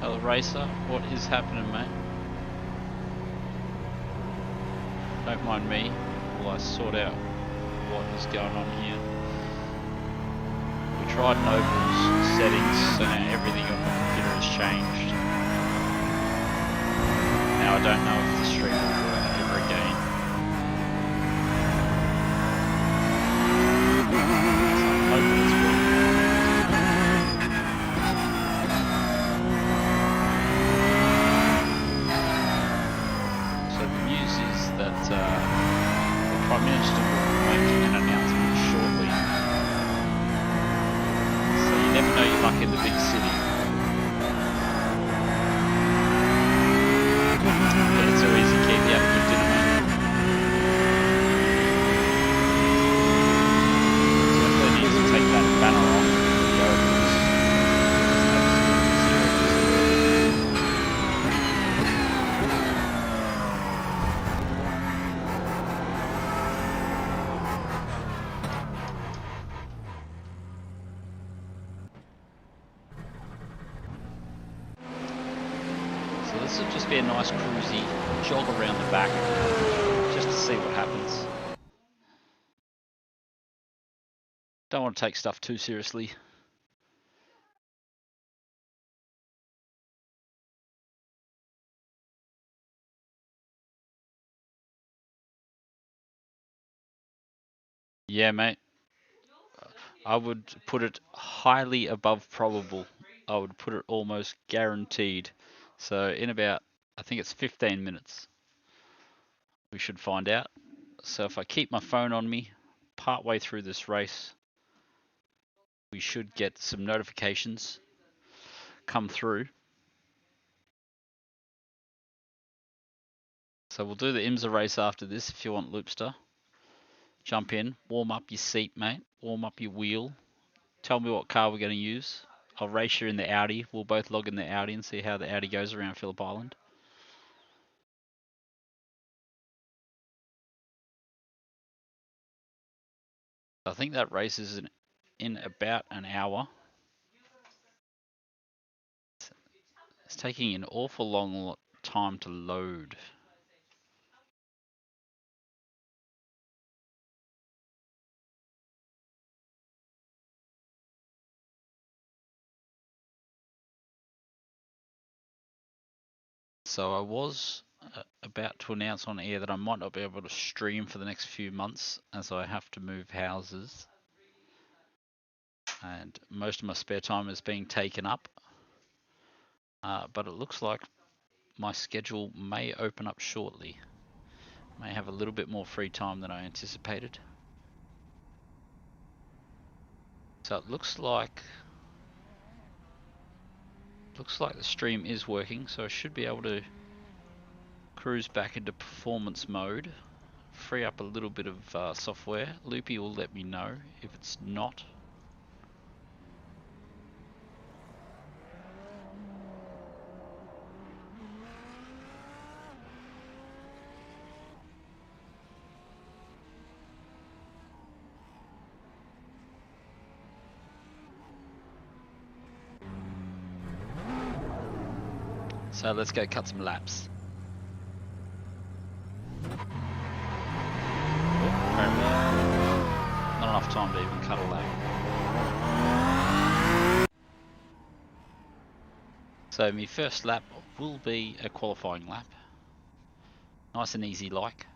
Hello Racer, what is happening, mate? Don't mind me while I sort out what is going on here. We tried Noble's settings, so now everything on my computer has changed. Now I don't know if the stream will work ever again. So I'm hoping it's working. So the news is that the Prime Minister will be making an announcement shortly. So you never know your luck in the big city. Yeah, it's so easy, Keith. You have a good dinner, mate. So if they need to take that banner off, go with this. So this will just be a nice cruisy jog around the back, just to see what happens. Don't want to take stuff too seriously. Yeah, mate. I would put it highly above probable. I would put it almost guaranteed. So in about, I think it's 15 minutes, we should find out. So if I keep my phone on me, partway through this race, we should get some notifications come through. So we'll do the IMSA race after this if you want, Loopster. Jump in, warm up your seat, mate. Warm up your wheel. Tell me what car we're going to use. I'll race you in the Audi. We'll both log in the Audi and see how the Audi goes around Phillip Island. I think that race is in about an hour. It's taking an awful long time to load. So I was about to announce on air that I might not be able to stream for the next few months as I have to move houses. And most of my spare time is being taken up. But it looks like my schedule may open up shortly. May have a little bit more free time than I anticipated. So it looks like the stream is working, so I should be able to cruise back into performance mode, free up a little bit of software. Loopy will let me know if it's not. So let's go cut some laps. Not enough time to even cut a lap. So my first lap will be a qualifying lap. Nice and easy like.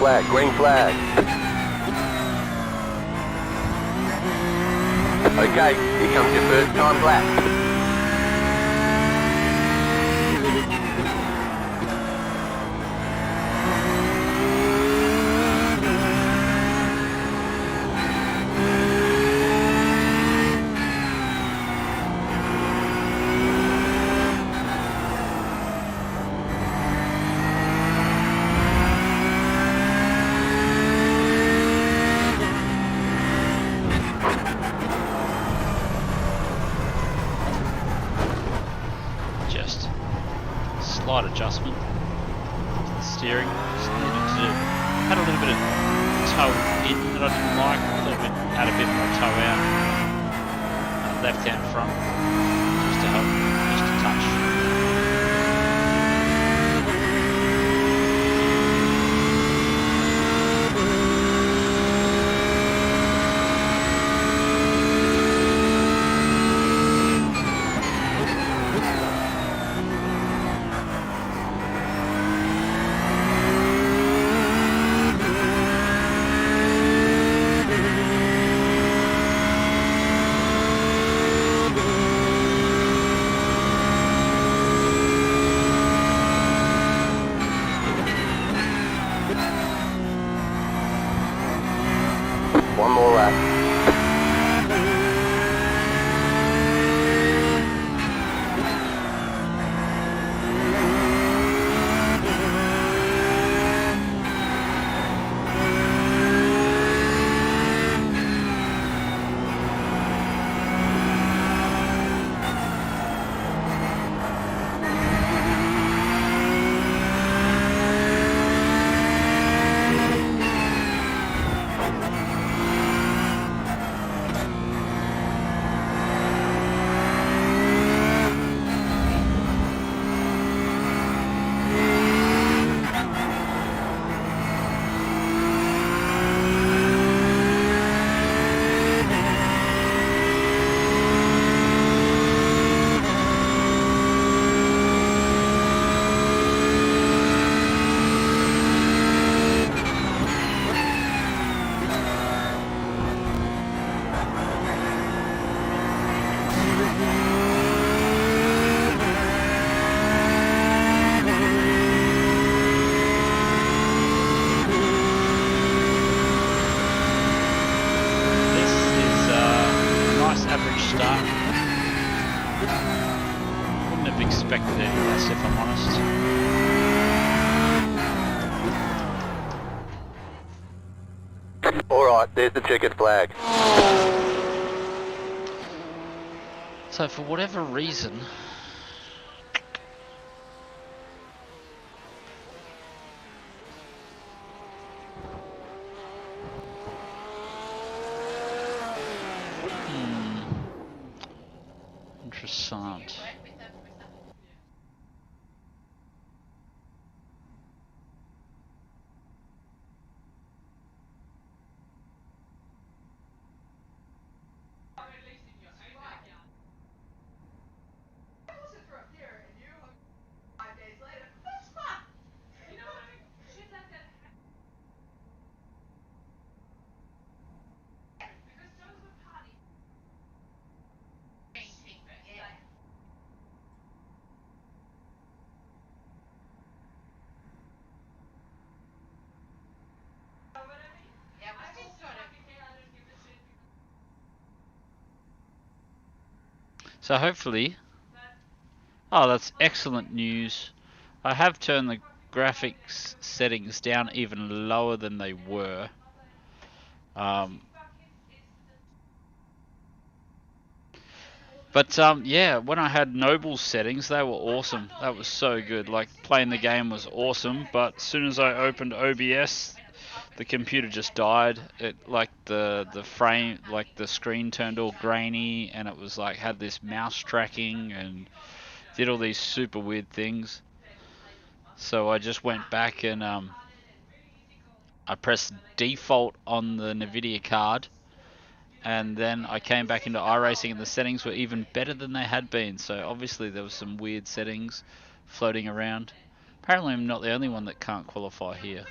flag, green flag. Okay, here comes your first time lap. Just slight adjustment to the steering. Just needed to had a little bit of toe in that I didn't like. A little bit, add a bit more toe out. Left hand front, just to help, just a touch. One more lap. Wouldn't have expected any less, if I'm honest. Alright, there's the checkered flag. So for whatever reason, interessant. So hopefully, oh, that's excellent news. I have turned the graphics settings down even lower than they were. But yeah, when I had Noble's settings, they were awesome. That was so good. Like, playing the game was awesome, but as soon as I opened OBS, the computer just died. It, like, the frame, like the screen turned all grainy, and it was like had this mouse tracking and did all these super weird things. So I just went back and I pressed default on the NVIDIA card, and then I came back into iRacing, and the settings were even better than they had been. So obviously there was some weird settings floating around. Apparently I'm not the only one that can't qualify here.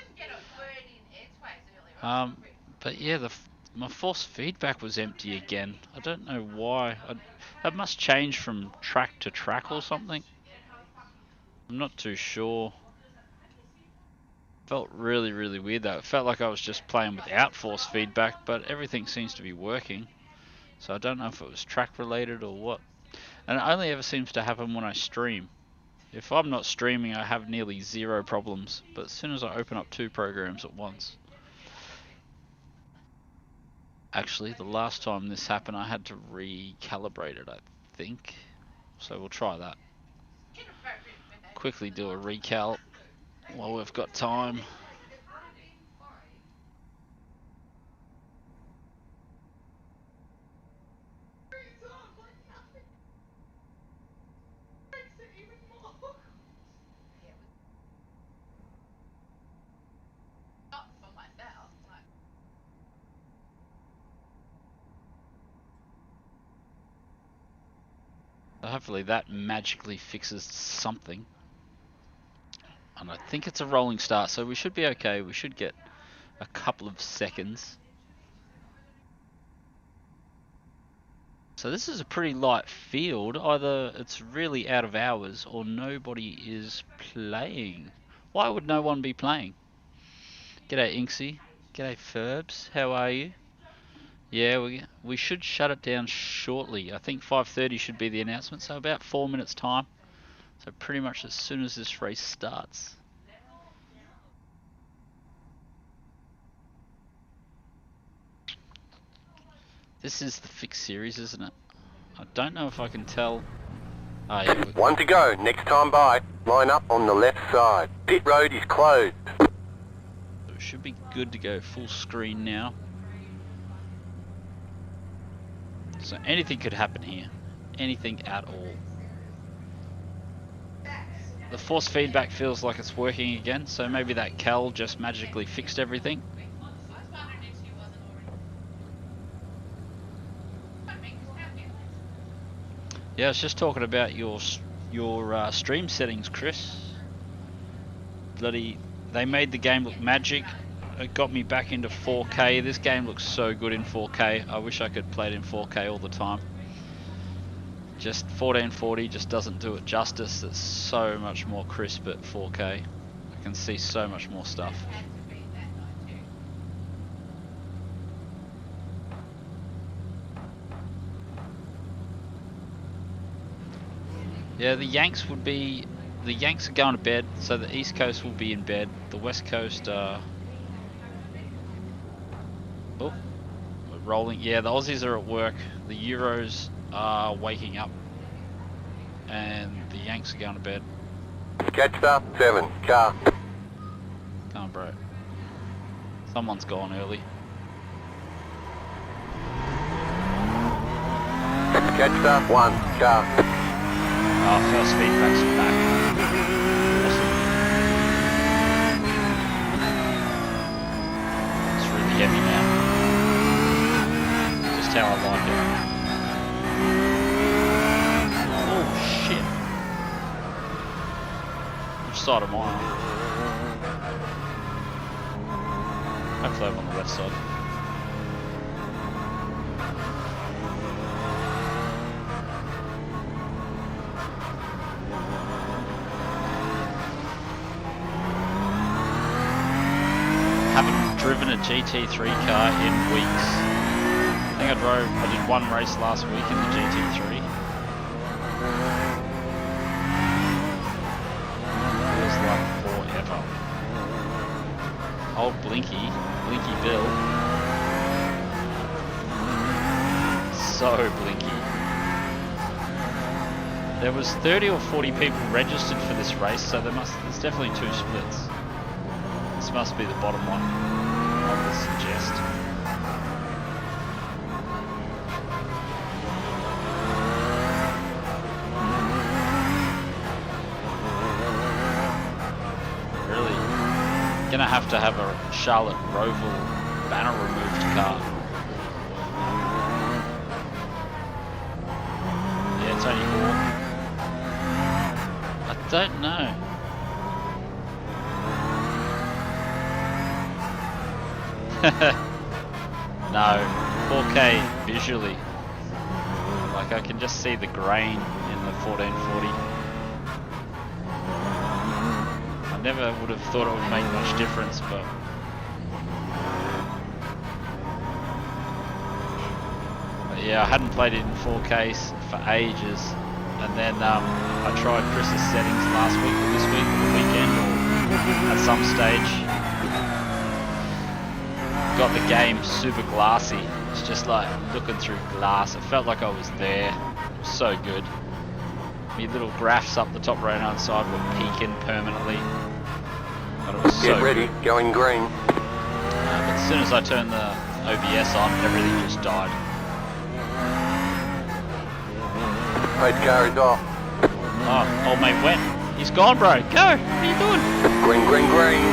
But yeah, my force feedback was empty again. I don't know why. That must change from track to track or something. I'm not too sure. Felt really, really weird though. It felt like I was just playing without force feedback, but everything seems to be working. So I don't know if it was track related or what. And it only ever seems to happen when I stream. If I'm not streaming, I have nearly zero problems. But as soon as I open up 2 programs at once. Actually, the last time this happened, I had to recalibrate it, I think. So we'll try that. Quickly do a recal while we've got time. So hopefully that magically fixes something. And I think it's a rolling start, so we should be okay. We should get a couple of seconds. So this is a pretty light field. Either it's really out of hours or nobody is playing. Why would no one be playing? G'day Inksy. G'day Ferbs. How are you? Yeah, we should shut it down shortly. I think 5:30 should be the announcement, so about 4 minutes time. So pretty much as soon as this race starts. This is the fixed series, isn't it? I don't know if I can tell. Oh, yeah, 1 to go, next time by. Line up on the left side. Pit road is closed. it should be good to go full screen now. So anything could happen here. Anything at all. The force feedback feels like it's working again, so maybe that cal just magically fixed everything. Yeah, I was just talking about your stream settings, Chris. Bloody, they made the game look magic. It got me back into 4K. This game looks so good in 4K. I wish I could play it in 4K all the time. Just 1440 just doesn't do it justice. It's so much more crisp at 4K. I can see so much more stuff. Yeah, the Yanks are going to bed, so the East Coast will be in bed. The West Coast we're rolling. Yeah, the Aussies are at work. The Euros are waking up. And the Yanks are going to bed. Catch up, 7, car. Come on, bro. Someone's gone early. Catch up, 1, car. Oh, first feedback's back. Awesome. It's really heavy now. Just how I like it. Oh shit. Which side am I on? Hopefully I'm on the left side. Haven't driven a GT3 car in weeks. I think I did one race last week in the GT3. Feels like forever. Old Blinky Bill. So blinky. There was 30 or 40 people registered for this race, so there's definitely 2 splits. This must be the bottom one, I would suggest. Really gonna have to have a Charlotte Roval banner removed car. Yeah, it's only 4. I don't know. No, 4K visually. Like I can just see the grain in the 1440. I never would have thought it would make much difference, but yeah, I hadn't played it in 4K for ages, and then I tried Chris's settings last week or this week or the weekend or at some stage. Got the game super glassy. It's just like looking through glass. It felt like I was there. It was so good. My little graphs up the top right hand side were peaking permanently. But it was so Get ready, good. going green. But as soon as I turned the OBS on, everything just died. Red car is off. Oh, old mate went. He's gone, bro. Go. What are you doing? Green, green, green.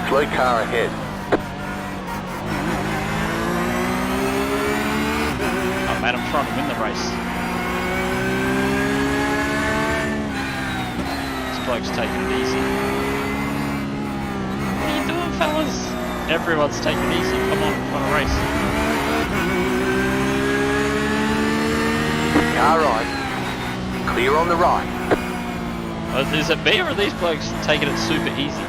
Slow car ahead. Oh man, I'm trying to win the race. This bloke's taking it easy. What are you doing, fellas? Everyone's taking it easy. Come on, we want to race. Car right. Clear on the right. Is it me or are these blokes taking it super easy?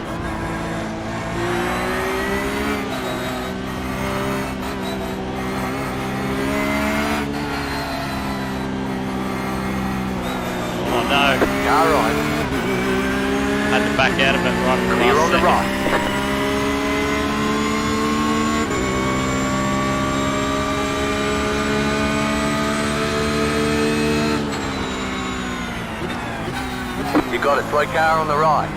Oh no. Car right. Had to back out of it right at the Clear last on the second. right. You got a slow car on the right.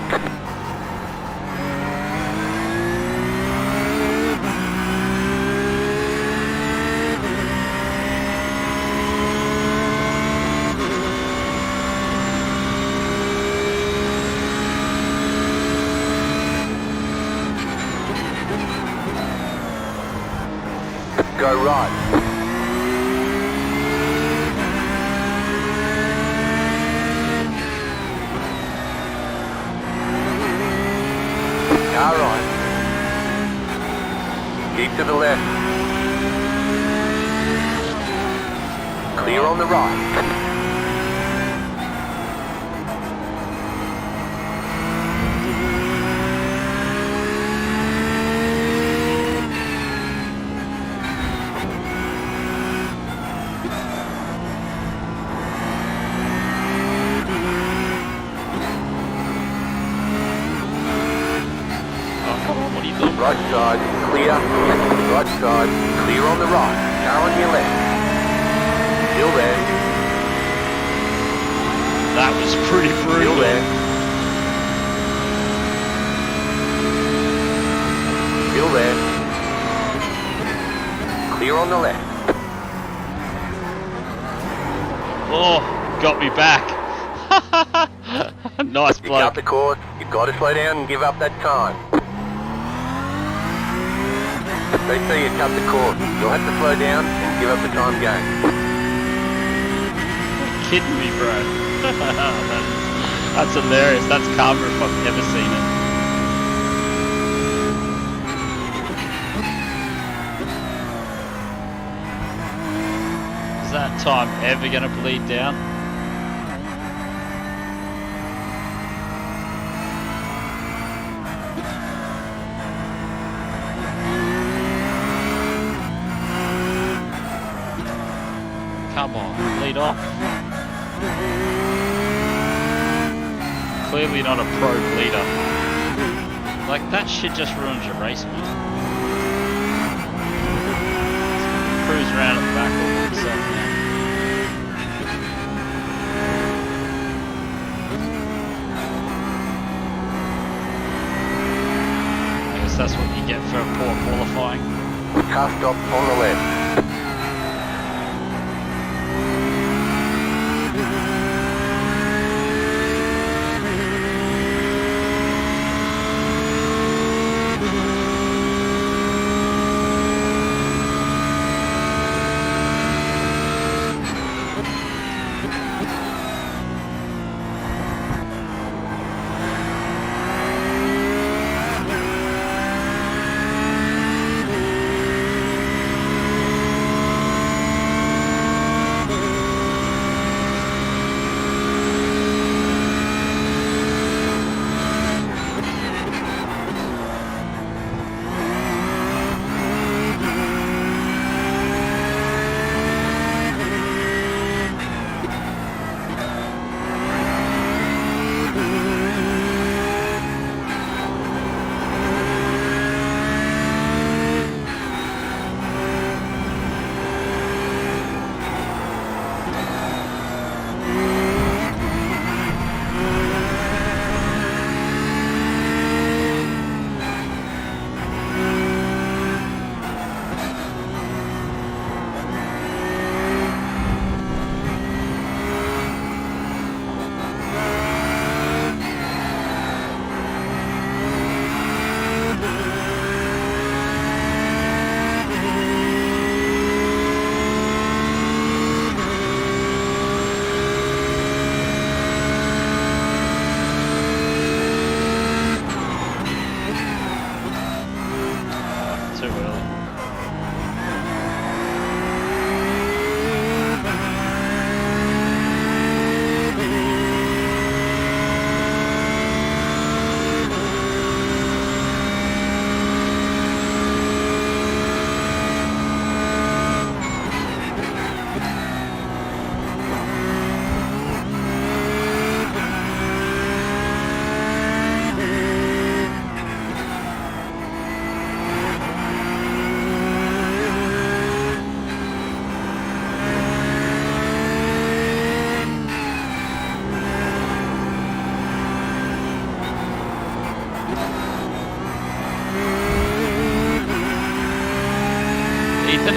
Go right. Car right. Keep to the left. Clear on the right. Oh, come on, what are you doing? Right side, clear. Right side, clear on the right. Car on your left. Still there. That was pretty Still brutal. there. Still there. Clear on the left. Oh, got me back. Nice You cut bloke. the course. You've got to slow down and give up that time. They say you cut the course. You'll have to slow down and give up the time game. Kidding me, bro. That's hilarious. That's karma if I've ever seen it. Is that time ever gonna bleed down? Come on, lead off. Clearly not a pro bleeder. Like, that shit just ruins your race, man. Cruise around at the back all by himself now. I guess that's what you get for poor qualifying. Car stop on the left.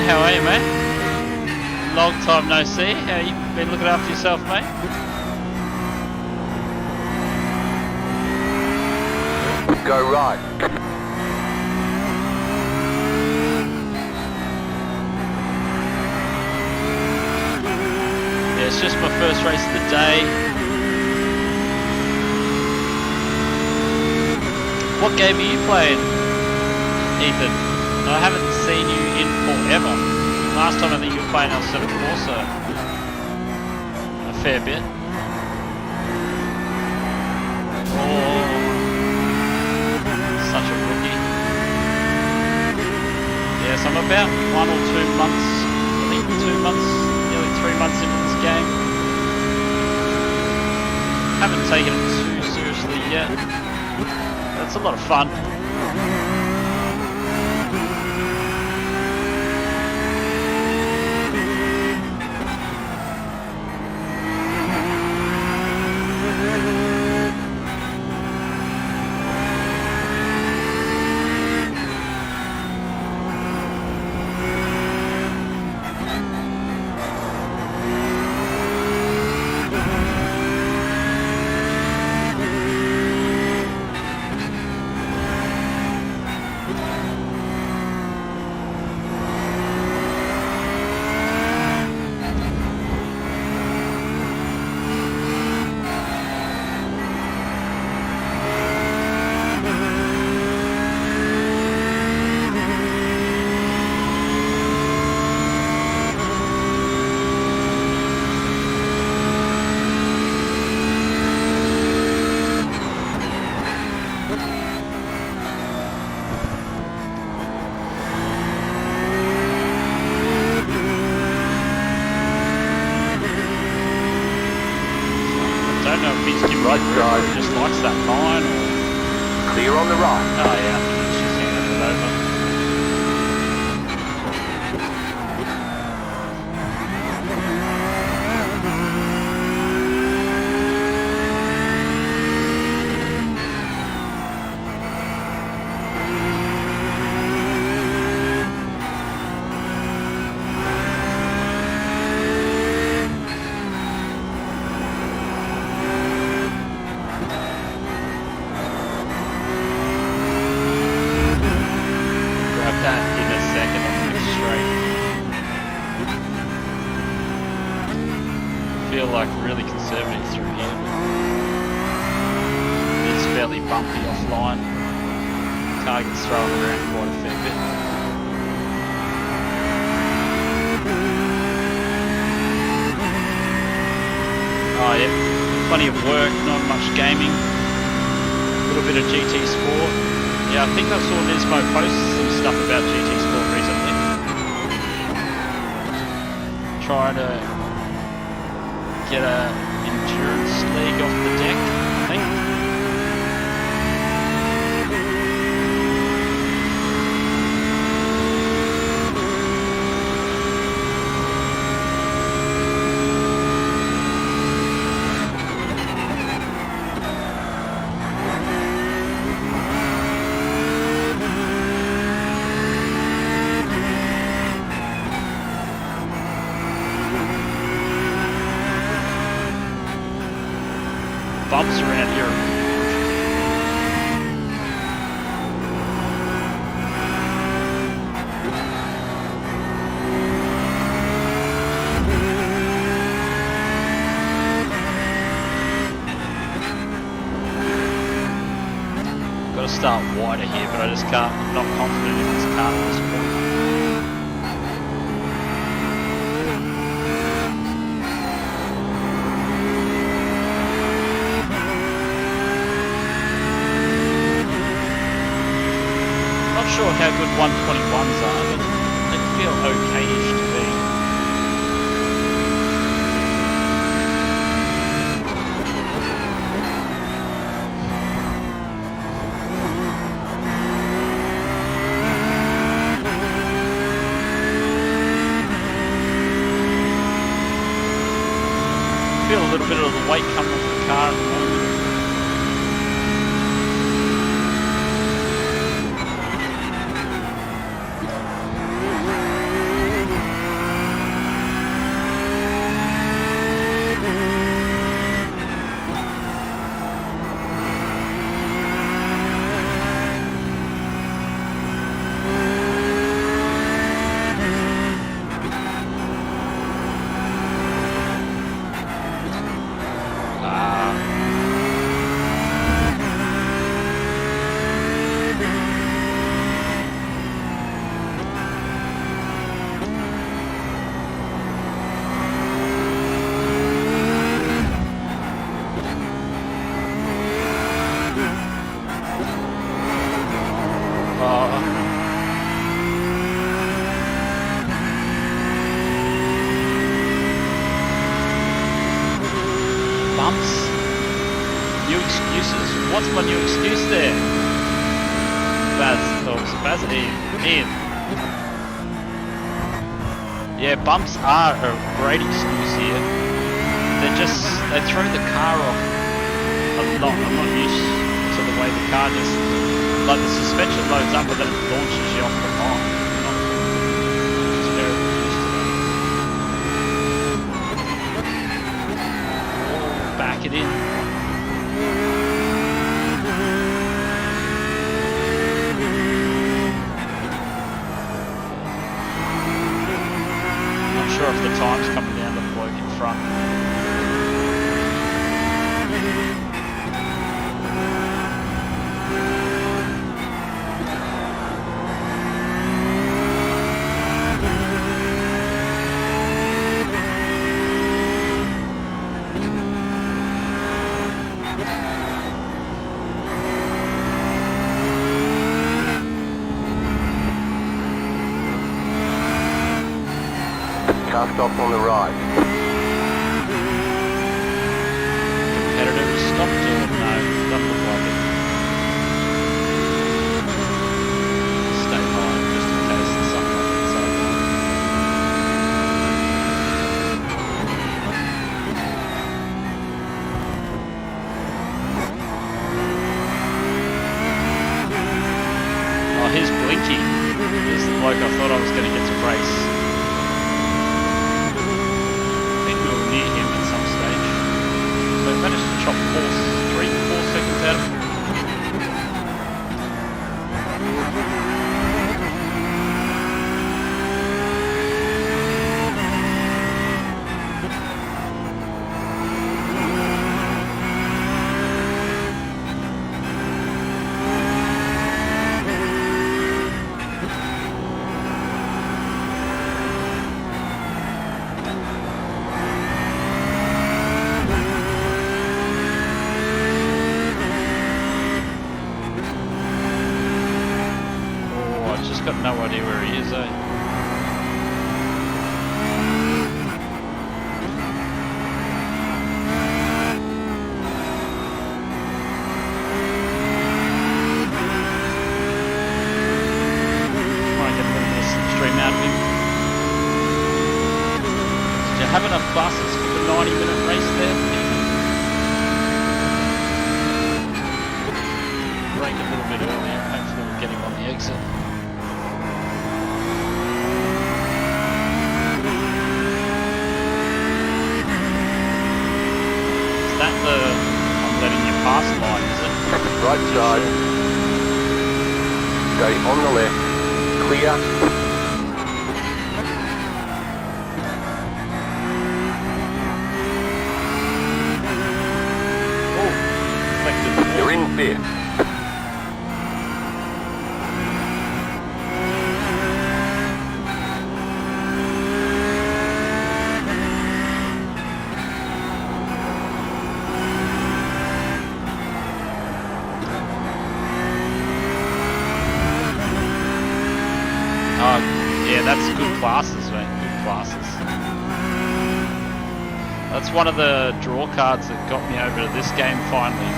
how are you, mate? Long time no see. How you been looking after yourself, mate? Go right. Yeah, it's just my first race of the day. What game are you playing, Ethan? I haven't seen you in forever. Last time I think you were playing L7 Corsa a fair bit. Oh, such a rookie. Yes, I'm about 1 or 2 months, I think 2 months, nearly 3 months into this game. Haven't taken it too seriously yet. It's a lot of fun. Right side. Just likes that line. Or... Clear on the right. Oh yeah, I think it's just handed it over. Feel like really conservative through here. It's fairly bumpy offline. Car gets thrown around quite a fair bit. Oh yeah, plenty of work, not much gaming. A little bit of GT Sport. Yeah, I think I saw Nismo post some stuff about GT Sport recently. Trying to get a endurance league off the deck, I think. Bumps around here. Got to start wider here, but I just can't. I'm not confident in this car at this point. Not sure how good 121s are, but they feel okay-ish to me. Feel a little bit of the weight coming off the car at the moment. what's my new excuse there? Ian. Yeah, bumps are a great excuse here. They throw the car off a lot. I'm not used to the way the car just, like the suspension loads up and then it launches you off the line. I'm not just very used to that. Back it in. Not sure if the time's coming down to the bloke in front. Car stop on the right. Competitor has stopped or no? Doesn't look like it. Stay high just in case there's something on the sideline. Oh, here's Blinky. Here's the bloke I thought I was going to get to race. Near him at some stage. So I managed to chop 3, 4 seconds out of him. Got no idea where he is, eh? Try and get a little more slipstream out of him. Did you have enough classes for the 90-minute race there? Brake a little bit earlier. Hopefully we'll get him on the exit. I'm letting you pass line, is it? Right side. Stay on the left. Clear. Oh, reflected. You're in fifth. Yeah, that's good classes, mate. Good classes. That's one of the draw cards that got me over to this game finally.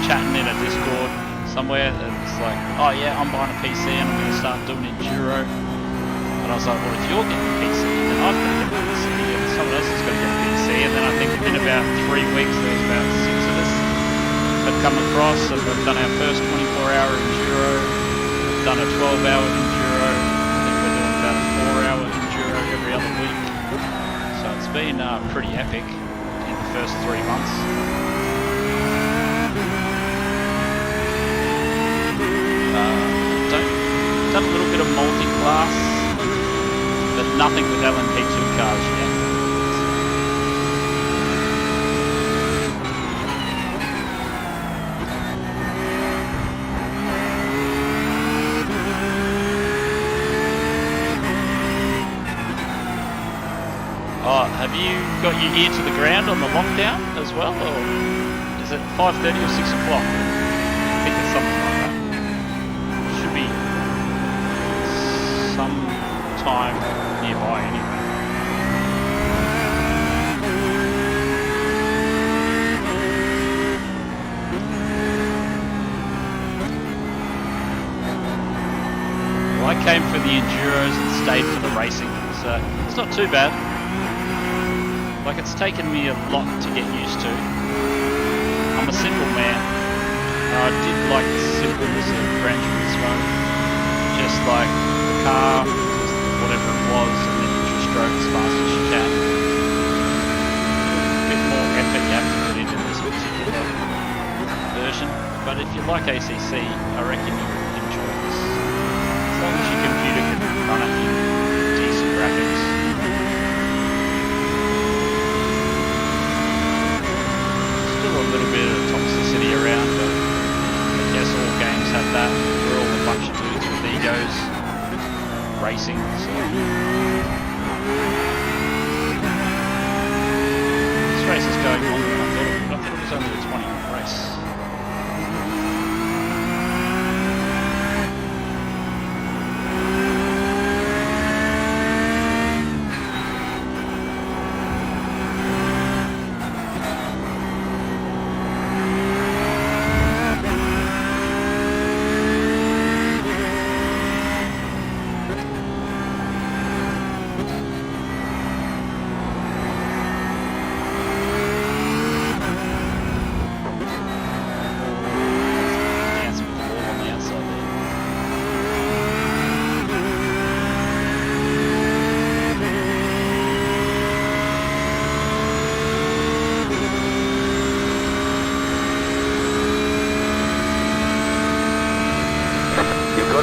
Chatting in a Discord somewhere, and it's like, oh yeah, I'm buying a PC and I'm going to start doing enduro. And I was like, well, if you're getting a PC, then I've got to get a PC, and someone else has got to get a PC. And then I think in about 3 weeks, there was about 6 of us that come across, and we've done our first 24-hour enduro. We've done a 12-hour enduro. About a 4-hour enduro every other week, so it's been pretty epic in the first 3 months. Done a little bit of multi-class, but nothing with LMP2 cars yet. Oh, have you got your ear to the ground on the lockdown as well, or is it 5:30 or 6 o'clock? I think it's something like that. Should be some time nearby anyway. enduros and stayed for the racing. So it's not too bad. Like, it's taken me a lot to get used to. I'm a simple man. I did like the simpleness of Gran Turismo. Just like the car, whatever it was, and then you just drove as fast as you can. A bit more effort you have to put into this particular version. But if you like ACC, I reckon you would enjoy this. As long as your computer can run it in decent graphics. Still a little bit of toxicity around, but I guess all games have that. We're all a bunch of dudes with egos racing, so this race is going longer than I thought it would. I thought it was only a 20-minute race.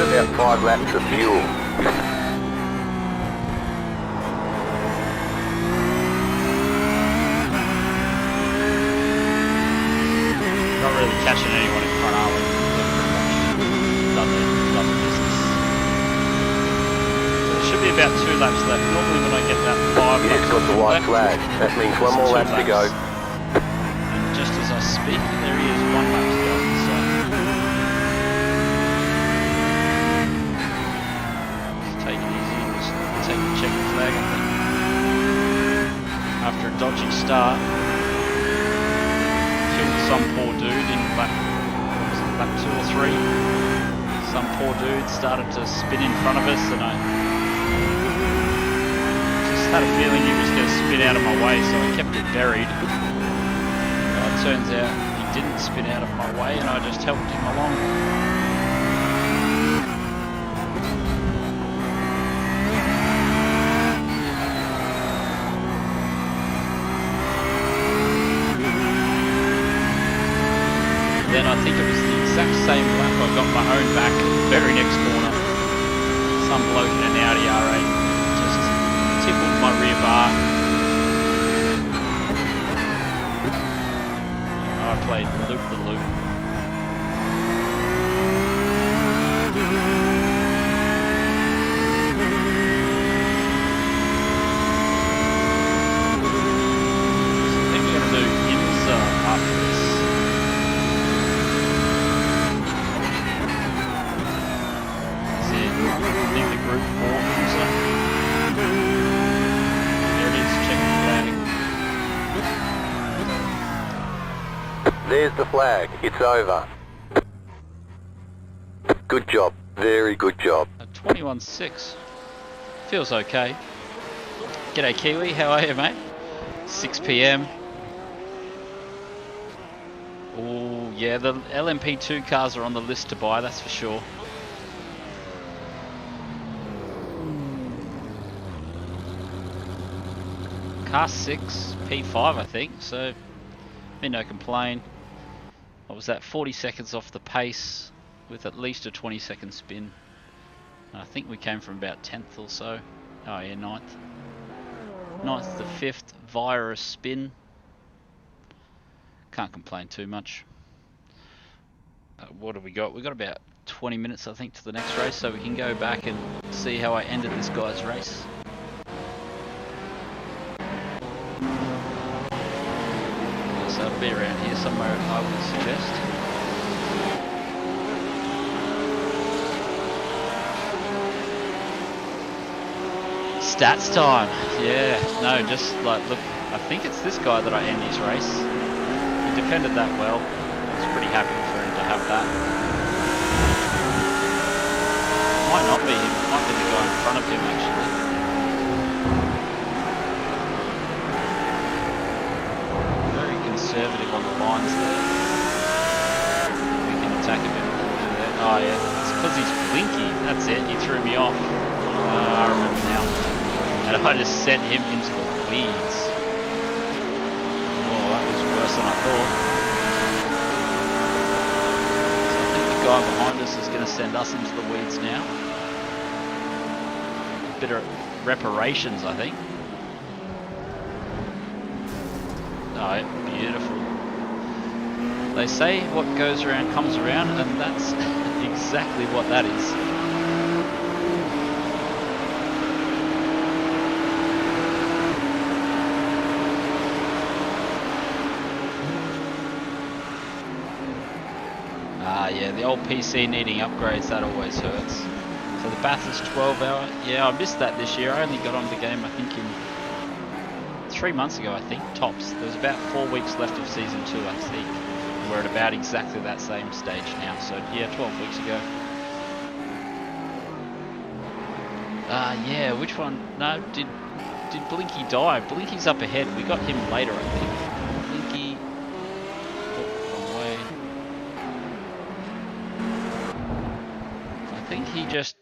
About 5 laps of fuel. Not really catching anyone in front, are we? Love the business. So there should be about 2 laps left. Normally when I get that 5 You laps just got the white flag. That means one more lap to go. And just as I speak, there he is, 1 lap to go. So take it easy and just take the checkered flag, I think. After a dodgy start, killed some poor dude in lap 2 or 3. Some poor dude started to spin in front of us, and I just had a feeling he was going to spin out of my way, so I kept it buried. It turns out he didn't spin out of my way, and I just helped him along. Then I think it was the exact same lap I got my own back at the very next corner. Some bloke in an Audi R8 just tickled my rear bar. I played loop-the-loop. I think we're going to do IMSA after this. Group 4 IMSA. There it is, check the flag. There's the flag, it's over. Good job, very good job. 21.6. Feels okay. G'day Kiwi, how are you, mate? 6 PM. Oh yeah, the LMP2 cars are on the list to buy, that's for sure. Car 6, P5 I think, so be no complaint. What was that, 40 seconds off the pace with at least a 20-second spin. And I think we came from about 10th or so. Oh yeah, 9th. 9th to 5th via a spin. Can't complain too much. What have we got? We've got about 20 minutes I think to the next race, so we can go back and see how I ended this guy's race. So it'll be around here somewhere, I would suggest. Stats time. Yeah, no, just like, look, I think it's this guy that I end his race. He defended that well. I was pretty happy for him to have that. might not be him. It might be the guy in front of him, actually. Very conservative on the lines there. We can attack a bit more there. Oh, yeah. It's because he's blinky. That's it. He threw me off. I remember now. And I just sent him into the weeds. Oh, that was worse than I thought. So I think the guy behind us is going to send us into the weeds now. A bit of reparations, I think. Oh, beautiful. They say what goes around comes around, and that's exactly what that is. Yeah, the old PC needing upgrades, that always hurts. So the Bathurst 12 hour, yeah, I missed that this year. I only got on the game, I think, in 3 months ago, I think, tops. There was about 4 weeks left of Season 2, I think. We're at about exactly that same stage now. So, yeah, 12 weeks ago. Yeah, which one? No, did Blinky die? Blinky's up ahead. We got him later, I think. Blinky... Oh, wrong way. I think he just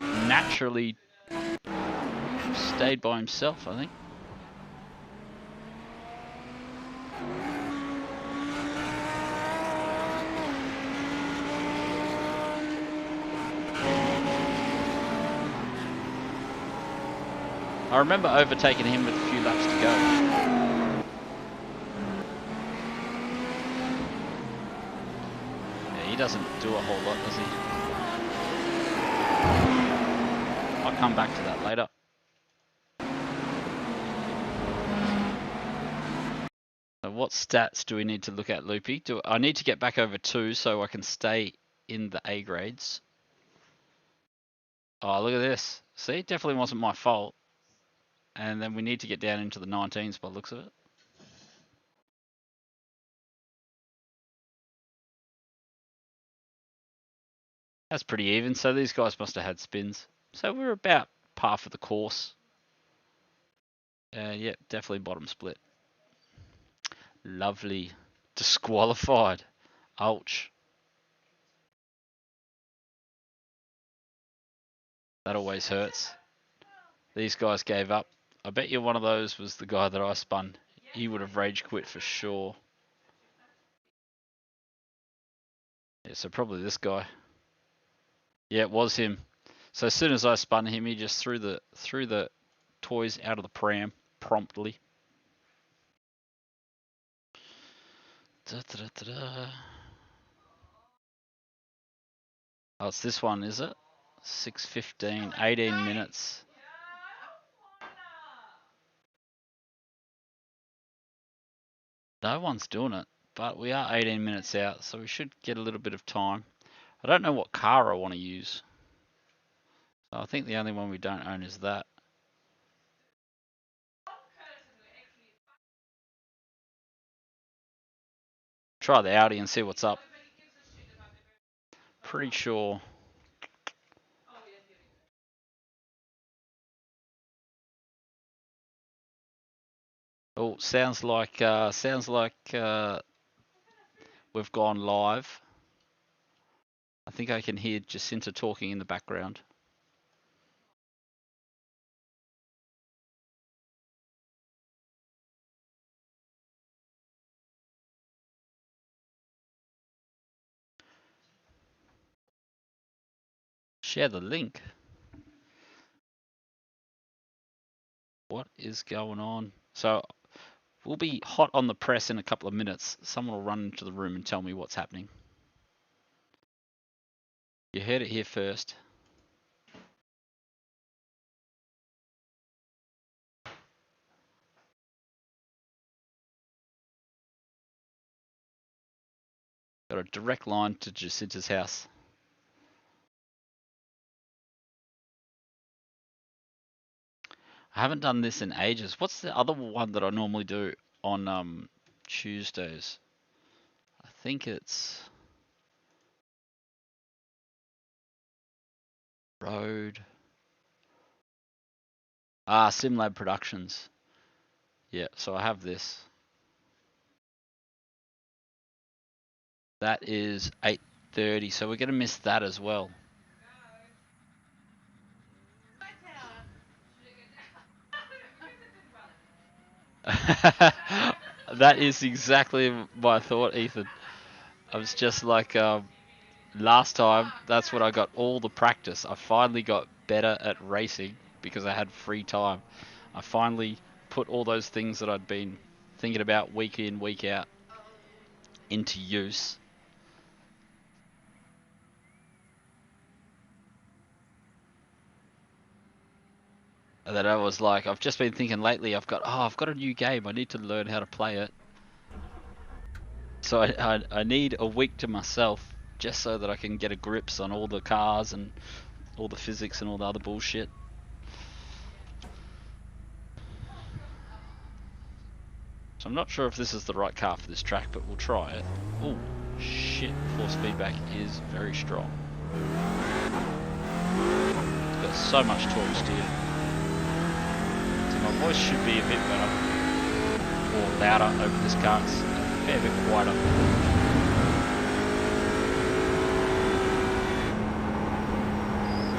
naturally stayed by himself, I think. I remember overtaking him with a few laps to go. Yeah, he doesn't do a whole lot, does he? I'll come back to that later. So what stats do we need to look at, Loopy? I need to get back over 2 so I can stay in the A grades. Oh, look at this. See, definitely wasn't my fault. And then we need to get down into the 19s by the looks of it. That's pretty even. So these guys must have had spins. So we're about par for the course. Yeah, definitely bottom split. Lovely. Disqualified. Ouch. That always hurts. These guys gave up. I bet you one of those was the guy that I spun. He would have rage quit for sure. Yeah, so probably this guy. Yeah, it was him. So as soon as I spun him, he just threw the toys out of the pram promptly. Da, da, da, da. Oh, it's this one, is it? 6:15, 18 minutes. No one's doing it, but we are 18 minutes out, so we should get a little bit of time. I don't know what car I want to use. I think the only one we don't own is that. Try the Audi and see what's up. Pretty sure. Oh, sounds like we've gone live. I think I can hear Jacinta talking in the background. Share the link. What is going on? So we'll be hot on the press in a couple of minutes. Someone will run into the room and tell me what's happening. You heard it here first. Got a direct line to Jacinta's house. I haven't done this in ages. What's the other one that I normally do on Tuesdays? I think it's... Road. SimLab Productions. Yeah, so I have this. That is 8:30, so we're going to miss that as well. That is exactly my thought, Ethan. I was just like, last time, that's when I got all the practice. I finally got better at racing because I had free time. I finally put all those things that I'd been thinking about week in, week out into use. And then I was like, I've just been thinking lately, I've got a new game. I need to learn how to play it. So I need a week to myself just so that I can get a grips on all the cars and all the physics and all the other bullshit. So I'm not sure if this is the right car for this track, but we'll try it. Oh, shit. Force feedback is very strong. It's got so much torque steer. So my voice should be a bit better. Or louder over this car. It's a fair bit quieter.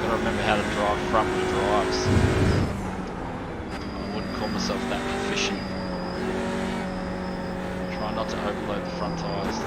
Gotta remember how to drive front wheel drives. I wouldn't call myself that proficient. Try not to overload the front tyres.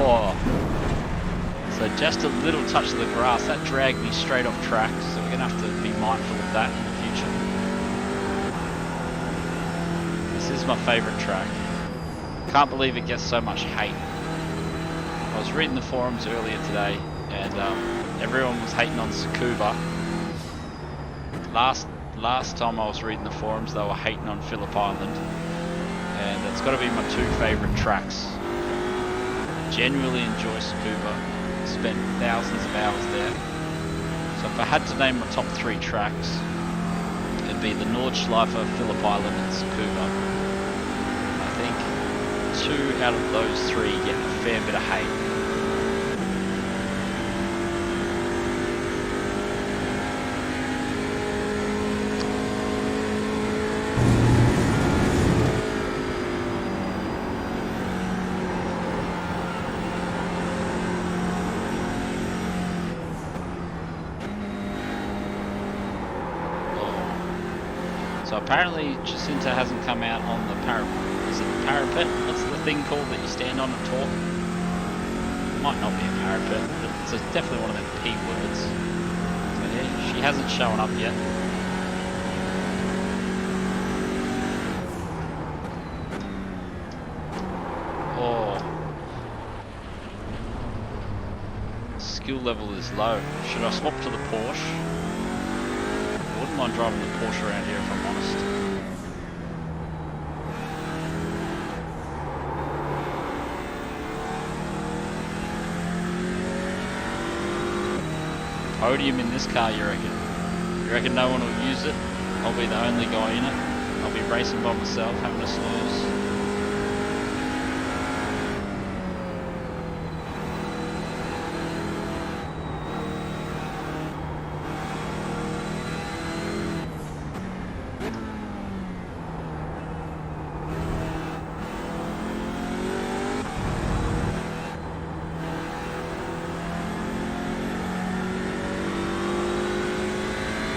Oh. So just a little touch of the grass, that dragged me straight off track, so we're going to have to be mindful of that in the future. This is my favourite track. Can't believe it gets so much hate. I was reading the forums earlier today, and everyone was hating on Tsukuba. Last time I was reading the forums, they were hating on Phillip Island, and it's got to be my two favourite tracks. Genuinely enjoy Tsukuba, spent thousands of hours there. So if I had to name my top three tracks, it'd be the Nordschleife, Phillip Island and Tsukuba. I think 2 out of those 3 get a fair bit of hate. So apparently Jacinta hasn't come out on the parapet. Is it the parapet? What's the thing called that you stand on and talk? It might not be a parapet, but it's definitely one of them P words. So yeah, she hasn't shown up yet. Oh. Skill level is low. Should I swap to the Porsche? I wouldn't mind driving the Porsche around here if I'm honest. Podium in this car, you reckon? You reckon no one will use it? I'll be the only guy in it. I'll be racing by myself, having a snooze.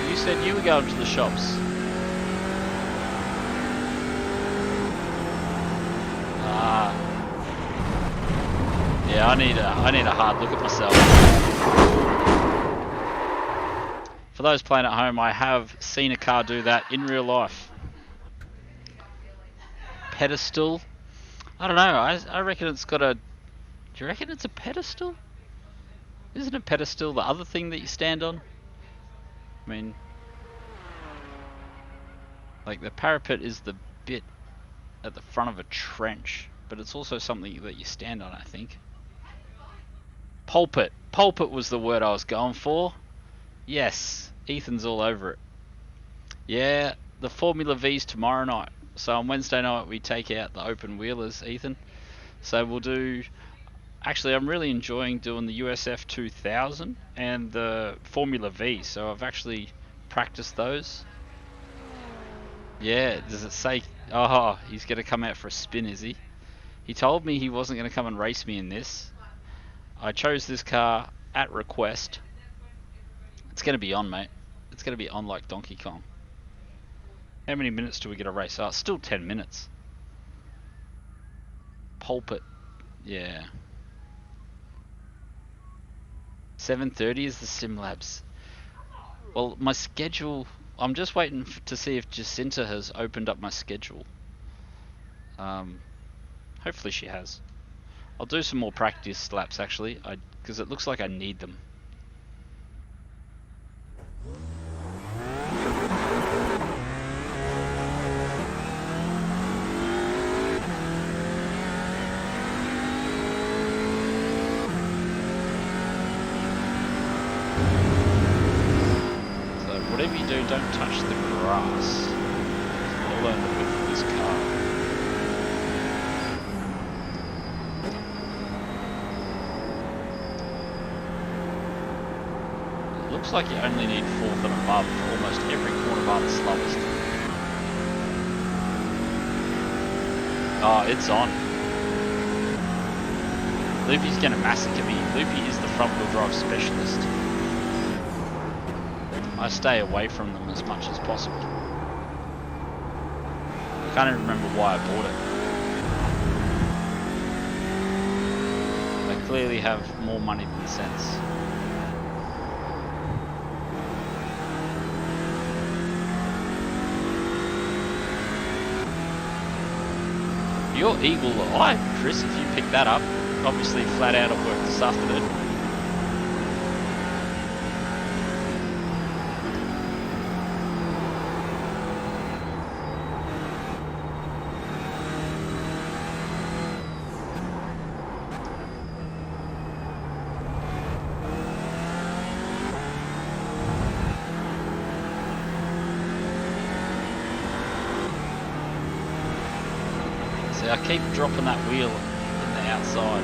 You said you were going to the shops. Yeah, I need a hard look at myself. For those playing at home, I have seen a car do that in real life. Pedestal. I don't know. I reckon it's got a Do you reckon it's a pedestal? Isn't a pedestal the other thing that you stand on? I mean, like the parapet is the bit at the front of a trench, but it's also something that you stand on, I think. Pulpit. Pulpit was the word I was going for. Yes, Ethan's all over it. Yeah, the Formula V's tomorrow night. So on Wednesday night we take out the open wheelers, Ethan. So we'll do... Actually, I'm really enjoying doing the USF 2000 and the Formula V. So I've actually practiced those. Yeah, does it say... Oh, he's going to come out for a spin, is he? He told me he wasn't going to come and race me in this. I chose this car at request. It's going to be on, mate. It's going to be on like Donkey Kong. How many minutes do we get a race? Oh, it's still 10 minutes. Pulpit. Yeah. 7:30 is the sim labs. Well, my schedule... I'm just waiting to see if Jacinta has opened up my schedule. Hopefully she has. I'll do some more practice laps actually, because it looks like I need them. So whatever you do, don't touch the grass. I'll learn the width of this car. Looks like you only need 4th and above for almost every corner bar the slowest. Oh, it's on. Loopy's going to massacre me. Loopy is the front wheel drive specialist. I stay away from them as much as possible. I can't even remember why I bought it. They clearly have more money than sense. Your eagle eye, Chris, if you pick that up, obviously flat out at work this afternoon. I keep dropping that wheel in the outside.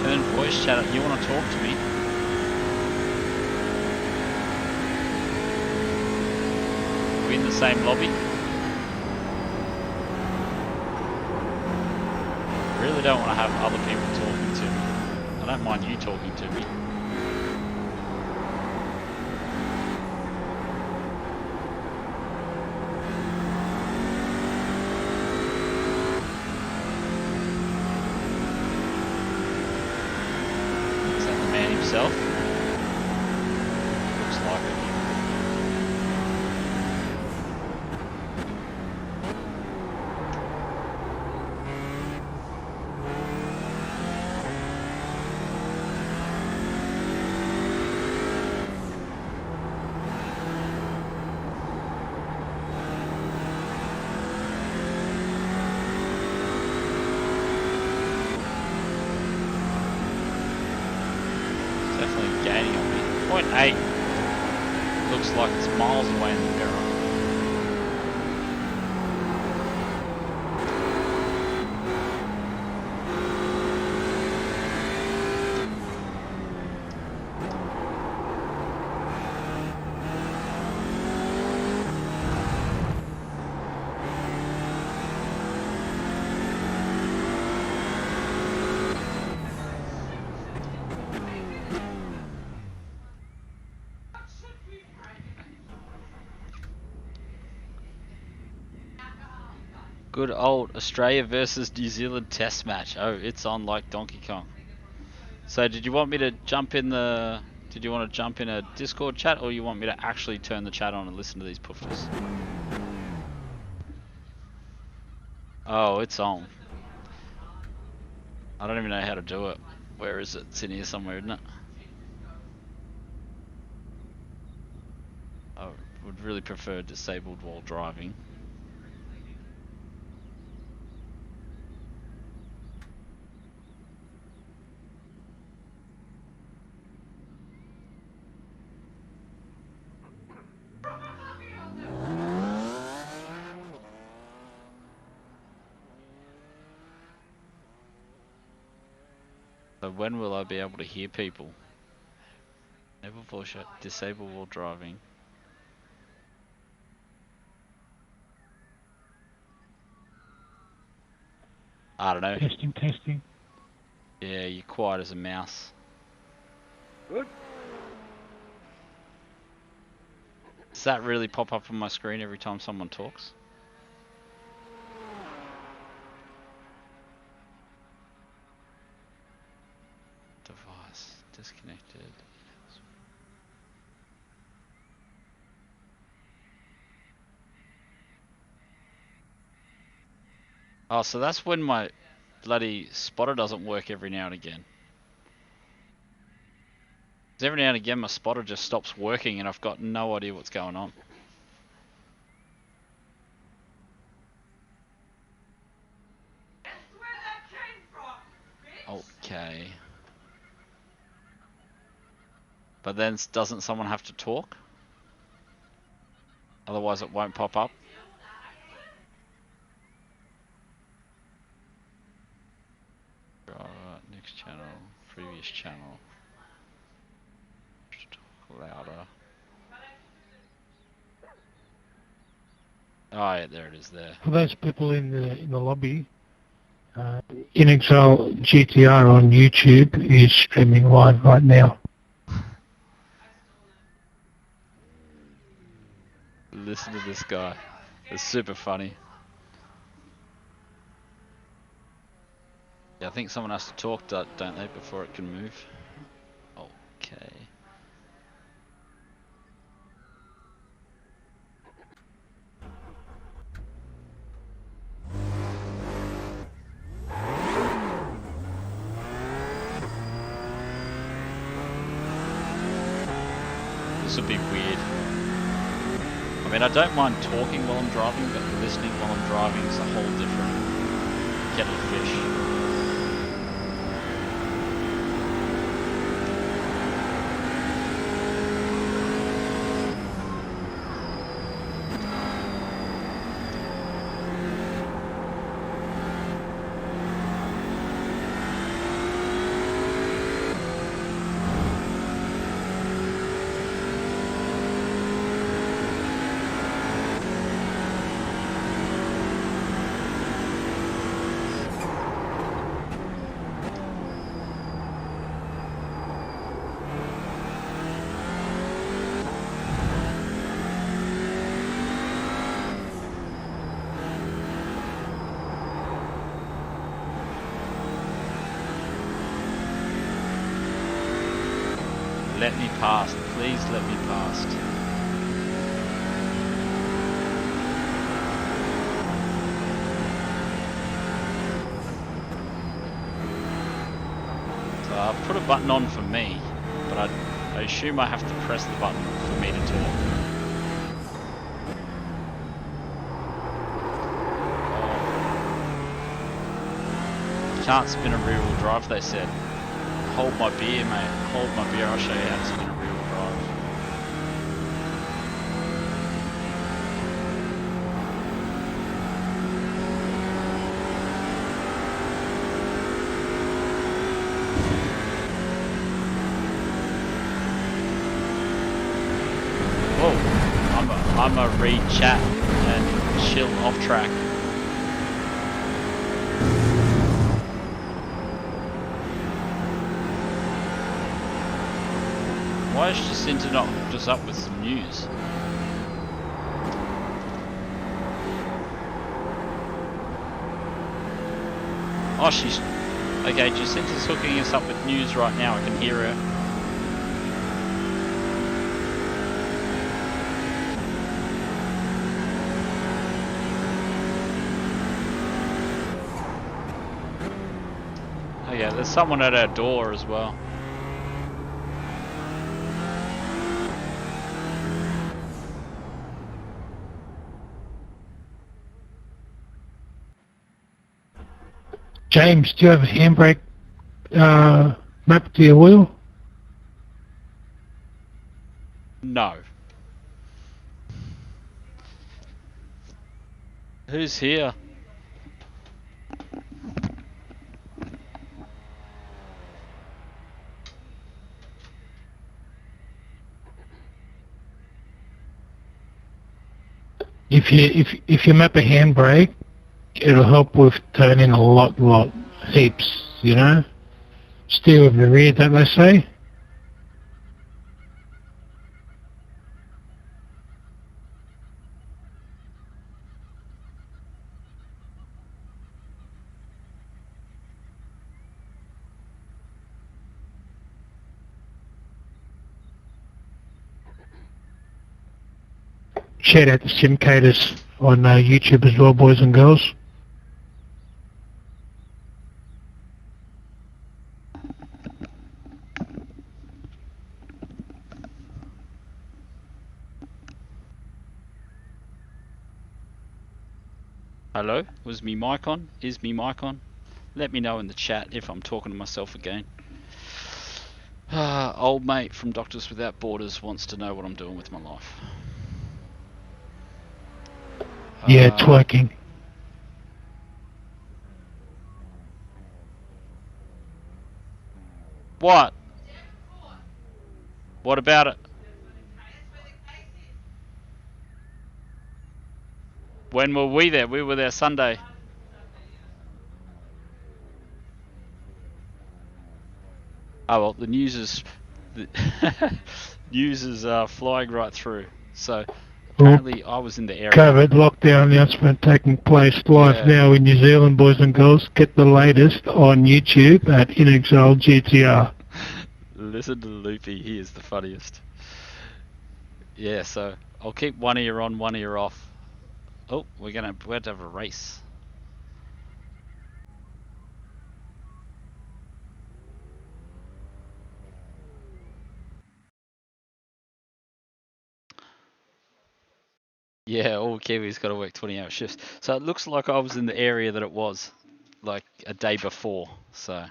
Turn voice chat. You want to talk to me? Are we in the same lobby? I really don't want to have other people talking to me. I don't mind you talking to me. Looks like it. Definitely gaining on me. 0.8 looks like it's miles away in the mirror. Good old Australia versus New Zealand test match. Oh, it's on like Donkey Kong. So did you want me to jump in the Did you want to jump in a Discord chat, or you want me to actually turn the chat on and listen to these poofters? Oh, it's on. I don't even know how to do it. Where is it? It's in here somewhere, isn't it? I would really prefer disabled while driving. So when will I be able to hear people? Never voice out, disable while driving. I don't know. Testing. Yeah, you're quiet as a mouse. Good. Does that really pop up on my screen every time someone talks? Device disconnected. Oh, so that's when my bloody spotter doesn't work every now and again. Because every now and again my spotter just stops working and I've got no idea what's going on. Okay. But then doesn't someone have to talk? Otherwise it won't pop up? Next channel, previous channel. Talk louder. Oh yeah, there it is there. For those people in the lobby, In Exile GTR on YouTube is streaming live right now. Listen to this guy. It's super funny. Yeah, I think someone has to talk, don't they, before it can move? Okay. This would be weird. I mean, I don't mind talking while I'm driving, but listening while I'm driving is a whole different kettle of fish. Let me past, please let me past. So I've put a button on for me, but I assume I have to press the button for me to talk. You can't spin a rear wheel drive, they said. Hold my beer, mate. Hold my beer, I'll show you how to spin a rear wheel drive. Whoa, I'm a read chat and chill off track. Why is Jacinta not hooked us up with some news? Oh, she's... Okay, Jacinta's hooking us up with news right now. I can hear her. Oh yeah, there's someone at our door as well. James, do you have a handbrake mapped to your wheel? No. Who's here? If you map a handbrake, it'll help with turning a lot, heaps, you know? Steer with the rear, don't they say? Shout out to Simcators on YouTube as well, boys and girls. Hello? Was me mic on? Is me mic on? Let me know in the chat if I'm talking to myself again. Old mate from Doctors Without Borders wants to know what I'm doing with my life. Yeah, twerking. What? What about it? When were we there? We were there Sunday. Oh well, the news is flying right through. So apparently I was in the area. COVID lockdown announcement taking place live now in New Zealand, boys and girls. Get the latest on YouTube at InXL GTR. Listen to Loopy, he is the funniest. Yeah, so I'll keep one ear on, one ear off. Oh, we're gonna have a race. Yeah, all Kiwis got to work 20-hour shifts. So it looks like I was in the area that it was, like a day before. So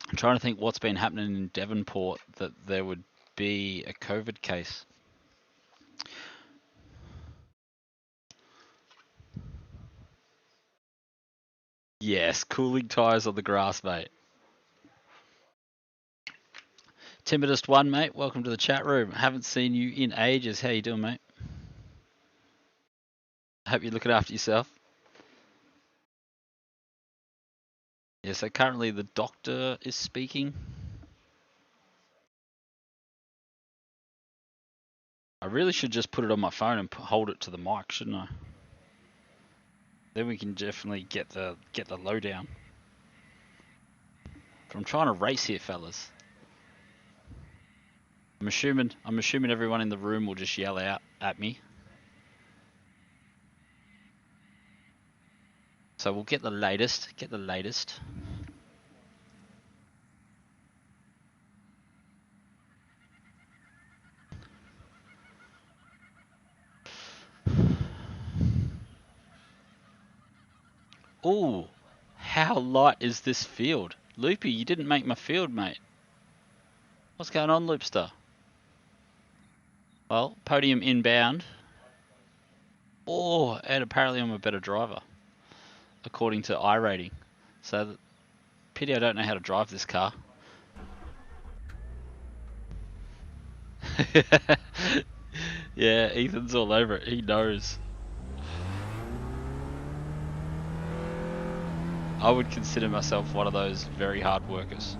I'm trying to think what's been happening in Devonport that there would be a COVID case. Yes, cooling tyres on the grass, mate. Timidest one, mate. Welcome to the chat room. Haven't seen you in ages. How you doing, mate? Hope you're looking after yourself. Yeah, so currently the doctor is speaking. I really should just put it on my phone and hold it to the mic, shouldn't I? Then we can definitely get the lowdown. I'm trying to race here, fellas. I'm assuming everyone in the room will just yell out at me. So we'll get the latest. Ooh, how light is this field? Loopy, you didn't make my field, mate. What's going on, Loopster? Well, podium inbound. Oh, and apparently I'm a better driver, according to iRacing. So, pity I don't know how to drive this car. Yeah, Ethan's all over it. He knows. I would consider myself one of those very hard workers.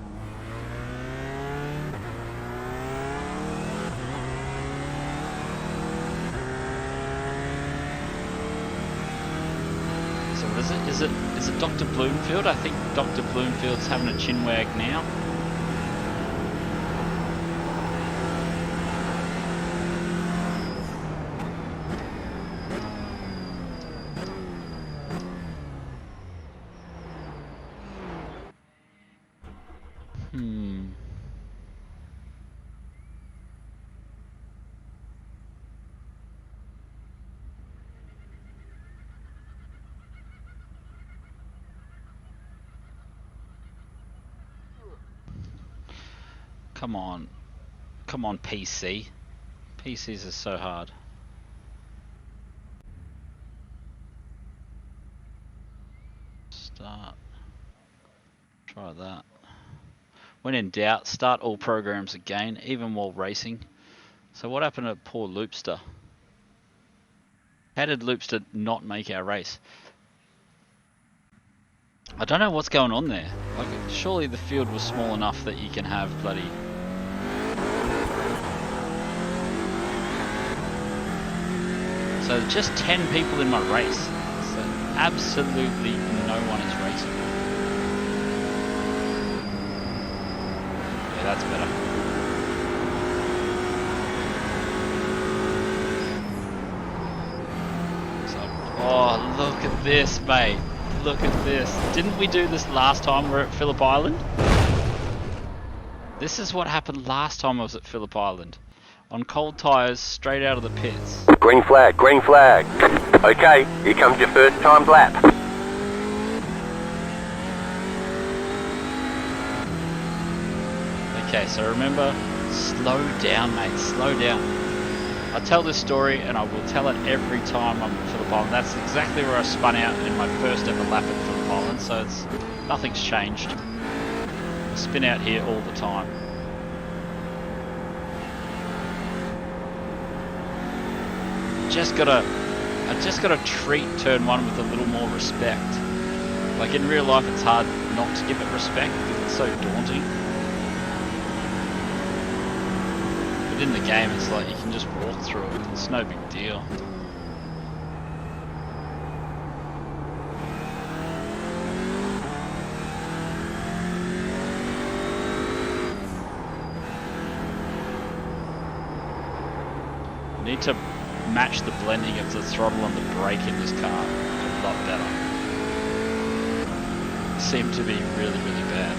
So what is it? Is it Dr. Bloomfield? I think Dr. Bloomfield's having a chinwag now. Come on. Come on, PC. PCs are so hard. Start. Try that. When in doubt, start all programs again, even while racing. So what happened to poor Loopster? How did Loopster not make our race? I don't know what's going on there. Like, surely the field was small enough that you can have bloody... So just 10 people in my race. So absolutely no one is racing. Yeah, that's better. So, oh, look at this, mate. Look at this. Didn't we do this last time we were at Phillip Island? This is what happened last time I was at Phillip Island. On cold tyres, straight out of the pits. Green flag, green flag. Okay, here comes your first timed lap. Okay, so remember, slow down, mate, slow down. I tell this story and I will tell it every time I'm at Phillip Island. That's exactly where I spun out in my first ever lap at Phillip Island, so nothing's changed. I spin out here all the time. I just gotta treat turn 1 with a little more respect. Like in real life it's hard not to give it respect because it's so daunting. But in the game it's like you can just walk through it, it's no big deal. You need to match the blending of the throttle and the brake in this car a lot better. It seemed to be really, really bad.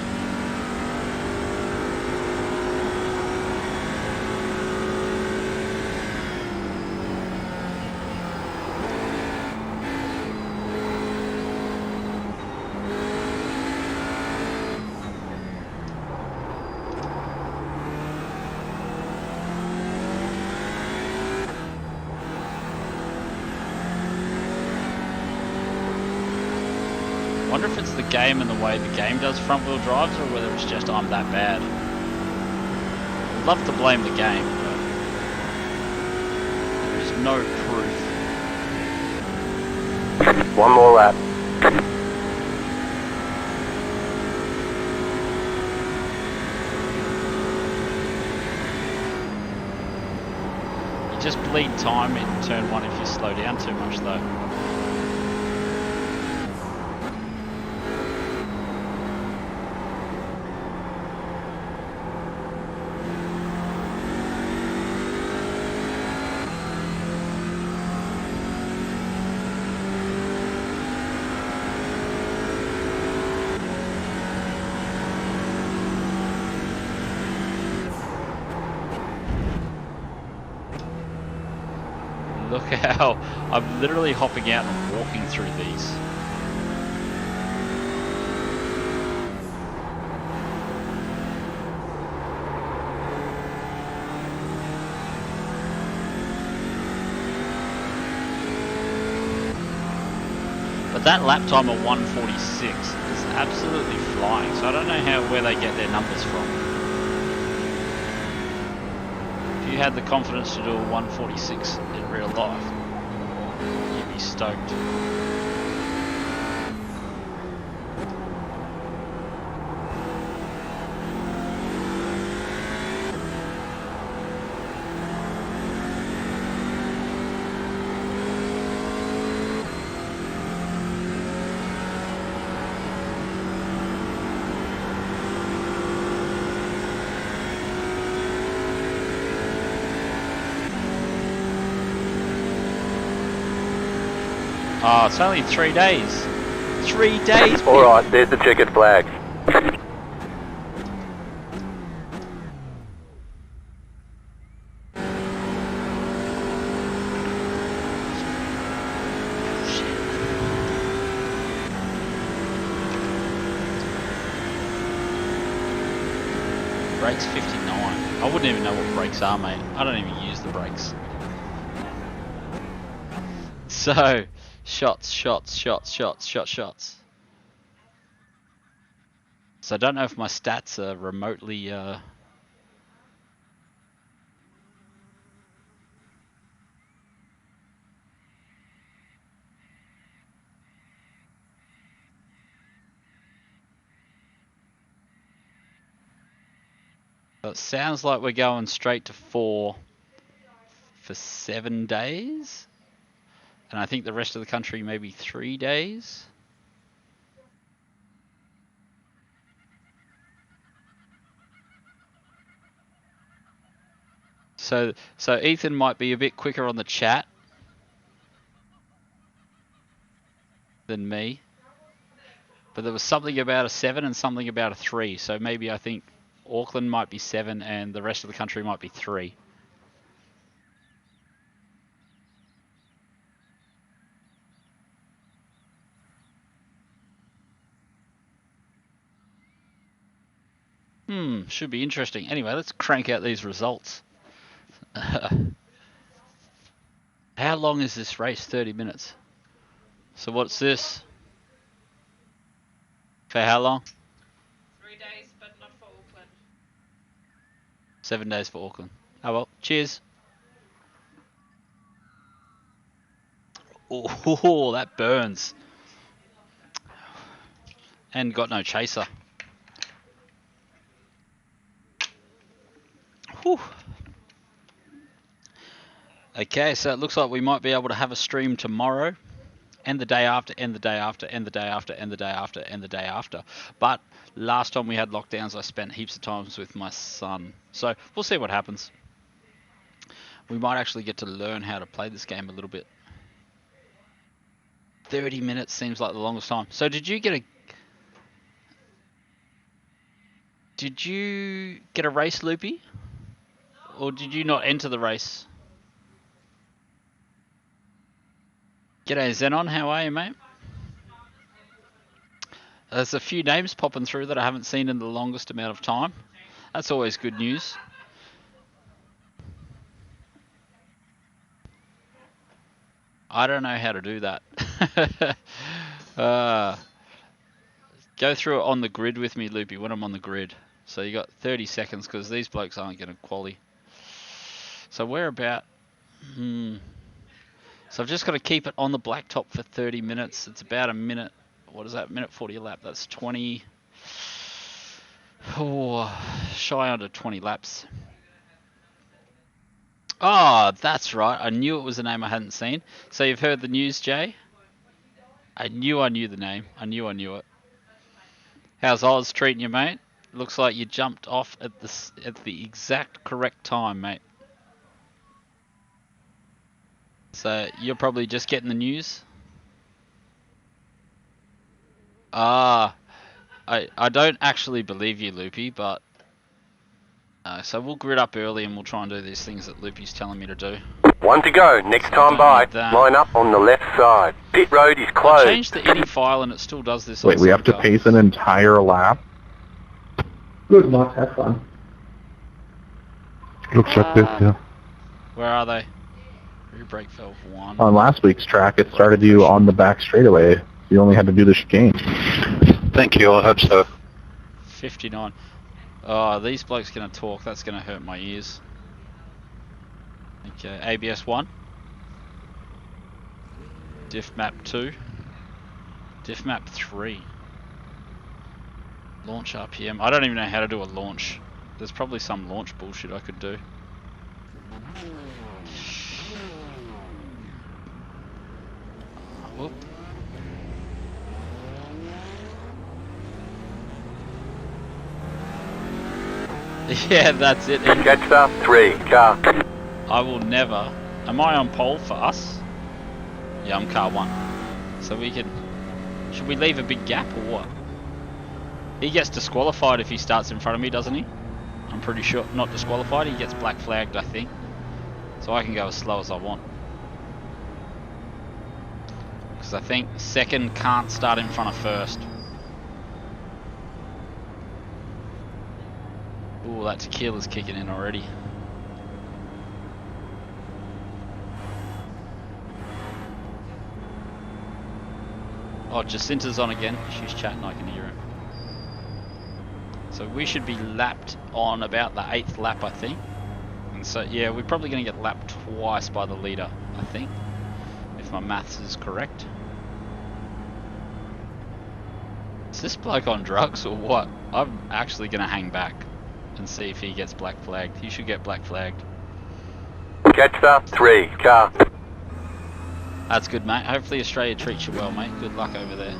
I wonder if it's the game and the way the game does front wheel drives or whether it's just I'm that bad. I'd love to blame the game, but there is no proof. One more lap. You just bleed time in turn 1 if you slow down too much though. Look how I'm literally hopping out and walking through these. But that lap time of 1:46 is absolutely flying, so I don't know where they get their numbers from. If you had the confidence to do a 1:46 in real life, you'd be stoked. Oh, it's only 3 days. 3 days! Alright, there's the checkered flag. Brake's 59. I wouldn't even know what brakes are, mate. I don't even use the brakes. So, shots. So I don't know if my stats are remotely... It sounds like we're going straight to 4 for 7 days. And I think the rest of the country maybe 3 days. So Ethan might be a bit quicker on the chat than me. But there was something about a 7 and something about a 3. So maybe I think Auckland might be 7 and the rest of the country might be 3. Should be interesting. Anyway, let's crank out these results. How long is this race? 30 minutes. So what's this? For how long? 3 days, but not for Auckland. 7 days for Auckland. Oh well, cheers. Oh, that burns. And got no chaser. Whew. Okay, so it looks like we might be able to have a stream tomorrow, and the day after, and the day after, and the day after, and the day after, and the day after. But last time we had lockdowns, I spent heaps of times with my son. So we'll see what happens. We might actually get to learn how to play this game a little bit. 30 minutes seems like the longest time. So did you get a race, Loopy? Or did you not enter the race? G'day Zenon, how are you, mate? There's a few names popping through that I haven't seen in the longest amount of time. That's always good news. I don't know how to do that. Go through it on the grid with me, Loopy, when I'm on the grid. So you got 30 seconds because these blokes aren't going to quali. So we're about... So I've just got to keep it on the blacktop for 30 minutes. It's about a minute. What is that? Minute 40 a lap. That's 20. Oh, shy under 20 laps. Oh, that's right. I knew it was a name I hadn't seen. So you've heard the news, Jay? I knew the name. I knew it. How's Oz treating you, mate? Looks like you jumped off at the exact correct time, mate. So you're probably just getting the news? I don't actually believe you, Loopy, but... so we'll grid up early and we'll try and do these things that Loopy's telling me to do. 1 to go. Next time by, line up on the left side. Pit road is closed. I changed the INI file and it still does this. Wait, we have to pace an entire lap? Good luck, have fun. Looks like this, yeah. Where are they? Rear brake valve 1. On last week's track, it started you on the back straightaway. You only had to do the chicane. Thank you, I hope so. 59. Oh, these blokes gonna talk. That's gonna hurt my ears. Okay, ABS 1. Diff map 2. Diff map 3. Launch RPM. I don't even know how to do a launch. There's probably some launch bullshit I could do. Whoop. Yeah, that's it. Catch up 3 car. I will never. Am I on pole for us? Yeah, I'm car 1. So we can... Should we leave a big gap or what? He gets disqualified if he starts in front of me, doesn't he? I'm pretty sure. Not disqualified, he gets black flagged, I think. So I can go as slow as I want. Because I think second can't start in front of first. Ooh, that tequila's kicking in already. Oh, Jacinta's on again. She's chatting, I can hear her. So we should be lapped on about the 8th lap, I think. And so, yeah, we're probably going to get lapped twice by the leader, I think. If my maths is correct. Is this bloke on drugs or what? I'm actually going to hang back and see if he gets black flagged. He should get black flagged. Catch 3, car. That's good, mate. Hopefully Australia treats you well, mate. Good luck over there.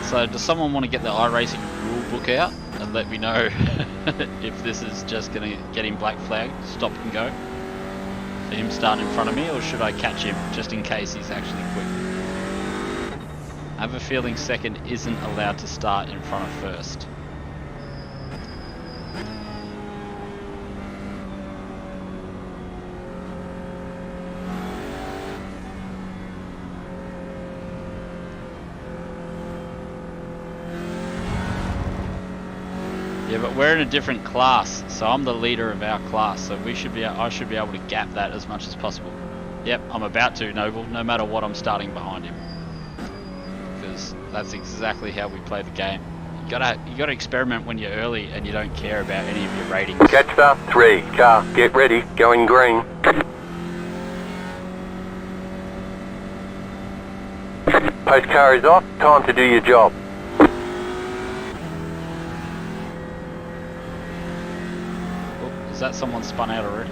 So does someone want to get the iRacing rule book out and let me know if this is just going to get him black flagged, stop and go for him starting in front of me, or should I catch him just in case he's actually quick? I have a feeling second isn't allowed to start in front of first. Yeah, but we're in a different class, so I'm the leader of our class, so I should be able to gap that as much as possible. Yep, I'm about to, Noble, no matter what, I'm starting behind him. Because that's exactly how we play the game. You gotta experiment when you're early and you don't care about any of your ratings. Catch 3, car. Get ready, going green. Post car is off, time to do your job. Is that someone spun out already?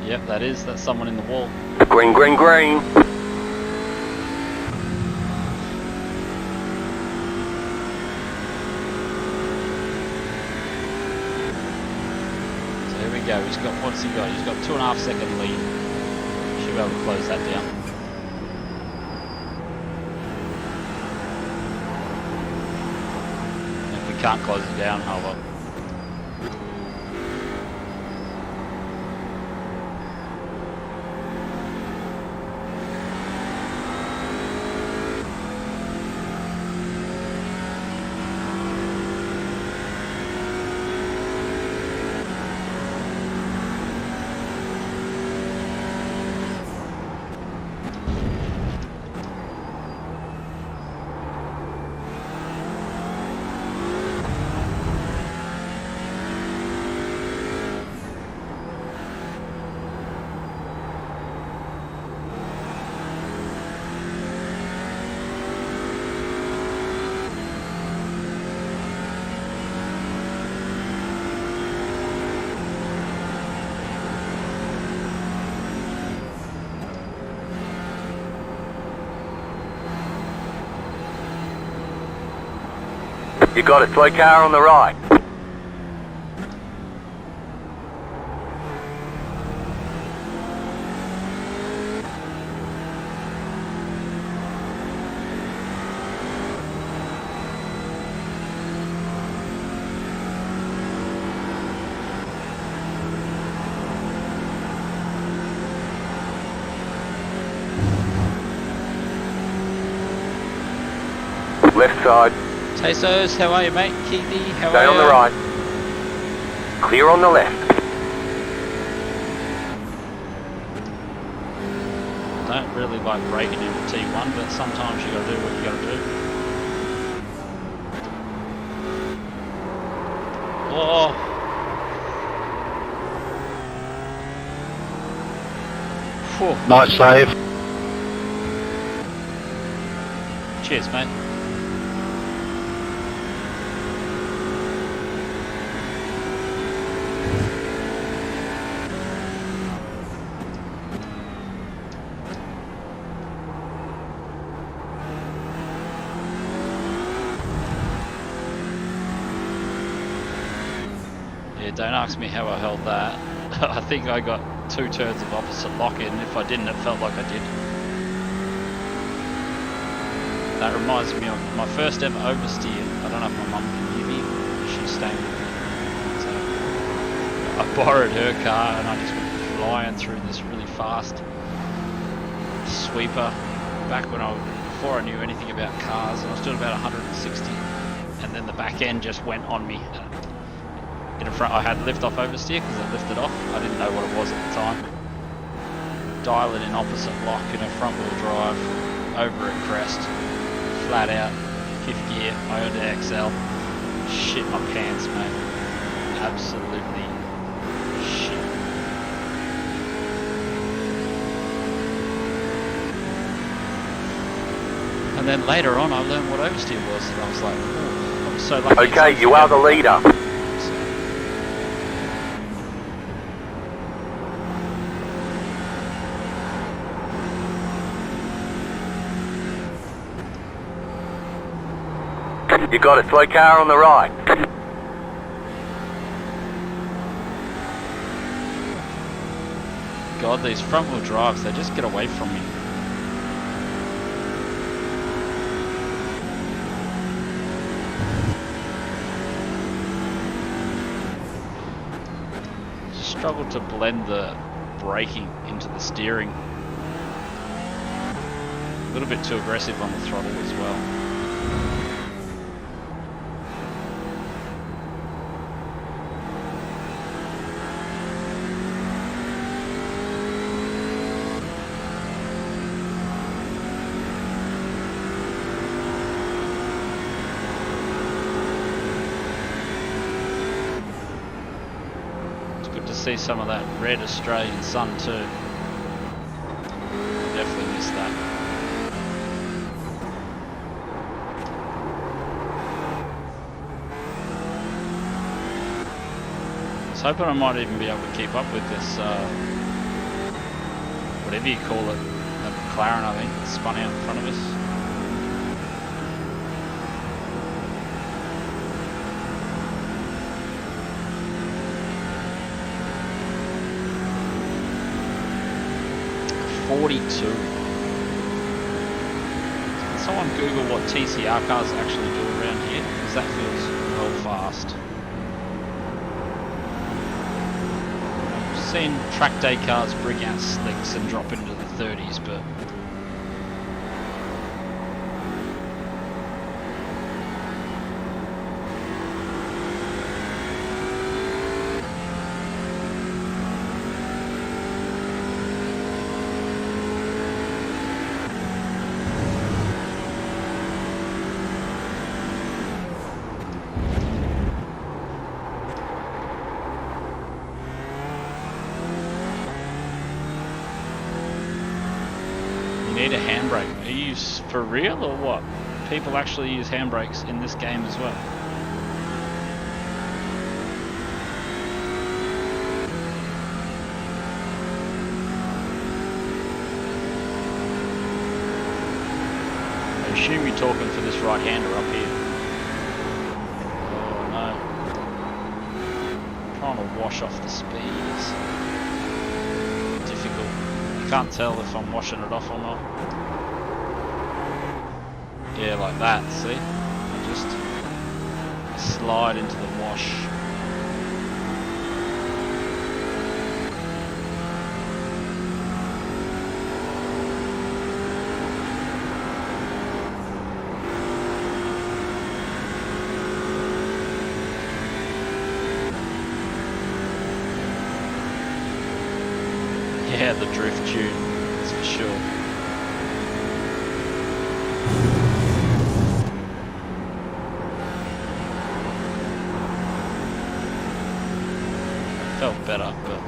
Yep, that is. That's someone in the wall. Green, green, green. So here we go. He's got, what's he got? He's got 2.5 second lead. Should be able to close that down. If we can't close it down, hold on. You got a slow car on the right. Left side. Tesos, how are you, mate? Keithy, how Stay are you? on the right. Clear on the left. Don't really like breaking into T1, but sometimes you gotta do what you gotta do. Oh! Whew. Nice save. Cheers, mate. Yeah, don't ask me how I held that. I think I got 2 turns of opposite lock-in. If I didn't, it felt like I did. That reminds me of my first ever oversteer. I don't know if my mum can hear me. She's staying with me. So I borrowed her car and I just went flying through this really fast sweeper back when before I knew anything about cars, and I was doing about 160, and then the back end just went on me. In the front, I had lift off oversteer because I lifted off. I didn't know what it was at the time. Dial it in opposite lock in a front wheel drive, over at crest, flat out, 5th gear, Honda XL. Shit my pants, mate. Absolutely shit. And then later on I learned what oversteer was, and I was like, oh, I'm so lucky. Okay, you are the leader. You got a slow car on the right. God, these front wheel drives, they just get away from me. Struggle to blend the braking into the steering. A little bit too aggressive on the throttle as well. See some of that red Australian sun too. Definitely missed that. I was hoping I might even be able to keep up with this, whatever you call it, that McLaren I think, that spun out in front of us. Can someone Google what TCR cars actually do around here? Because that feels well fast. I've seen track day cars bring out slicks and drop into the 30s, but need a handbrake. Are you for real or what? People actually use handbrakes in this game as well. I assume you're talking for this right-hander up here. Oh no. Trying to wash off the speeds. Difficult. Can't tell if I'm washing it off or not. Yeah, like that, see? I just slide into the wash. Yeah, the drift tune, that's for sure. It felt better, but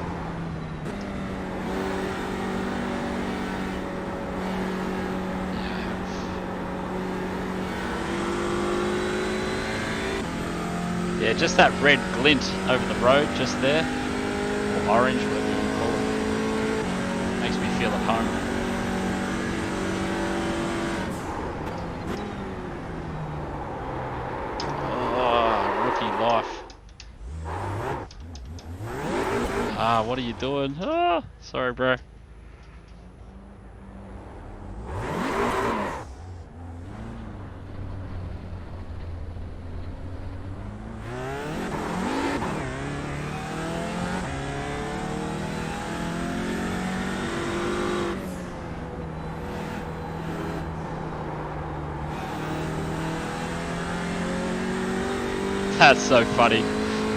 yeah, just that red glint over the road just there, or orange, whatever you want to call it. Makes me feel at home. Oh, rookie life. Ah, what are you doing? Ah, sorry, bro. That's so funny.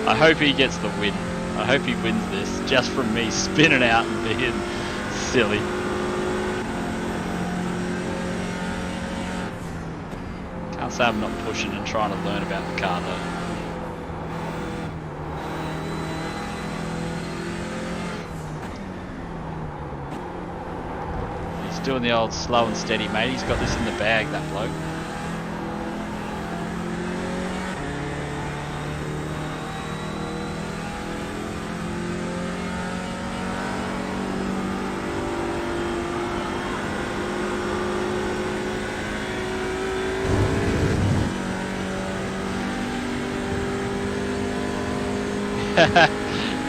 I hope he gets the win. I hope he wins this just from me spinning out and being silly. Can't say I'm not pushing and trying to learn about the car though. He's doing the old slow and steady, mate. He's got this in the bag, that bloke.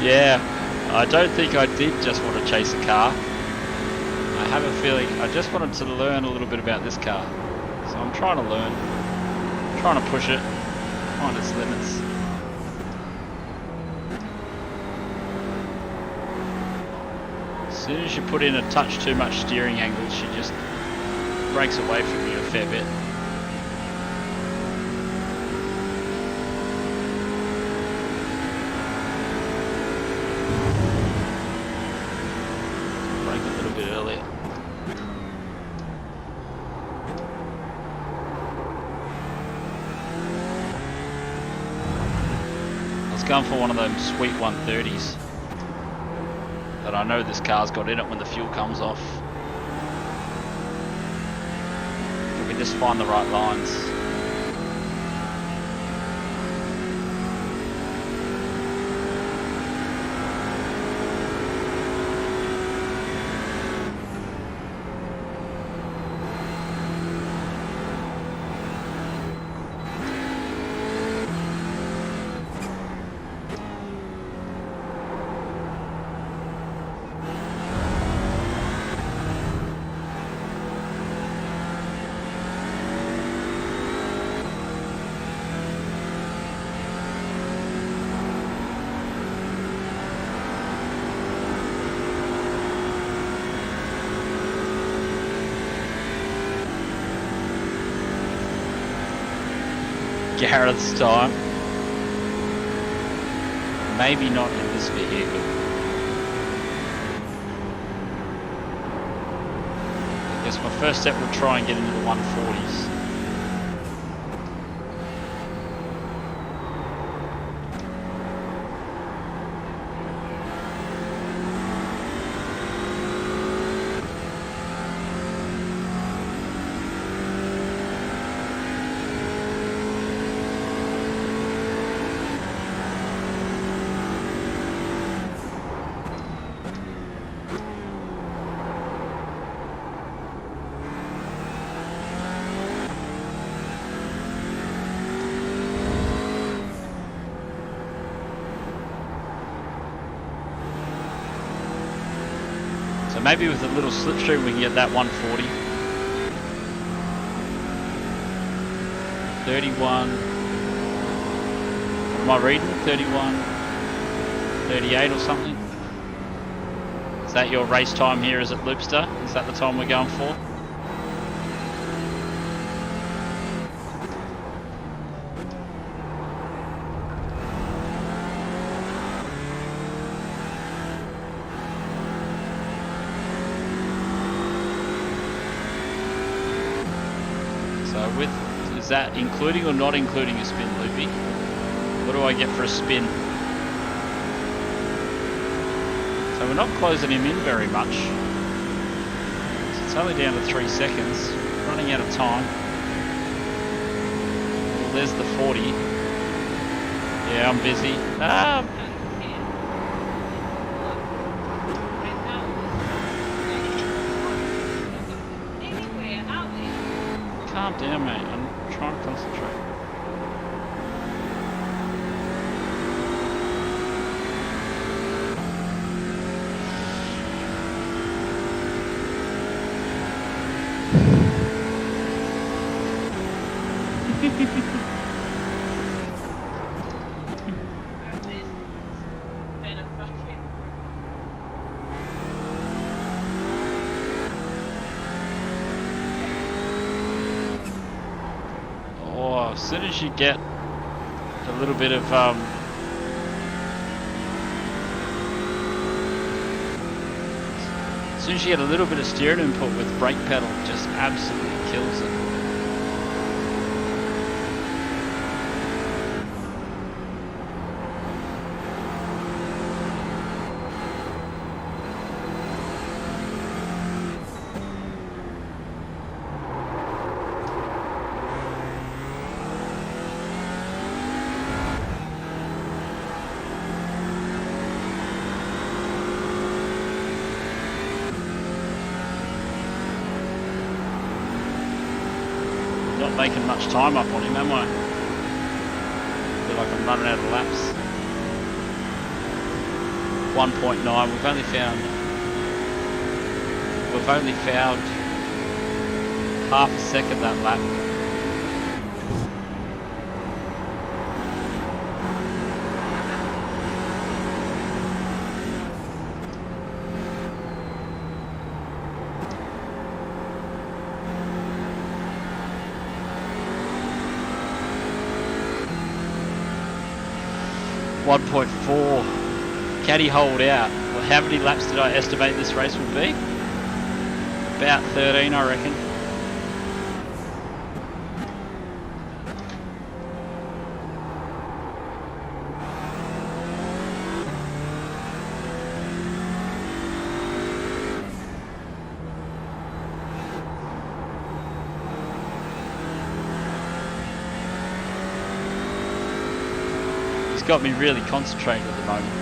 Yeah, I don't think I did just want to chase a car. I have a feeling I just wanted to learn a little bit about this car. So I'm trying to learn, trying to push it, find its limits. As soon as you put in a touch too much steering angle, she just breaks away from you a fair bit. Going for one of them sweet 130s that I know this car's got in it when the fuel comes off. If we just find the right lines. Garrett's time. Maybe not in this vehicle. I guess my first step would try and get into the 140s. Maybe with a little slipstream we can get that 140. 31. What am I reading? 31, 38 or something? Is that your race time here? Is it Loopster? Is that the time we're going for? Is that including or not including a spin, Loopy? What do I get for a spin? So we're not closing him in very much. So it's only down to 3 seconds. Running out of time. Well, there's the 40. Yeah, I'm busy. Calm down, mate. I'm trying to concentrate. As soon as you get a little bit of as soon as you get a little bit of steering input with brake pedal, it just absolutely kills it. Not making much time up on him, am I? Feel like I'm running out of laps. 1.9. We've only found half a second that lap. .4. Caddy hold out. Well, how many laps did I estimate this race would be? About 13, I reckon. It's got me really concentrated at the moment.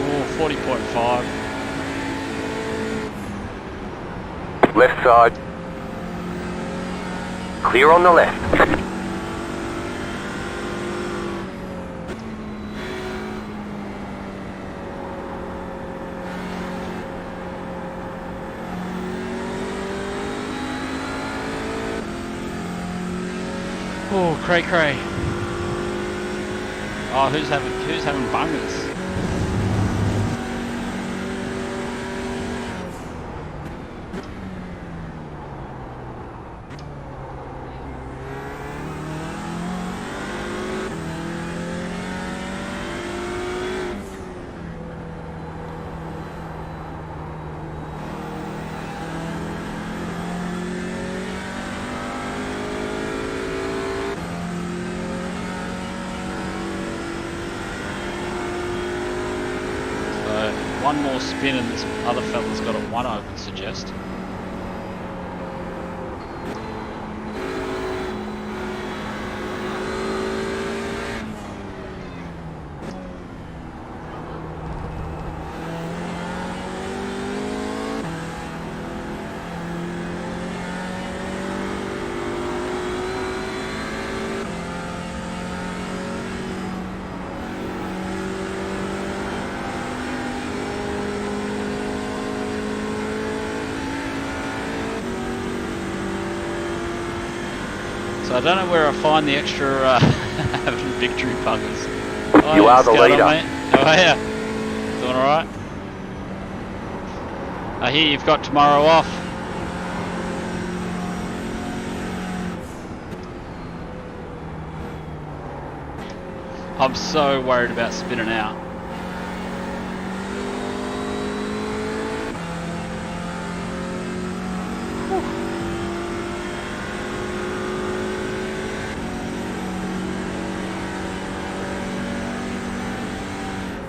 Oh, 40.5. Left side. Clear on the left. Oh, cray cray. Oh, who's having bungers? One more spin and this other fella's got a 1, I would suggest. So I don't know where I find the extra having victory buggers. Oh, You are the what's going leader. on, mate? Oh yeah, doing all right. I hear you've got tomorrow off. I'm so worried about spinning out.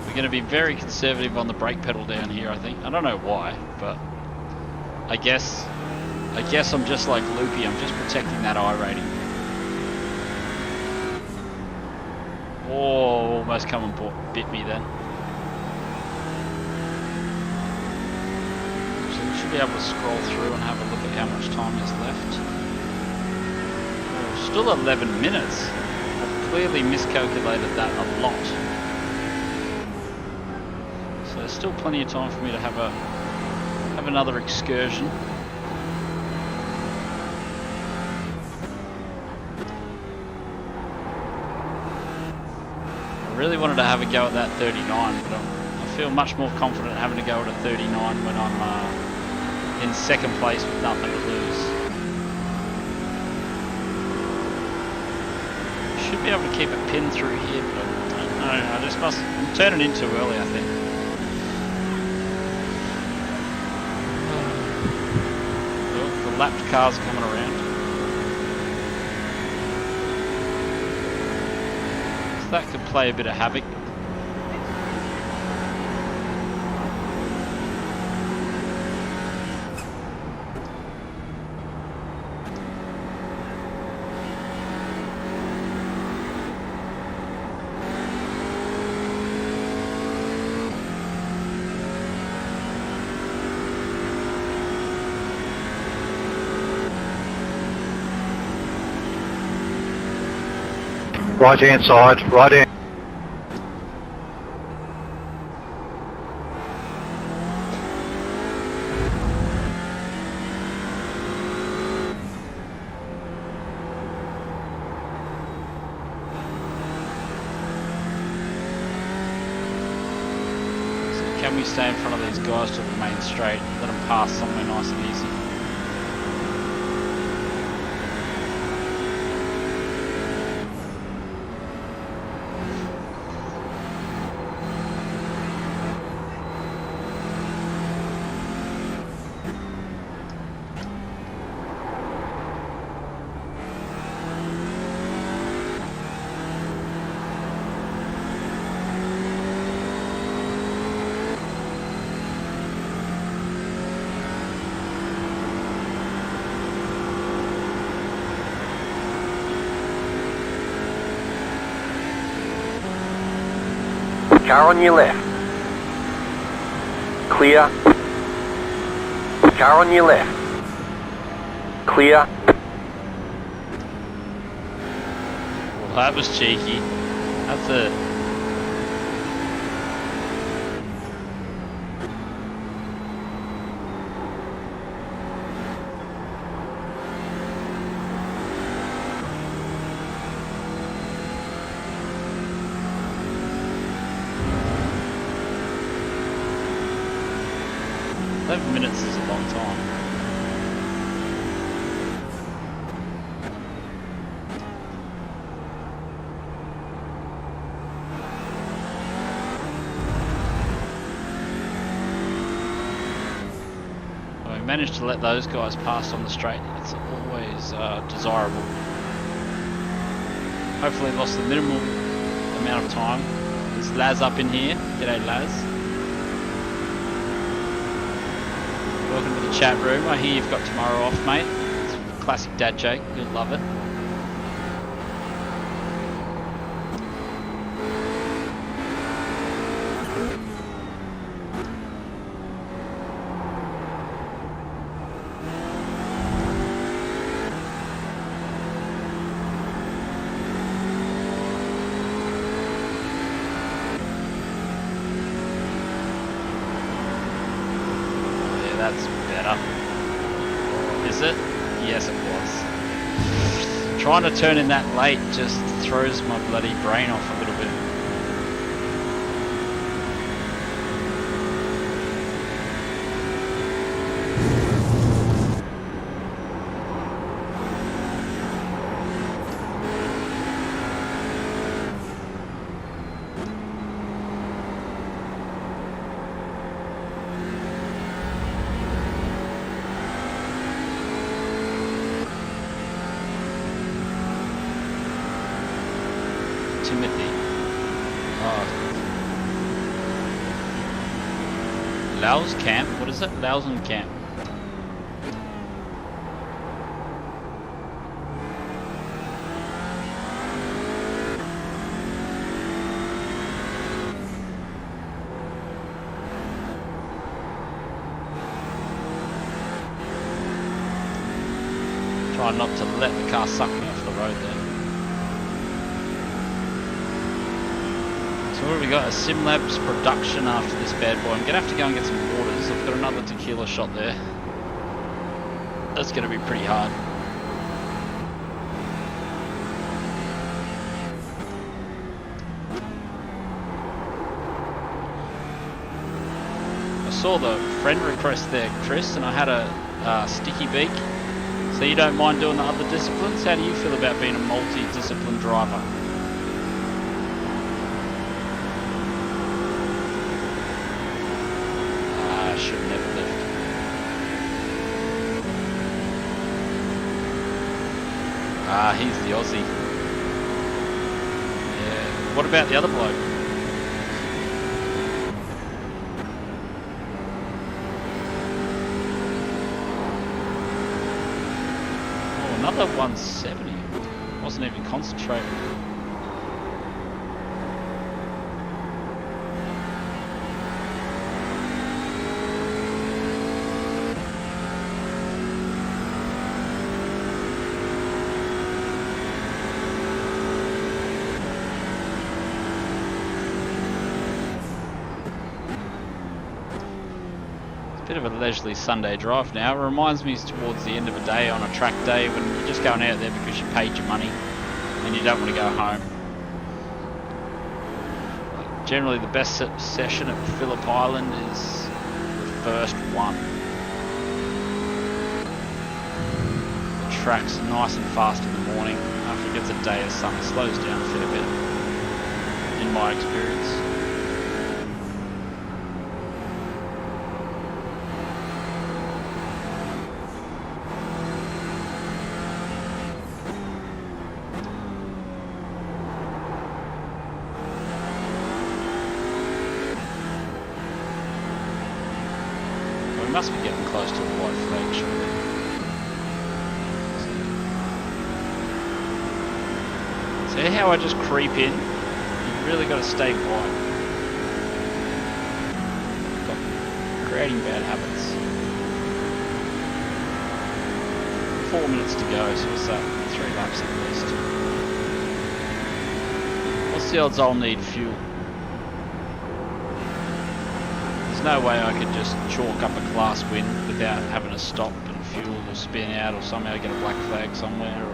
We're going to be very conservative on the brake pedal down here, I think. I don't know why, but I guess I'm just like Loopy. I'm just protecting that I rating. Oh, almost come and bit me then. So we should be able to scroll through and have a look at how much time is left. Oh, still 11 minutes. I've clearly miscalculated that a lot. So there's still plenty of time for me to have another excursion. I really wanted to have a go at that 39, but I feel much more confident having to go at a 39 when I'm in second place with nothing to lose. Should be able to keep a pin through here, but I don't know. I'm turning in too early, I think. Oh, the lapped cars are coming around. That could play a bit of havoc. Right hand side, right hand. Can we stay in front of these guys to remain straight, let them pass somewhere nice and easy? Car on your left. Clear. Car on your left. Clear. Well, that was cheeky. That's it. Minutes is a long time. Well, we managed to let those guys pass on the straight. That's always desirable. Hopefully lost the minimal amount of time. There's Laz up in here. G'day Laz. Welcome to the chat room. I hear you've got tomorrow off, mate. It's classic dad joke. You'll love it. That's better. Is it? Yes, it was. Trying to turn in that late just throws my bloody brain off a little bit. Laos Camp? What is it? Laosan Camp. Trying not to let the car suck me off the road there. So what have we got? A Simlabs production after this bad boy. I'm going to have to go and get some waters. I've got another tequila shot there. That's going to be pretty hard. I saw the friend request there, Chris, and I had a sticky beak. So you don't mind doing the other disciplines? How do you feel about being a multi-discipline driver? I should never lift. He's the Aussie. Yeah. What about the other bloke? Another 170. Wasn't even concentrating. Bit of a leisurely Sunday drive now. It reminds me towards the end of a day on a track day when you're just going out there because you paid your money and you don't want to go home. Generally the best session at Phillip Island is the first one. The track's nice and fast in the morning. After it gets a day of sun, it slows down a fair bit, in my experience. Must be getting close to a white flag, surely. See how I just creep in? You've really got to stay quiet. Got creating bad habits. 4 minutes to go, so what's that? 3 laps at least. What's the odds I'll need fuel? No way I could just chalk up a class win without having to stop and fuel or spin out or somehow get a black flag somewhere. Or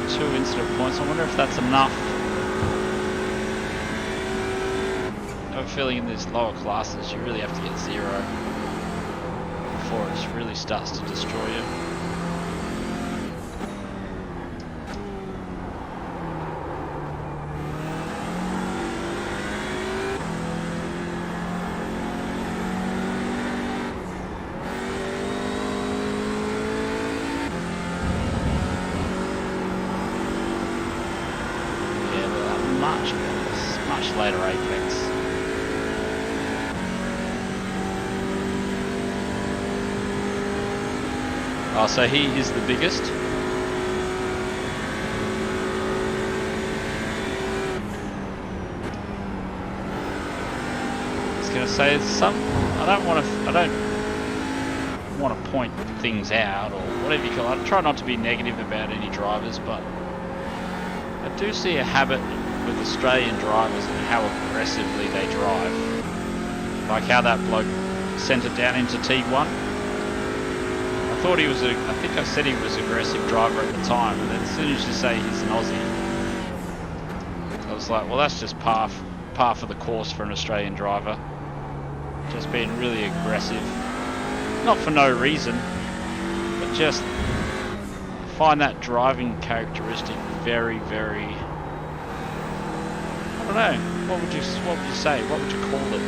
2 incident points. I wonder if that's enough. I have a feeling in these lower classes you really have to get 0 before it really starts to destroy you. Much later apex. Oh, so he is the biggest. I was gonna say some. I don't want to point things out or whatever you call it. I try not to be negative about any drivers, but I do see a habit with Australian drivers and how aggressively they drive. Like how that bloke sent it down into T1. I thought he was I think I said he was an aggressive driver at the time, and then as soon as you say he's an Aussie, I was like, well, that's just par for the course for an Australian driver. Just being really aggressive. Not for no reason, but just I find that driving characteristic very, very don't know. What would you say? What would you call it?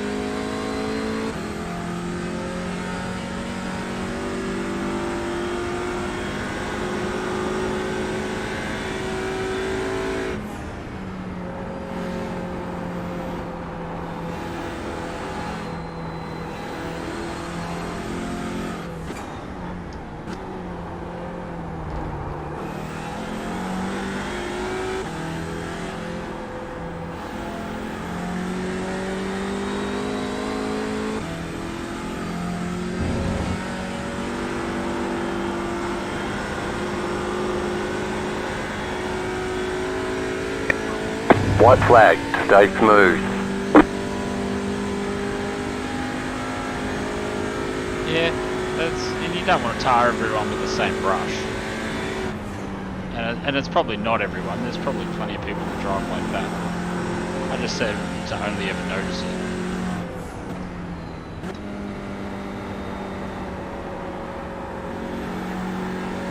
White flag, stay smooth. Yeah, and you don't want to tar everyone with the same brush. And it's probably not everyone. There's probably plenty of people that drive like that. I just said to only ever notice it.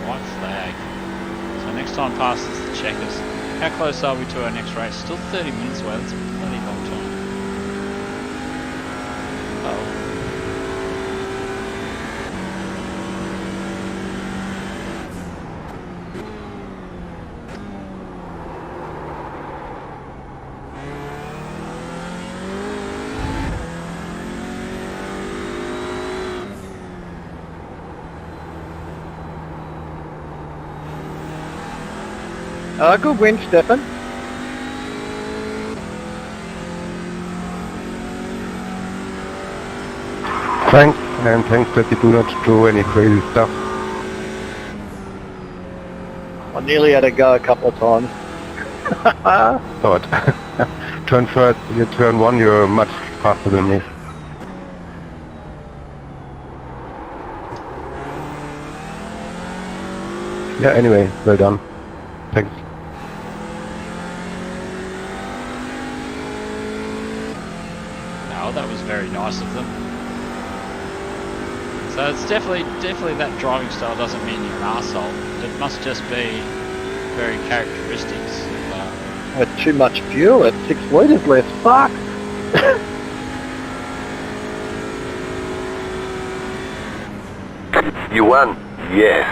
White flag. So next time passes the checkers. How close are we to our next race? Still 30 minutes away. That's a bloody long time. Uh-oh. Good win, Stefan. Thanks, and thanks that you do not do any crazy stuff. I nearly had to go a couple of times. Thought. Turn first, you turn one, you're much faster than me. Yeah, anyway, well done. Thanks. No, that was very nice of them. So it's definitely that driving style doesn't mean you're an arsehole. It must just be very characteristics of, With too much fuel at 6 litres less. Fuck! You won? Yes.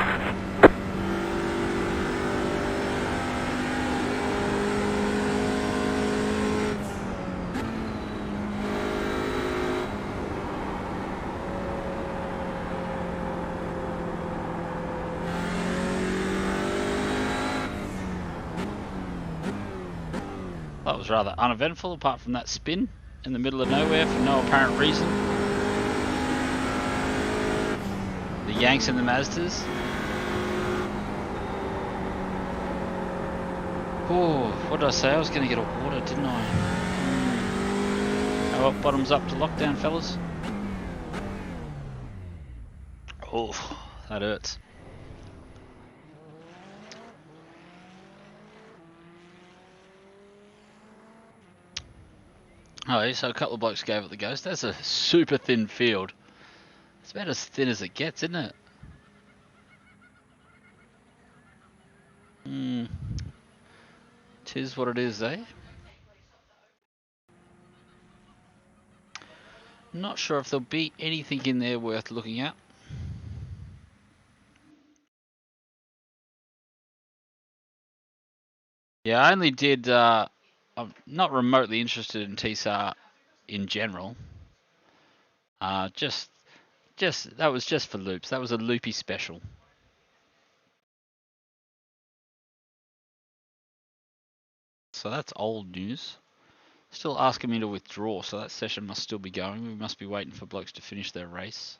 that was rather uneventful apart from that spin in the middle of nowhere for no apparent reason. The Yanks and the Mazdas. Oh, what did I say? I was going to get a water, didn't I? How about bottoms up to lockdown, fellas? Oh, that hurts. Oh, so a couple of blokes gave it the ghost. That's a super thin field. It's about as thin as it gets, isn't it? Tis what it is, eh? Not sure if there'll be anything in there worth looking at. Yeah, I only did, I'm not remotely interested in TSAR in general. That was just for loops. That was a loopy special. So that's old news. Still asking me to withdraw, so that session must still be going. We must be waiting for blokes to finish their race.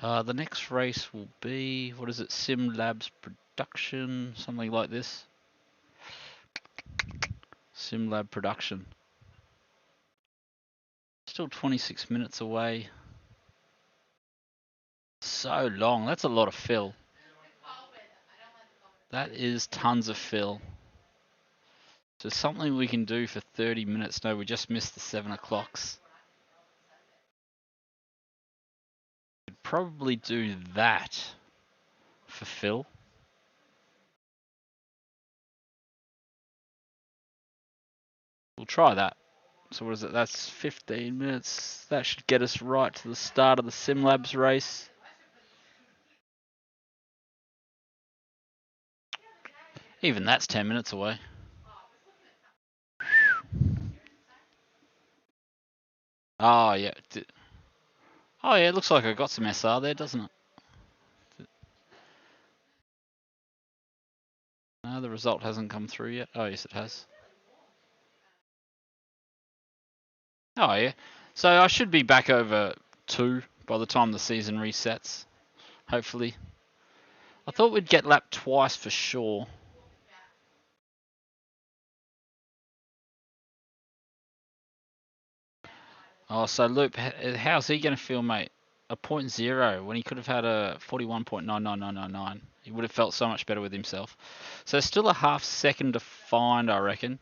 The next race will be, what is it, Sim Labs Production, something like this. Sim Lab Production. Still 26 minutes away. So long, that's a lot of fill. That is tons of fill. So something we can do for 30 minutes. No, we just missed the 7 o'clocks. Could probably do that for fill. we'll try that. So what is it? That's 15 minutes. That should get us right to the start of the SimLabs race. Even that's 10 minutes away. Oh, yeah. Oh, yeah, it looks like I got some SR there, doesn't it? No, the result hasn't come through yet. Oh, yes, it has. Oh, yeah. So I should be back over 2 by the time the season resets. Hopefully. I thought we'd get lapped twice for sure. Oh, so Loop, how's he going to feel, mate? A 0.0 when he could have had a 41.99999. He would have felt so much better with himself. So still a half second to find, I reckon.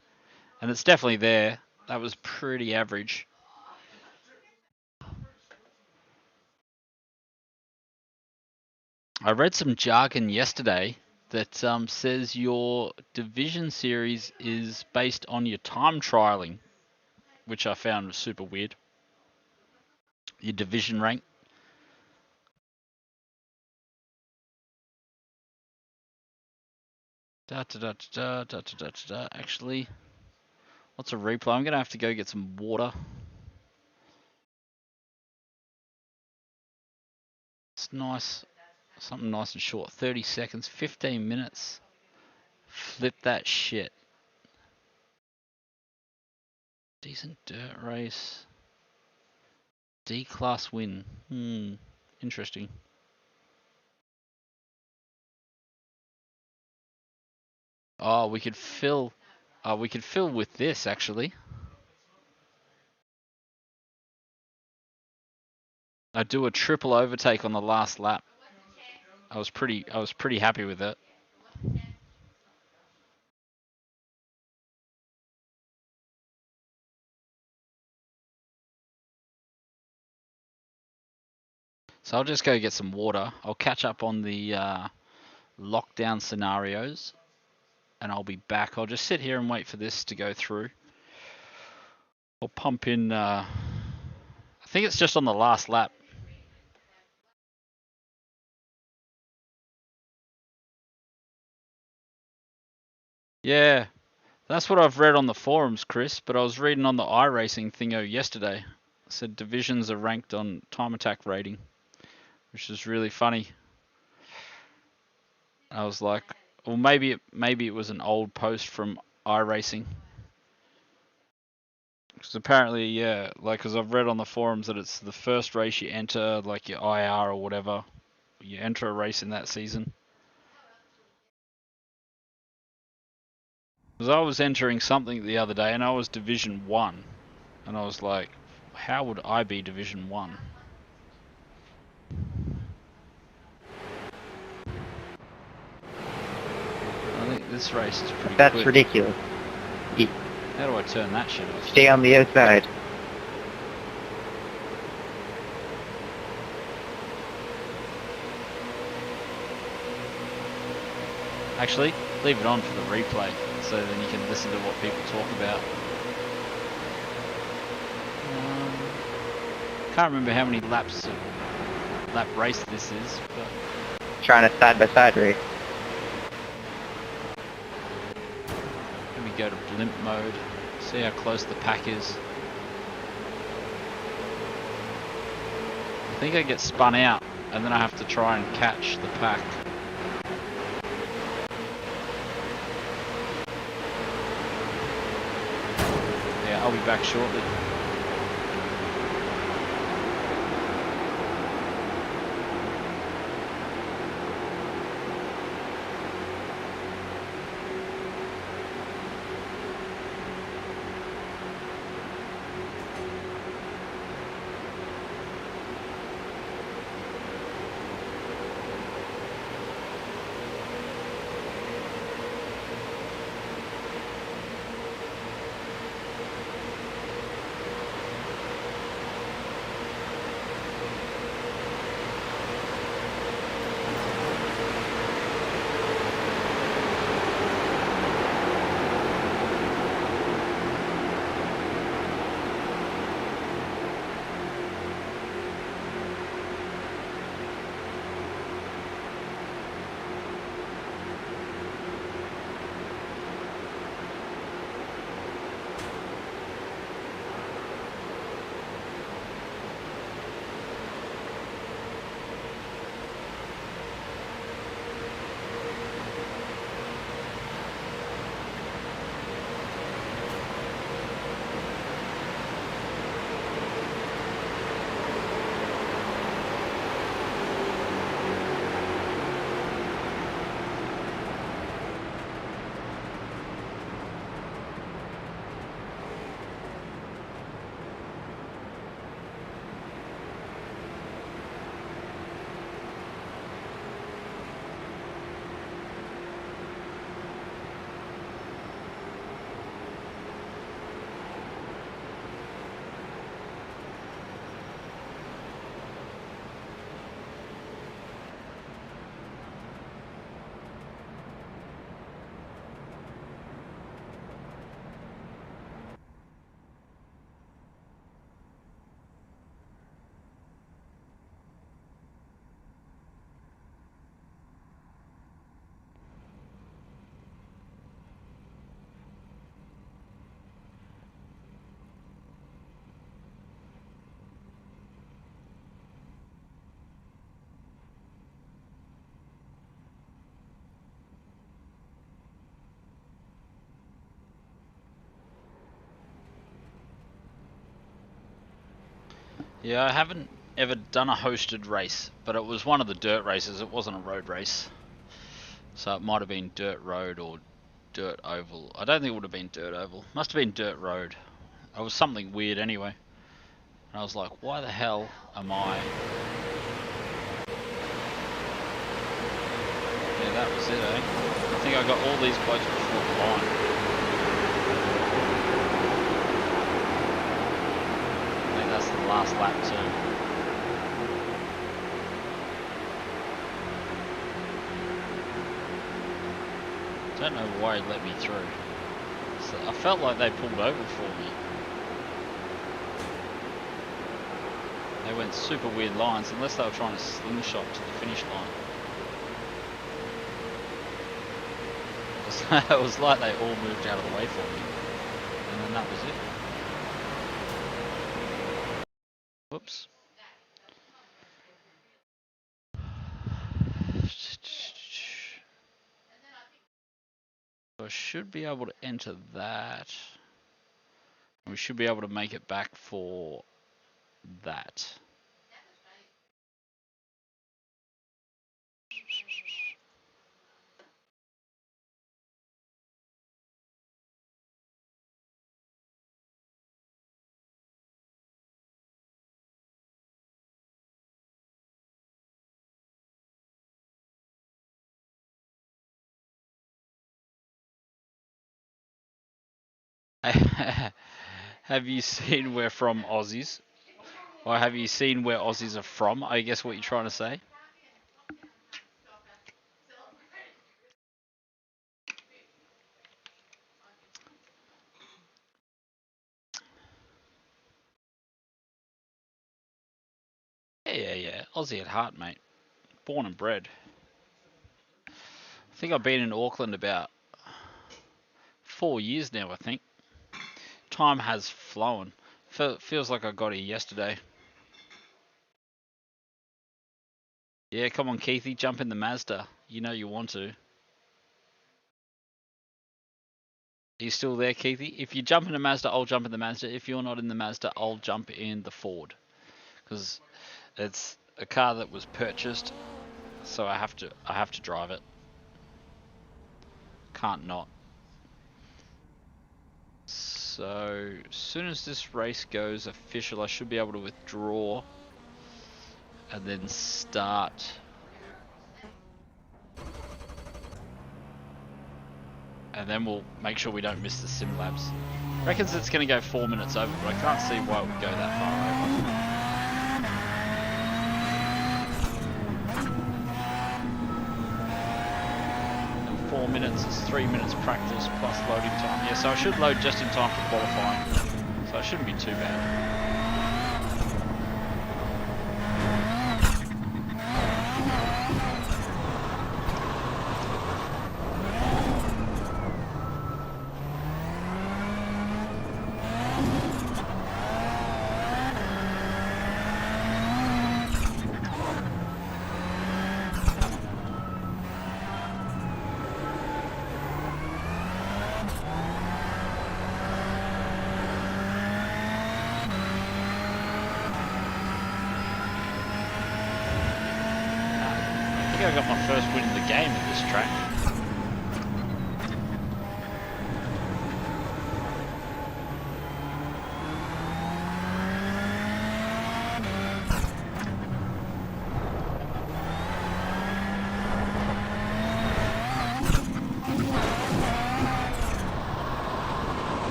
And it's definitely there. That was pretty average. I read some jargon yesterday that says your division series is based on your time trialing, which I found super weird. Your division rank. Actually, what's a replay? I'm going to have to go get some water. It's nice. Something nice and short. 30 seconds, 15 minutes. Flip that shit. Decent dirt race. D-class win. Interesting. Oh, we could fill with this actually. I do a triple overtake on the last lap. I was pretty happy with it. So I'll just go get some water. I'll catch up on the lockdown scenarios, and I'll be back. I'll just sit here and wait for this to go through. I'll pump in. I think it's just on the last lap. Yeah, that's what I've read on the forums, Chris. But I was reading on the iRacing thingo yesterday. It said divisions are ranked on time attack rating, which is really funny. I was like, well, maybe it was an old post from iRacing. Because apparently, yeah, like, because I've read on the forums that it's the first race you enter, like your IR or whatever. You enter a race in that season. Because I was entering something the other day and I was Division 1. And I was like, how would I be Division 1? I think this race is pretty That's quick. ridiculous. How do I turn that shit off? Stay on the outside. Actually, leave it on for the replay, so then you can listen to what people talk about. Can't remember how many lap race this is, but Trying a side-by-side race. let me go to blimp mode, see how close the pack is. I think I get spun out, and then I have to try and catch the pack. Yeah, I'll be back shortly. Yeah, I haven't ever done a hosted race, but it was one of the dirt races. It wasn't a road race. So it might have been dirt road or dirt oval. I don't think it would have been dirt oval. Must have been dirt road. It was something weird anyway. And I was like, why the hell am I... Yeah, that was it, eh? I think I got all these blokes before the line. I think that's the last lap too. I don't know why it let me through. So I felt like they pulled over for me. They went super weird lines, unless they were trying to slingshot to the finish line. It was like they all moved out of the way for me. And then that was it. Whoops. So I should be able to enter that. We should be able to make it back for that. Have you seen we're from Aussies? Or have you seen where Aussies are from? I guess what you're trying to say. Yeah. Aussie at heart, mate. Born and bred. I think I've been in Auckland about 4 years now, I think. Time has flown. Feels like I got here yesterday. Yeah, come on, Keithy, jump in the Mazda. You know you want to. Are you still there, Keithy? If you jump in the Mazda, I'll jump in the Mazda. If you're not in the Mazda, I'll jump in the Ford. Because it's a car that was purchased, so I have to drive it. Can't not. So, as soon as this race goes official, I should be able to withdraw and then start. And then we'll make sure we don't miss the sim labs. Reckons it's going to go 4 minutes over, but I can't see why it would go that far over. 4 minutes is 3 minutes practice plus loading time. Yeah, so I should load just in time for qualifying. So it shouldn't be too bad. I got my first win in the game at this track.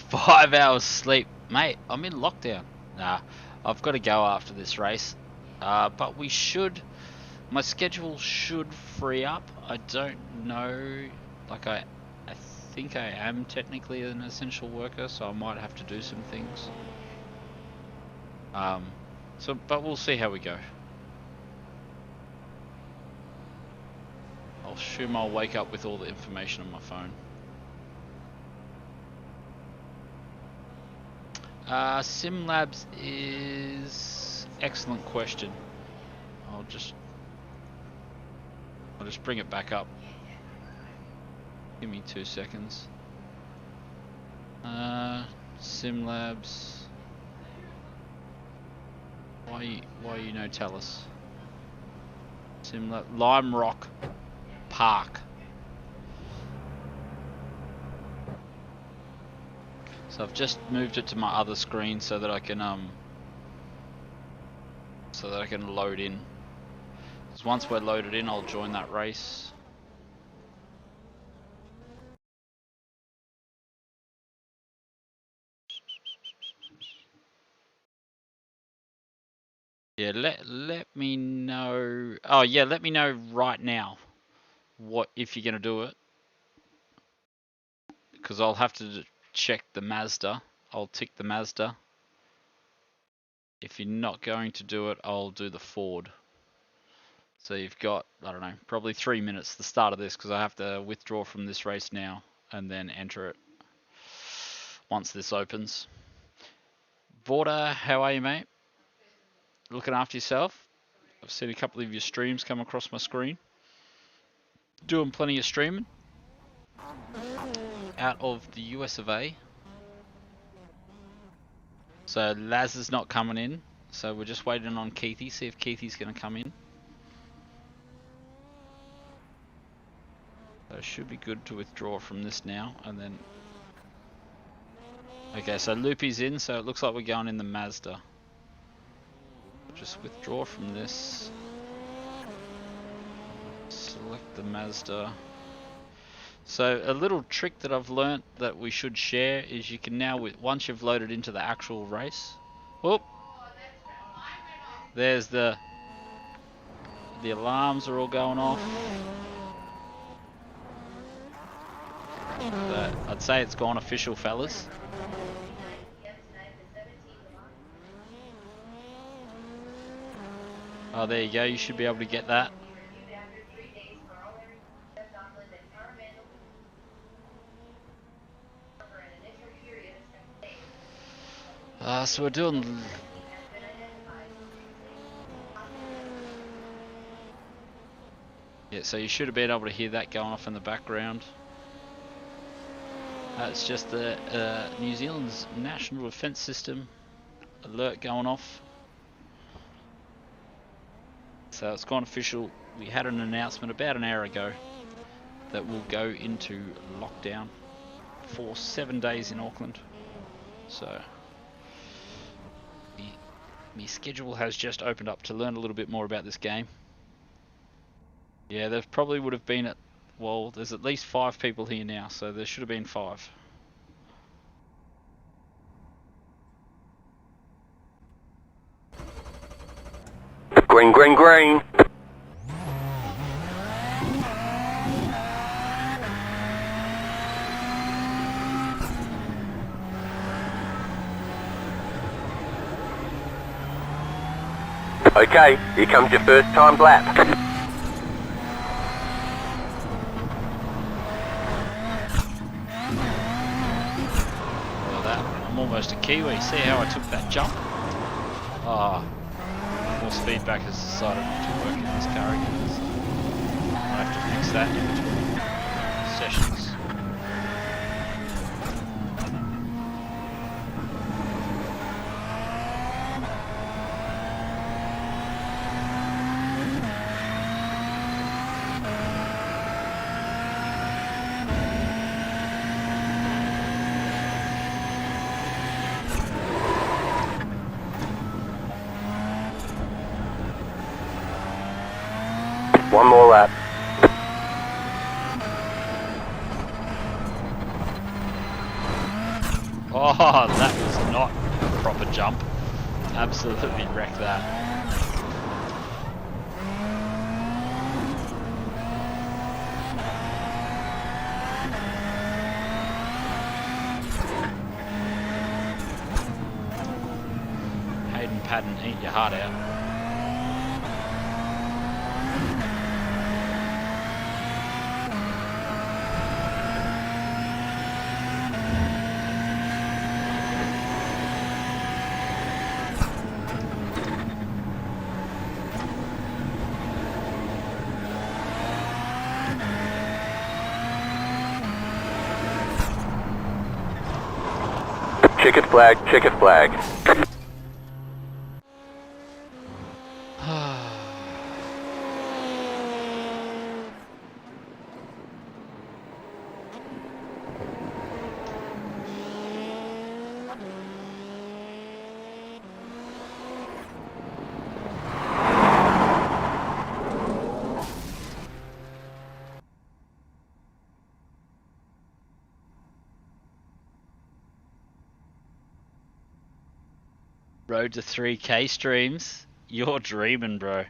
Five hours sleep. Mate, I'm in lockdown. Nah, I've got to go after this race. But we should... My schedule should free up. I don't know... Like, I think I am technically an essential worker, so I might have to do some things. But we'll see how we go. I'll assume I'll wake up with all the information on my phone. SimLabs is excellent question. I'll just bring it back up. Give me 2 seconds. Simlabs. Why you no tell us? Simlab Lime Rock Park. So I've just moved it to my other screen so that I can load in. Because once we're loaded in, I'll join that race. Yeah, let me know. Oh yeah, let me know right now what if you're gonna do it, because I'll have to check the Mazda. I'll tick the Mazda. If you're not going to do it, I'll do the Ford. So you've got, I don't know, probably 3 minutes the start of this, because I have to withdraw from this race now and then enter it once this opens. Vorta, how are you, mate? Looking after yourself? I've seen a couple of your streams come across my screen. Doing plenty of streaming out of the US of A. So Laz is not coming in, so we're just waiting on Keithy, see if Keithy's going to come in. So it should be good to withdraw from this now, and then... Okay, so Loopy's in, so it looks like we're going in the Mazda. Just withdraw from this. Select the Mazda. So a little trick that I've learnt that we should share is you can now, once you've loaded into the actual race, whoop, there's the alarms are all going off. But I'd say it's gone official, fellas. Oh, there you go, you should be able to get that. So we're doing... Yeah, so you should have been able to hear that going off in the background. It's just the New Zealand's National Defence System alert going off. So it's gone official. We had an announcement about an hour ago that we'll go into lockdown for 7 days in Auckland. So my schedule has just opened up to learn a little bit more about this game. Yeah, there probably would have been at... Well, there's at least 5 people here now, so there should have been 5. Green, green, green. Okay, here comes your first timed lap. Well, I'm almost a Kiwi. See how I took that jump? Ah, force feedback has decided not to work in this car again. So I'll have to fix that in between sessions. One more lap. Oh, that was not a proper jump. Absolutely wrecked that. Hayden Padden, eat your heart out. Checkered flag, checkered flag. Road to 3K streams. You're dreaming, bro.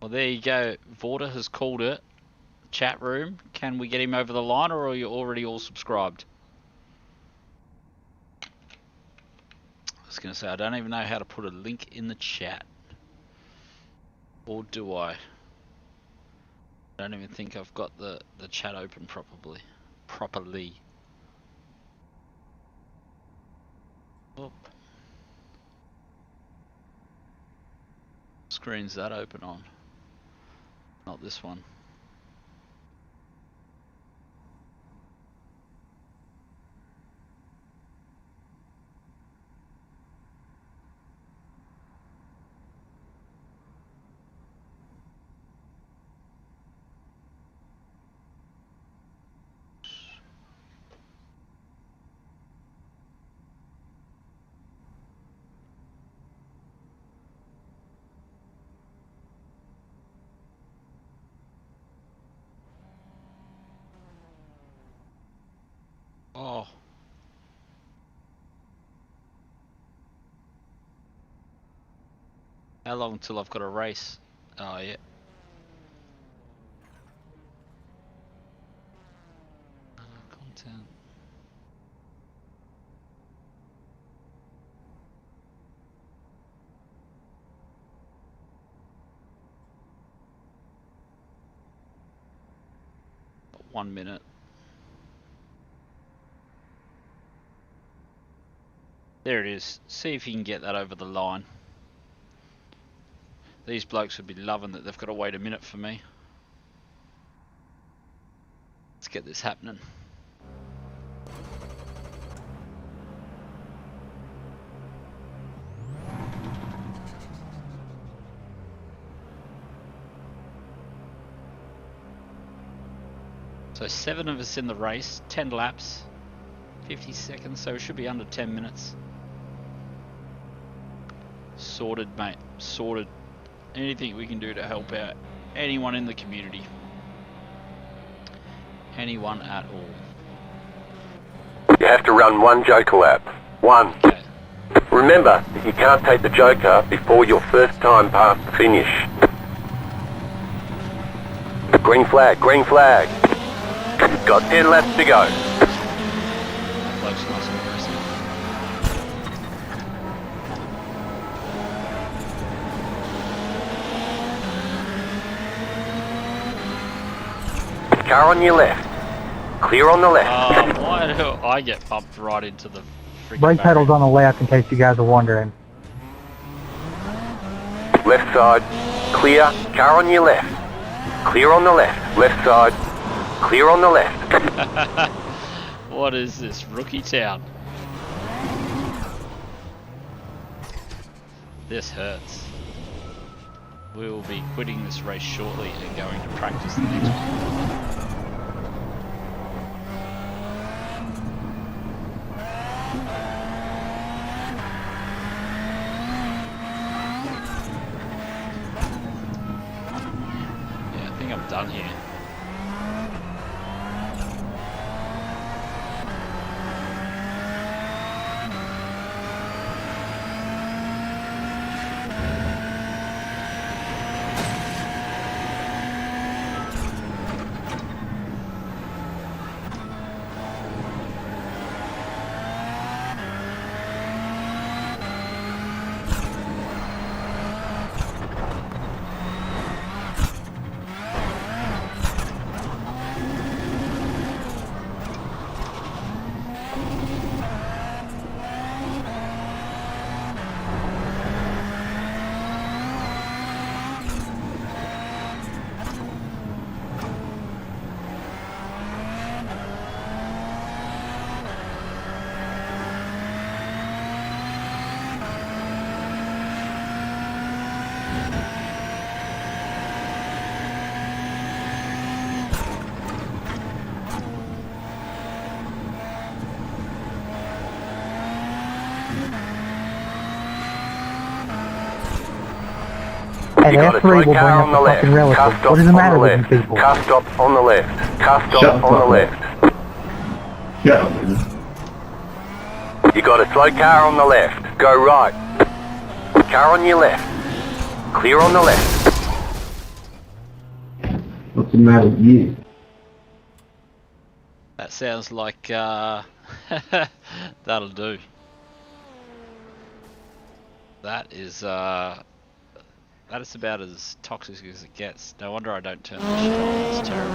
Well, there you go. Vorta has called it. Chat room. Can we get him over the line, or are you already all subscribed? I was going to say, I don't even know how to put a link in the chat. Or do I? I don't even think I've got the chat open properly. Oop. Screen's that open on? Not this one. Oh. How long until I've got a race? Oh, yeah. Content. Got 1 minute. There it is. See if you can get that over the line. These blokes would be loving that they've got to wait a minute for me. Let's get this happening. So 7 of us in the race, 10 laps, 50 seconds, so it should be under 10 minutes. Sorted, mate, sorted. Anything we can do to help out anyone in the community. Anyone at all. You have to run 1 Joker lap. 1. Okay. Remember that you can't take the Joker before your first time past the finish. Green flag, green flag. Got 10 laps to go. Bloke's nice and aggressive. Car on your left. Clear on the left. Why do I get bumped right into the freaking Brake barrier? pedal's on the left in case you guys are wondering. Left side. Clear. Car on your left. Clear on the left. Left side. Clear on the left. What is this, Rookie Town? This hurts. We will be quitting this race shortly and going to practice the next one. Yeah, I think I'm done here. Hey, You got that a three toy will bring car up on the the fucking left. relative. Car stop What is the on matter the with you left. people? Car stop on the left. Car stop Shut on the up, left. Yeah. You got a slow car on the left. Go right. Car on your left. Clear on the left. What's the matter with you? That sounds like that'll do. That is about as toxic as it gets. No wonder I don't turn the shit on. It's terrible.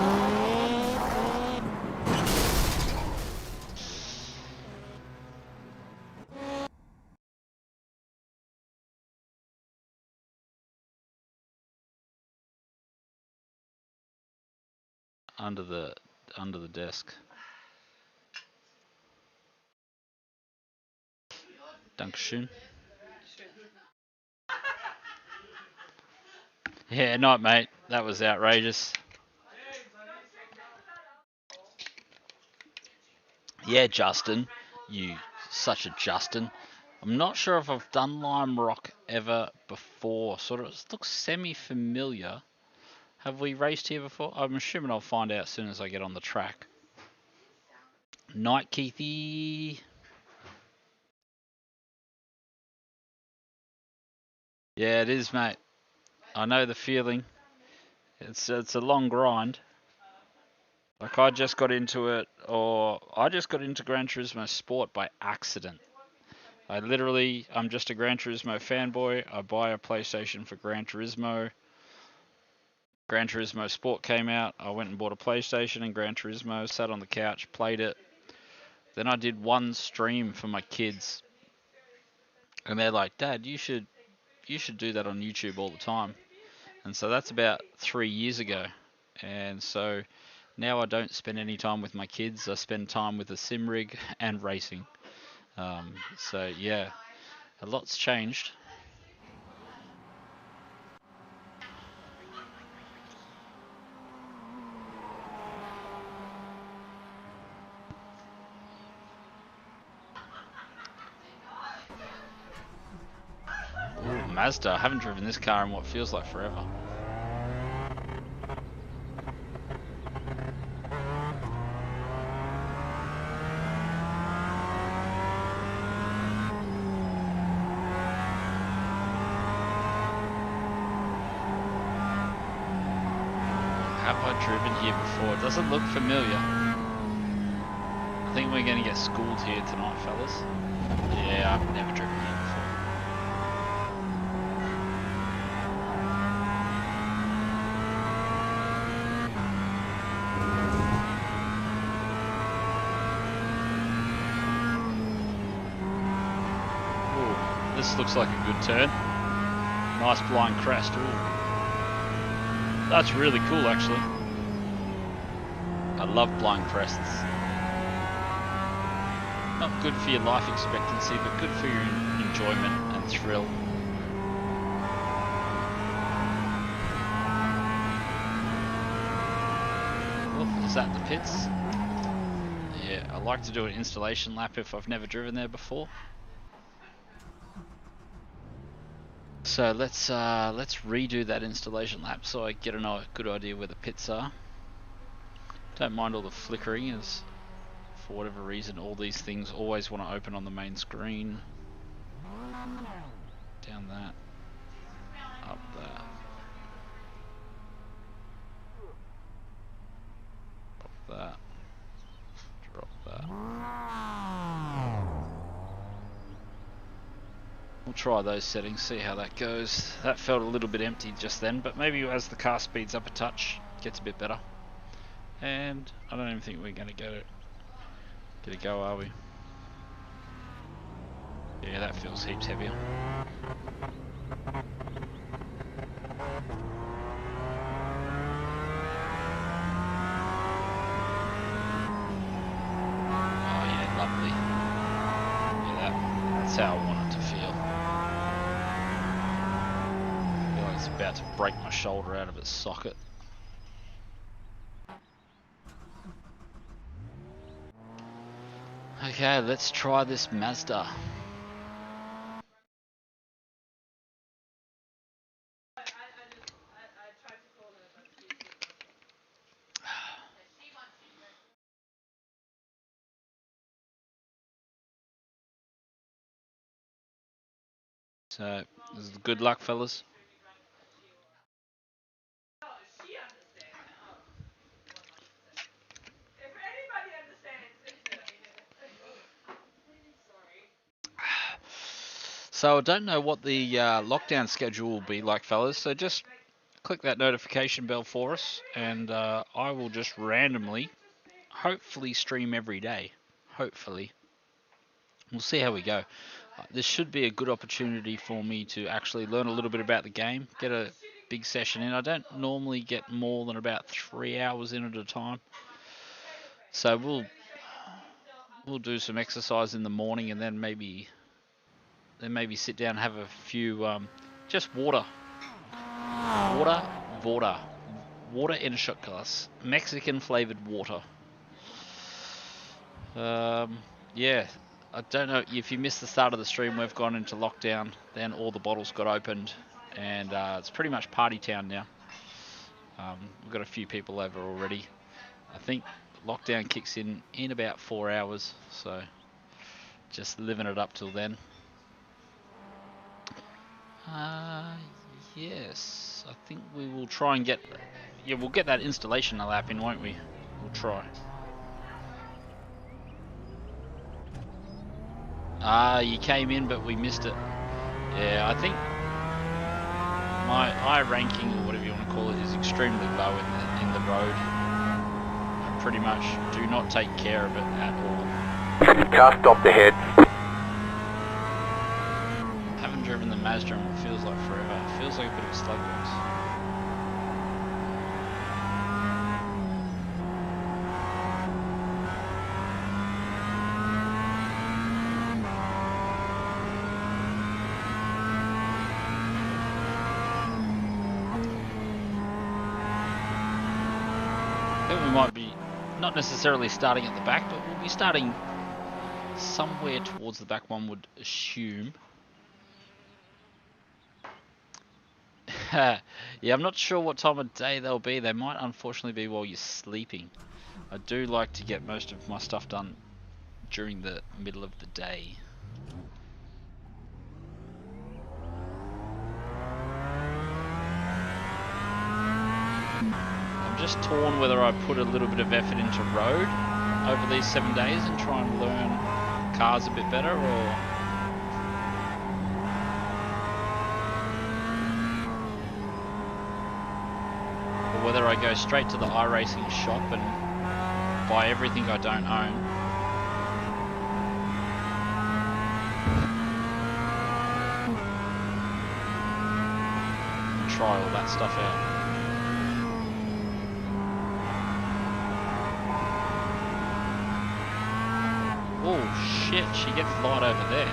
Under the desk. Dankeschön. Yeah, night mate. That was outrageous. Yeah, Justin. You such a Justin. I'm not sure if I've done Lime Rock ever before. Sort of it looks semi-familiar. Have we raced here before? I'm assuming I'll find out as soon as I get on the track. Night, Keithy. Yeah, it is, mate. I know the feeling. It's a long grind. Like I just got into it, or I just got into Gran Turismo Sport by accident. I'm just a Gran Turismo fanboy. I buy a PlayStation for Gran Turismo. Gran Turismo Sport came out. I went and bought a PlayStation and Gran Turismo, sat on the couch, played it. Then I did one stream for my kids. And they're like, Dad, you should do that on YouTube all the time. And so that's about 3 years ago. And so now I don't spend any time with my kids. I spend time with the sim rig and racing. So yeah, a lot's changed. Ooh, Mazda. I haven't driven this car in what feels like forever. Have I driven here before? It doesn't look familiar. I think we're going to get schooled here tonight, fellas. Yeah, I've never driven here before. Ooh, this looks like a good turn. Nice blind crest. Ooh. That's really cool, actually. I love blind crests. Not good for your life expectancy, but good for your enjoyment and thrill. Oh, is that the pits? Yeah, I like to do an installation lap if I've never driven there before. So let's redo that installation lap so I get a good idea where the pits are. Don't mind all the flickering, as for whatever reason all these things always want to open on the main screen. Down that, up that, up that, drop that. We'll try those settings, see how that goes. That felt a little bit empty just then, but maybe as the car speeds up a touch, it gets a bit better. And I don't even think we're going to get a go, are we? Yeah, that feels heaps heavier. Oh yeah, lovely. Yeah, that's how I want it to feel. I feel like it's about to break my shoulder out of its socket. Okay, let's try this Mazda. So, this is good luck, fellas. So I don't know what the lockdown schedule will be like, fellas. So just click that notification bell for us, and I will just randomly, hopefully, stream every day. Hopefully. We'll see how we go. This should be a good opportunity for me to actually learn a little bit about the game, get a big session in. I don't normally get more than about 3 hours in at a time. So we'll do some exercise in the morning, and then maybe sit down and have a few just water in a shot glass, Mexican flavored water. Yeah, I don't know if you missed the start of the stream. We've gone into lockdown, then all the bottles got opened, and it's pretty much party town now. We've got a few people over already. I think lockdown kicks in about 4 hours, so just living it up till then. Yes, I think we will try and get... Yeah, we'll get that installation lap in, won't we? We'll try. You came in, but we missed it. Yeah, I think my ranking, or whatever you want to call it, is extremely low in the road. I pretty much do not take care of it at all. Car stopped ahead. Haven't driven the Mazda in what feels like forever. It feels like a bit of a slugbox. Might be not necessarily starting at the back, but we'll be starting somewhere towards the back, one would assume. Yeah, I'm not sure what time of day they'll be. They might unfortunately be while you're sleeping. I do like to get most of my stuff done during the middle of the day. Just torn whether I put a little bit of effort into road over these 7 days and try and learn cars a bit better, or whether I go straight to the iRacing shop and buy everything I don't own. And try all that stuff out. Oh shit, she gets light over there.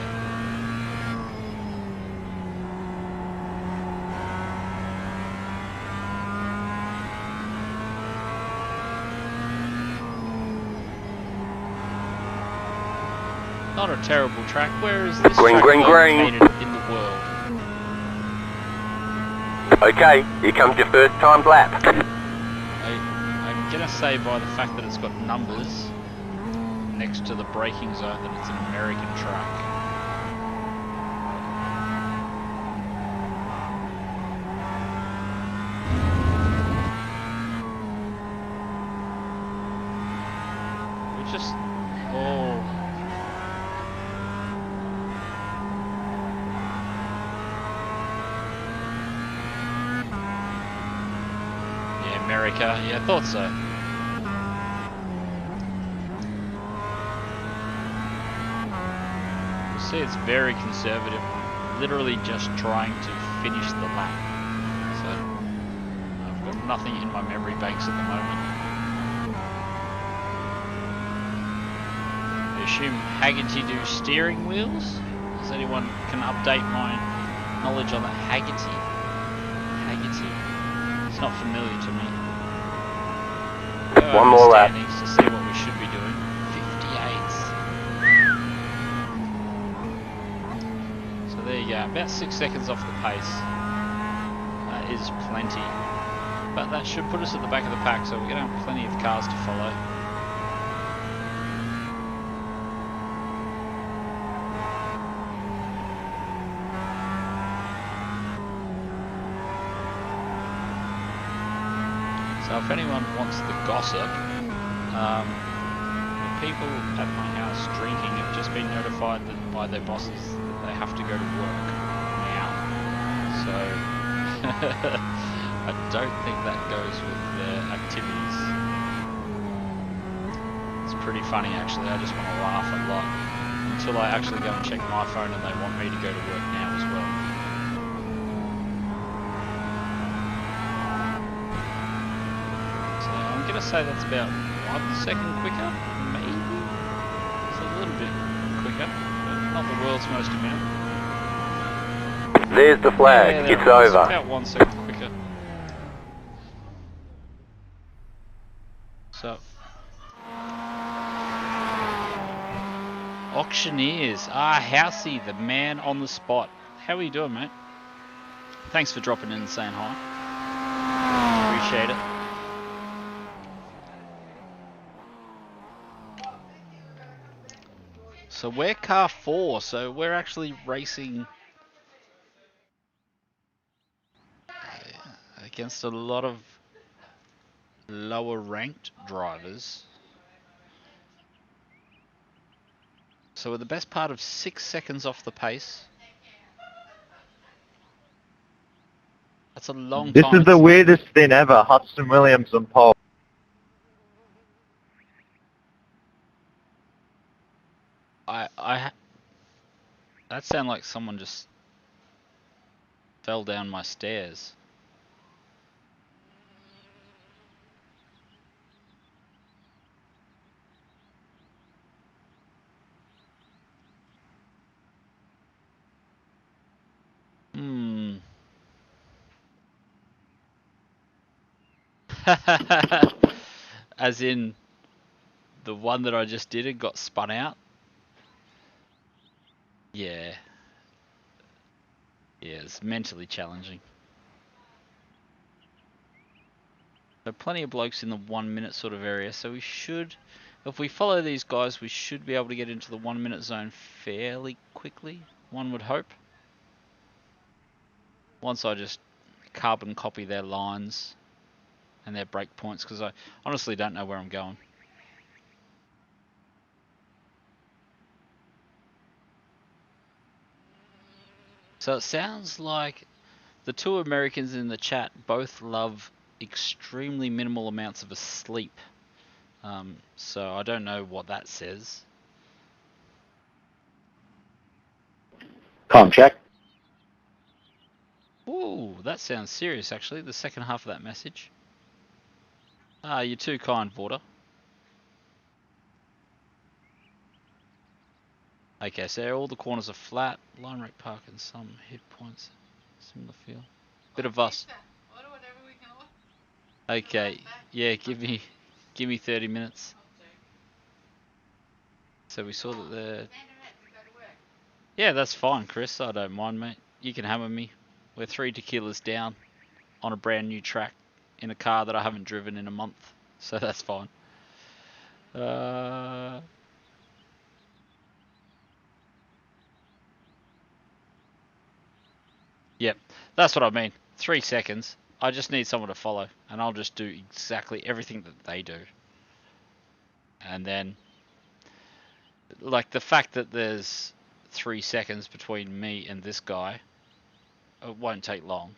Not a terrible track. Where is this Green, track green, green. located in the world? Okay, here comes your first timed lap. I'm gonna say by the fact that it's got numbers next to the braking zone that it's an American track. We just... Oh... Yeah, America. Yeah, I thought so. See, it's very conservative, literally just trying to finish the lap. So I've got nothing in my memory banks at the moment. I assume Haggerty do steering wheels? Does anyone can update my knowledge on that? Haggerty? It's not familiar to me. One more lap. To see what we should be doing. 58s. There you go, about 6 seconds off the pace. That is plenty. But that should put us at the back of the pack, so we're going to have plenty of cars to follow. So if anyone wants the gossip, the people at my house drinking have just been notified by their bosses that they have to go to work now. So I don't think that goes with their activities. It's pretty funny actually, I just want to laugh a lot until I actually go and check my phone and they want me to go to work now as well. So I'm going to say that's about 1 second quicker, maybe? It's a little bit quicker, but not the world's most amount. There's the flag. Yeah, It's there it is. over. About 1 second quicker. So, auctioneers. Housey, the man on the spot. How are you doing, mate? Thanks for dropping in and saying hi. Appreciate it. So we're car 4, so we're actually racing against a lot of lower ranked drivers. So we're the best part of 6 seconds off the pace. That's a long This time. is the weirdest thing ever. Hudson Williams and Paul. That sounded like someone just fell down my stairs. As in, the one that I just did and got spun out? Yeah. Yeah, it's mentally challenging. So plenty of blokes in the 1 minute sort of area, so we should, if we follow these guys, we should be able to get into the 1 minute zone fairly quickly, one would hope. Once I just carbon copy their lines and their break points, because I honestly don't know where I'm going. So it sounds like the two Americans in the chat both love extremely minimal amounts of sleep. So I don't know what that says. Com check. Ooh, that sounds serious actually, the second half of that message. You're too kind, Vorta. Okay, so all the corners are flat, line rate park and some hit points. Similar feel. Bit of us. Okay, yeah, give me 30 minutes. So we saw that the... Yeah, that's fine, Chris. I don't mind, mate. You can hammer me. We're 3 tequilas down on a brand new track in a car that I haven't driven in a month. So that's fine. Yep, that's what I mean. 3 seconds. I just need someone to follow, and I'll just do exactly everything that they do. And then, like, the fact that there's 3 seconds between me and this guy, it won't take long.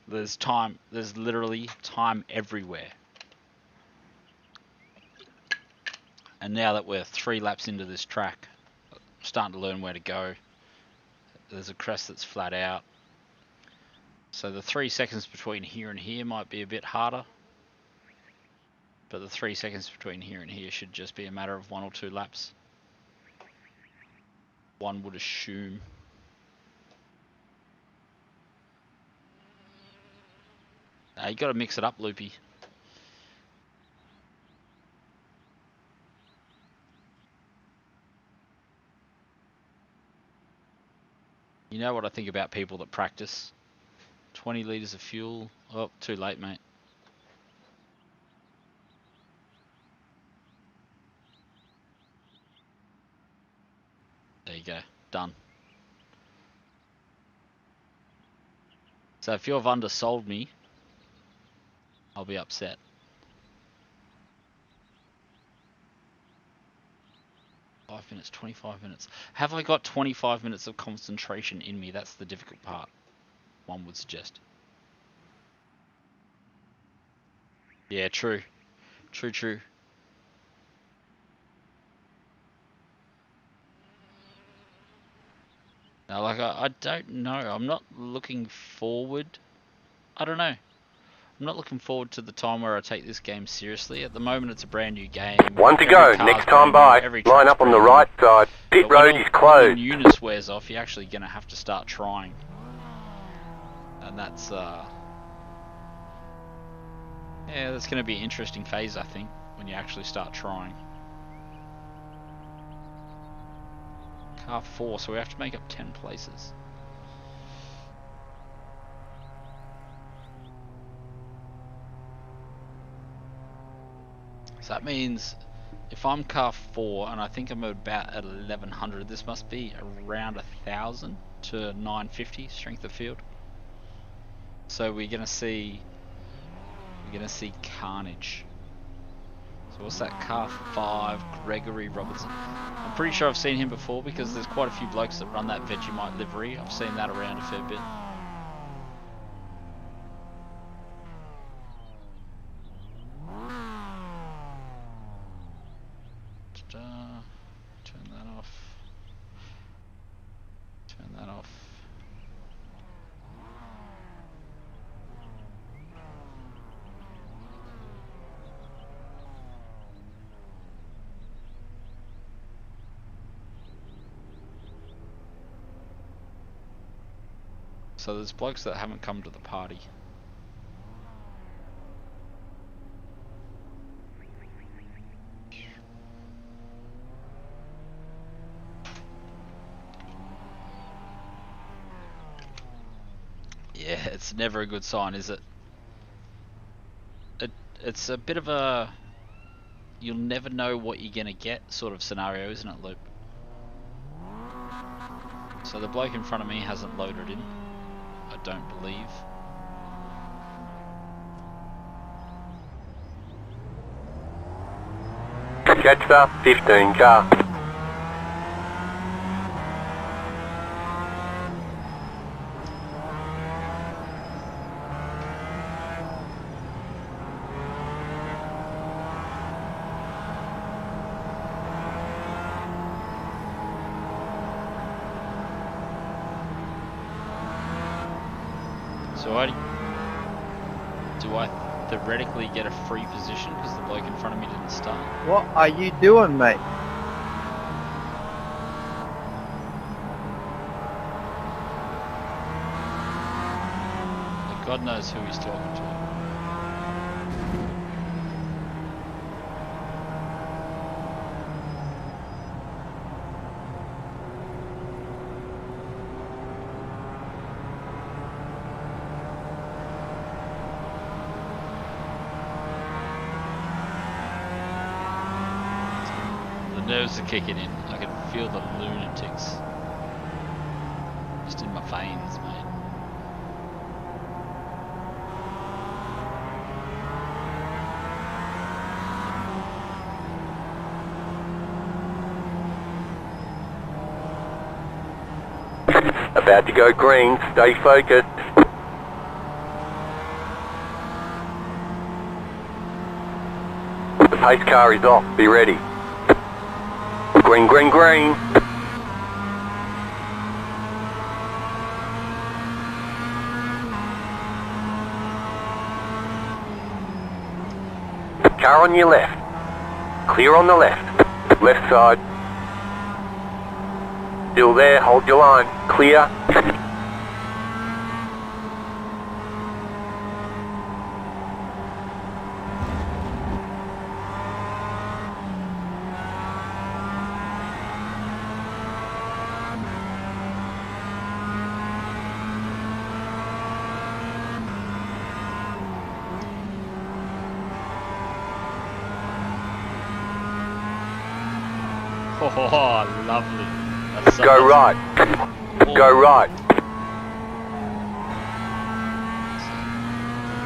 There's time, there's literally time everywhere. And now that we're 3 laps into this track, I'm starting to learn where to go. There's a crest that's flat out. So the 3 seconds between here and here might be a bit harder. But the 3 seconds between here and here should just be a matter of 1 or 2 laps. One would assume. You got to mix it up, Loopy. You know what I think about people that practice? 20 litres of fuel. Oh, too late, mate. There you go. Done. So if you've undersold me, I'll be upset. "5 minutes, 25 minutes. Have I got 25 minutes of concentration in me? That's the difficult part, one would suggest. Yeah, true. True. Now, like, I don't know. I'm not looking forward. I don't know. I'm not looking forward to the time where I take this game seriously. At the moment, it's a brand new game. One to Every go. car's Next time brand by. new, every Line track's up on the brand new. right side. Pit But when road all- is when closed. the newness wears off, you're actually going to have to start trying. And that's, yeah, that's going to be an interesting phase, I think, when you actually start trying. Car 4, so we have to make up 10 places. So that means if I'm car 4 and I think I'm about at 1100, this must be around 1000 to 950 strength of field. So we're gonna see carnage. So what's that? Car 5, Gregory Robertson. I'm pretty sure I've seen him before because there's quite a few blokes that run that Vegemite livery. I've seen that around a fair bit. Turn that off. Turn that off. So there's blokes that haven't come to the party. Yeah, it's never a good sign, is it? It's a bit of a you'll never know what you're gonna get sort of scenario, isn't it, Luke? So the bloke in front of me hasn't loaded in, I don't believe. Jetstar, 15 car. So do I theoretically get a free position because the bloke in front of me didn't start? What are you doing, mate? Like, God knows who he's talking to. Nerves are kicking in. I can feel the lunatics just in my veins, mate. About to go green. Stay focused. The pace car is off. Be ready. Green, green, green. Car on your left. Clear on the left. Left side. Still there, hold your line. Clear. Oh, lovely. That's so Go right. Go right.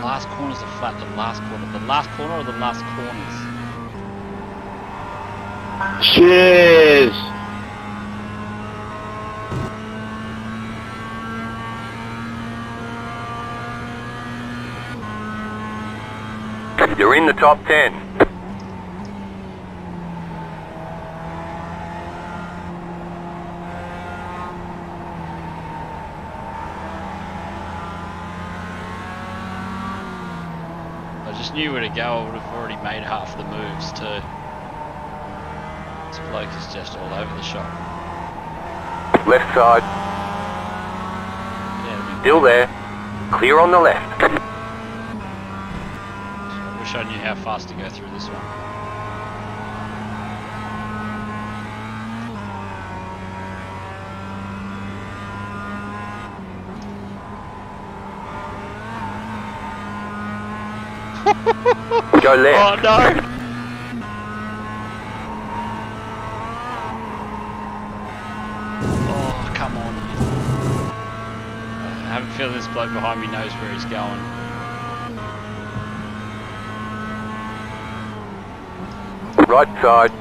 last corners are flat. The last corner or the last corners? Cheers! You're in the top 10. I just knew where to go. I would have already made half the moves too. This bloke is just all over the shop. Left side. Yeah, Still there. Clear on the left. I wish I knew how fast to go through this one. Go left. Oh no! Oh, come on. I have a feeling this bloke behind me knows where he's going. Right side.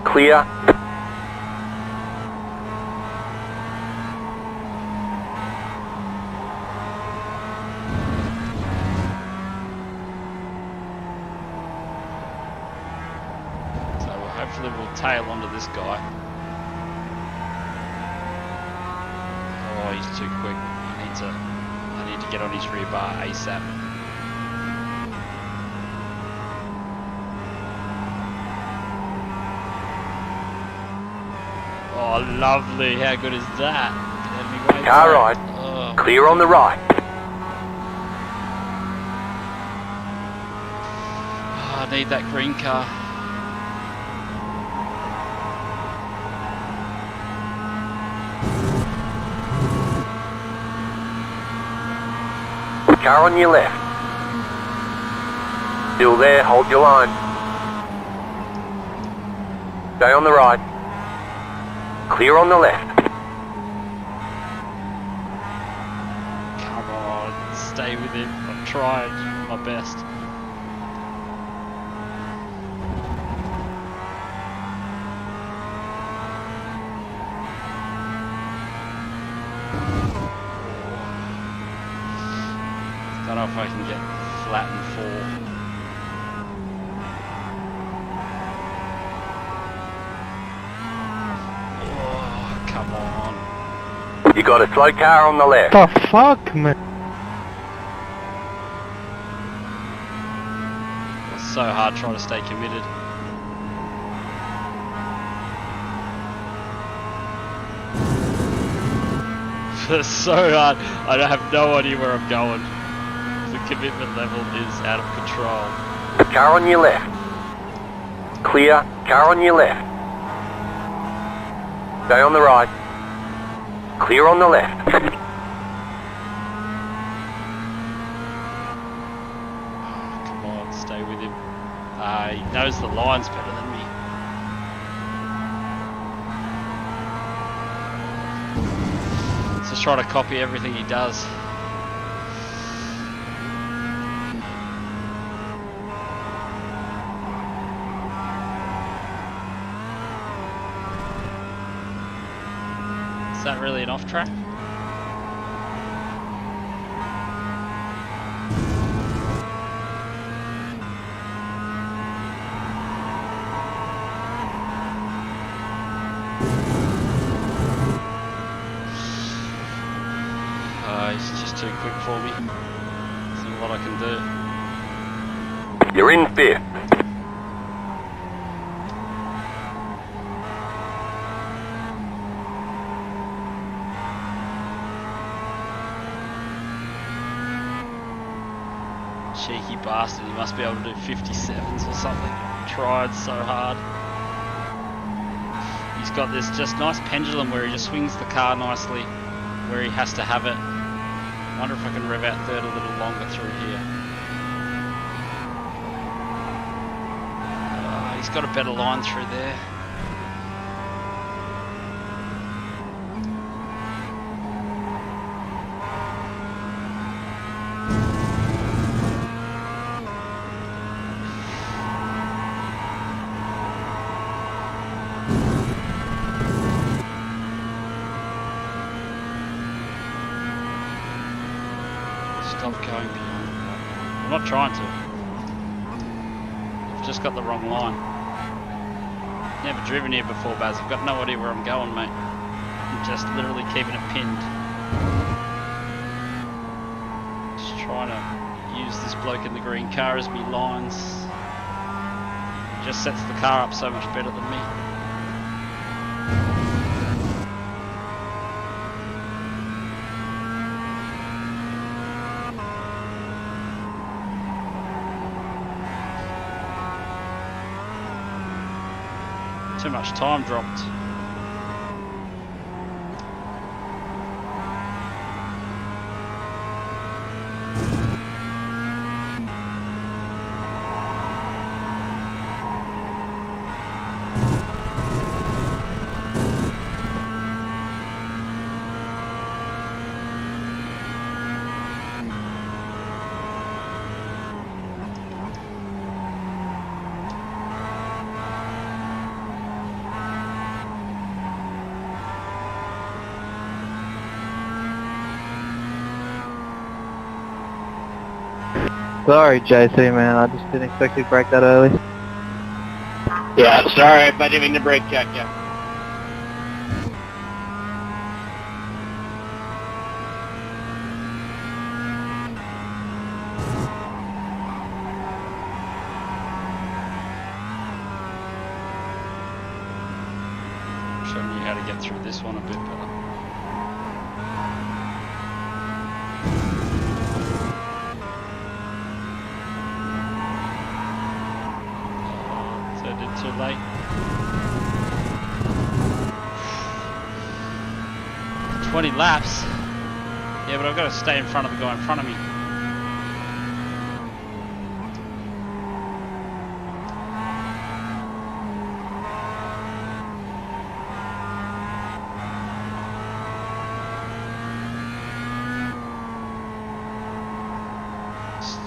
Clear. So hopefully we'll tail onto this guy. Oh, he's too quick. I need to get on his rear bar ASAP. Oh, lovely. How good is that? Car right. Oh. Clear on the right. Oh, I need that green car. Car on your left. Still there, hold your line. Stay on the right. Clear on the left. Come on, stay with him. I'm trying my best. Don't know if I can get flat and fall. Oh, come on. You got a slow car on the left. The fuck, man? It's so hard trying to stay committed. It's so hard. I have no idea where I'm going. The commitment level is out of control. Car on your left. Clear. Car on your left. Stay on the right. Clear on the left. Come on, stay with him. He knows the lines better than me. Let's just try to copy everything he does. Is that really an off track? He's just too quick for me. There's not a lot I can do. You're in fifth. Cheeky bastard, he must be able to do 57s or something. He tried so hard. He's got this just nice pendulum where he just swings the car nicely where he has to have it. I wonder if I can rev out third a little longer through here. He's got a better line through there. going behind. I'm not trying to. I've just got the wrong line. Never driven here before, Baz. I've got no idea where I'm going, mate. I'm just literally keeping it pinned. Just trying to use this bloke in the green car as me lines. Just sets the car up so much better than me. Too much time dropped. Sorry, JC, man. I just didn't expect you to break that early. Yeah, sorry if I didn't mean to brake check you. Showing you how to get through this one a bit better. Too late. 20 laps. Yeah, but I've got to stay in front of the guy in front of me.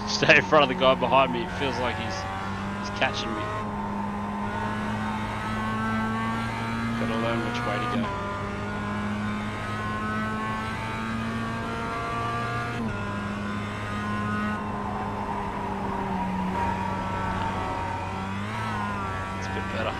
Stay in front of the guy behind me. It feels like he's catching me. Gotta learn which way to go. It's a bit better.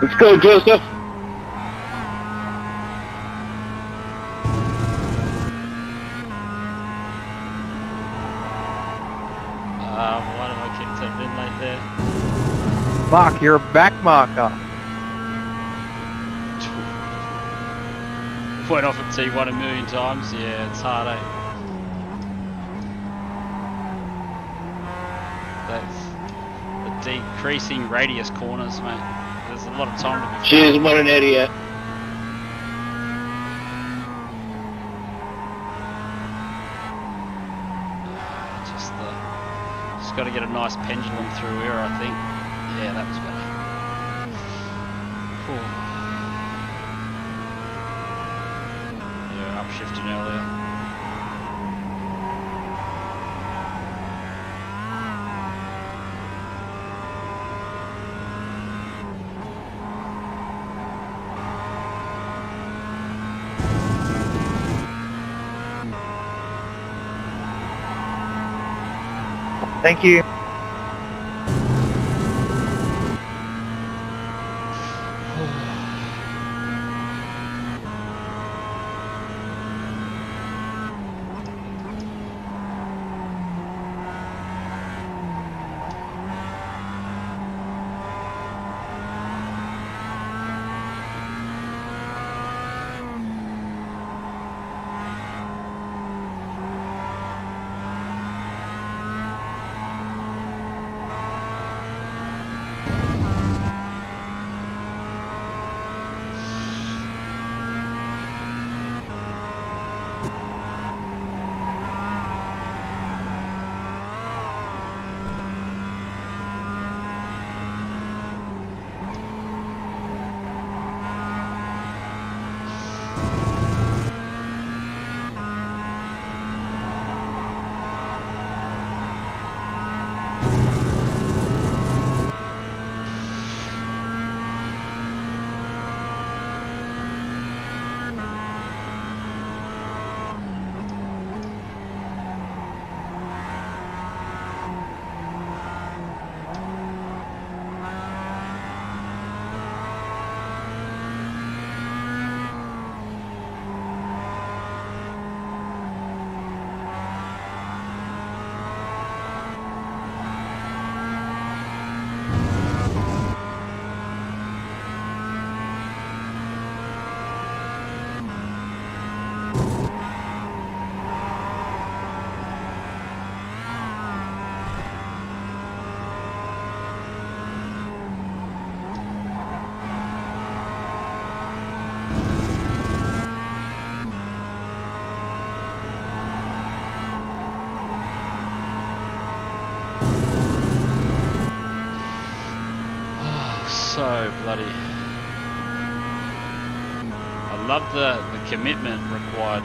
Let's go, Joseph. Why did I kick to in late there? Mark, you're a back marker. Went off at T1 a million times. Yeah, it's hard, eh? That's the decreasing radius corners, mate. There's a lot of time to be. Jeez, what an idiot. Just got to get a nice pendulum through here, I think. Yeah, that was better. Cool. Yeah, upshifting earlier. Thank you. so bloody... I love the commitment required.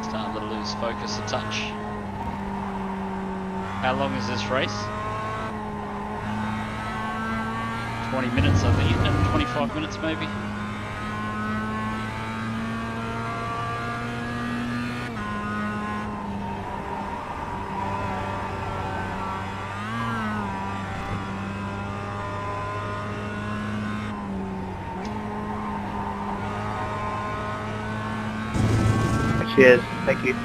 Starting to lose focus a touch. How long is this race? 20 minutes, I think, 25 minutes maybe. Cheers. Thank you.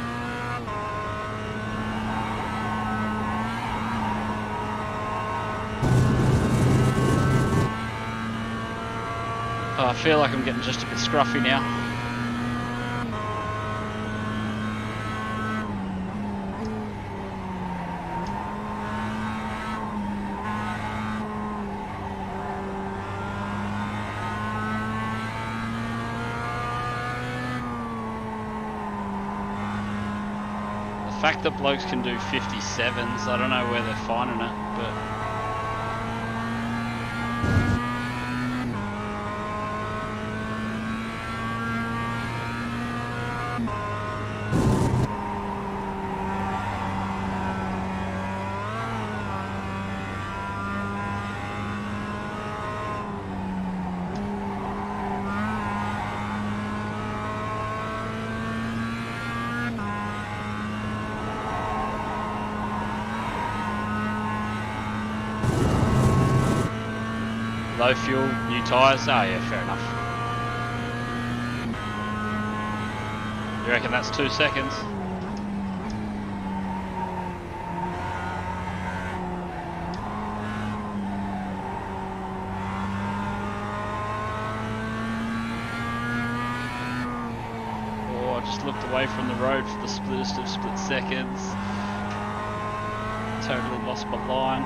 Oh, I feel like I'm getting just a bit scruffy now. The fact that blokes can do 57s, I don't know where they're finding it, but... Low fuel, new tyres. Oh yeah, fair enough. You reckon that's 2 seconds? Oh, I just looked away from the road for the splittest of split seconds. Totally lost my line.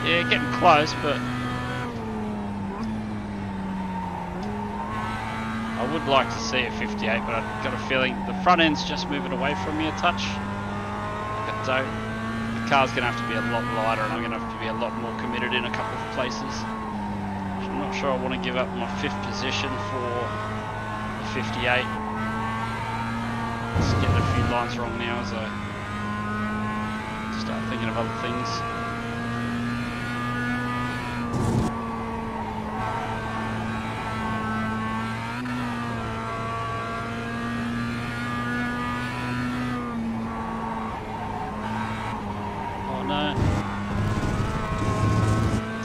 Yeah, getting close, but I would like to see a 58, but I've got a feeling the front end's just moving away from me a touch. Like I don't. The car's going to have to be a lot lighter, and I'm going to have to be a lot more committed in a couple of places. I'm not sure I want to give up my 5th position for the 58. Just getting a few lines wrong now as I start thinking of other things.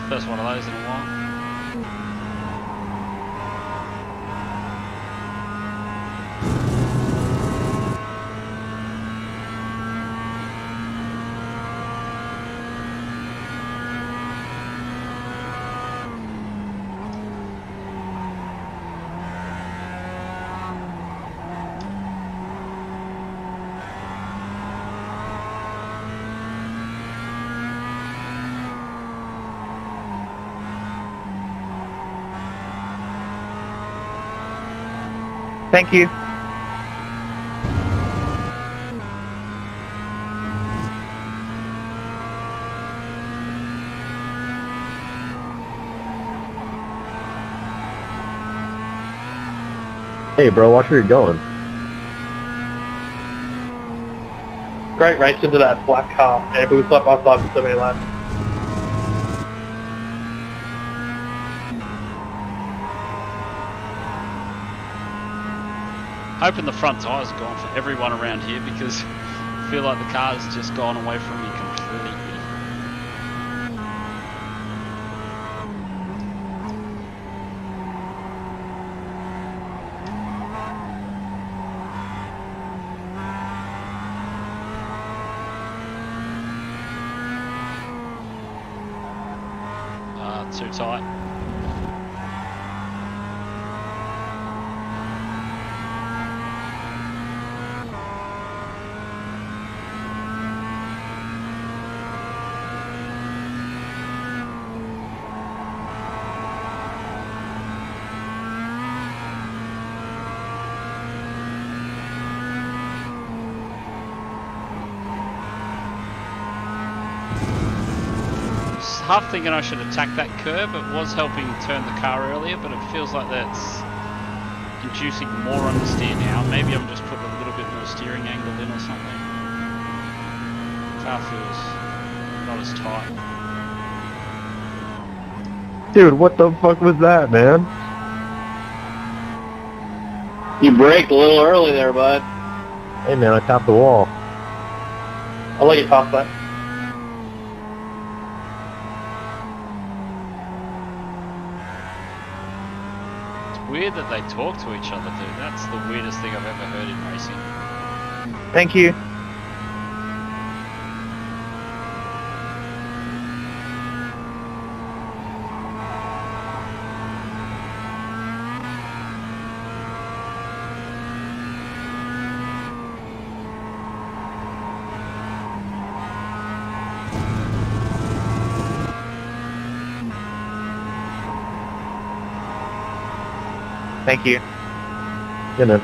First one of those in a while. Thank you. Hey, bro, watch where you're going. Great race into that black car, and we were side by side for so many laps. Hoping the front tyres are gone for everyone around here because I feel like the car's just gone away from me completely. Too tight. Half thinking I should attack that curb. It was helping turn the car earlier, but it feels like that's inducing more understeer now. Maybe I'm just putting a little bit more steering angle in or something. Car feels not as tight. Dude, what the fuck was that, man? You braked a little early there, bud. Hey, man, I tapped the wall. I'll let you pass that. Weird that they talk to each other, dude. That's the weirdest thing I've ever heard in racing. Thank you. Thank you. Yeah, man.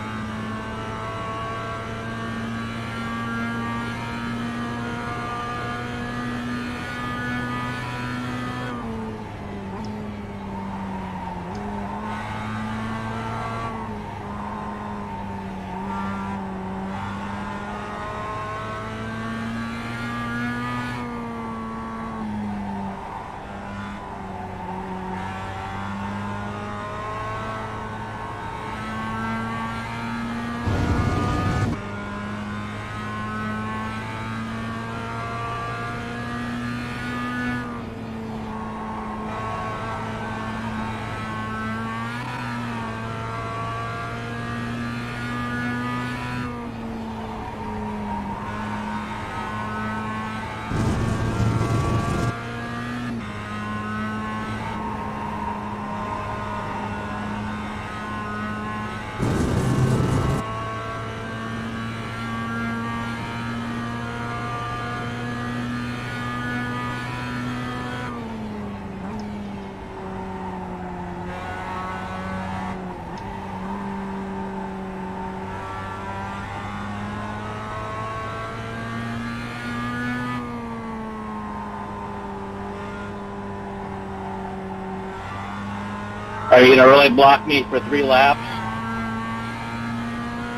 Are you gonna really block me for 3 laps?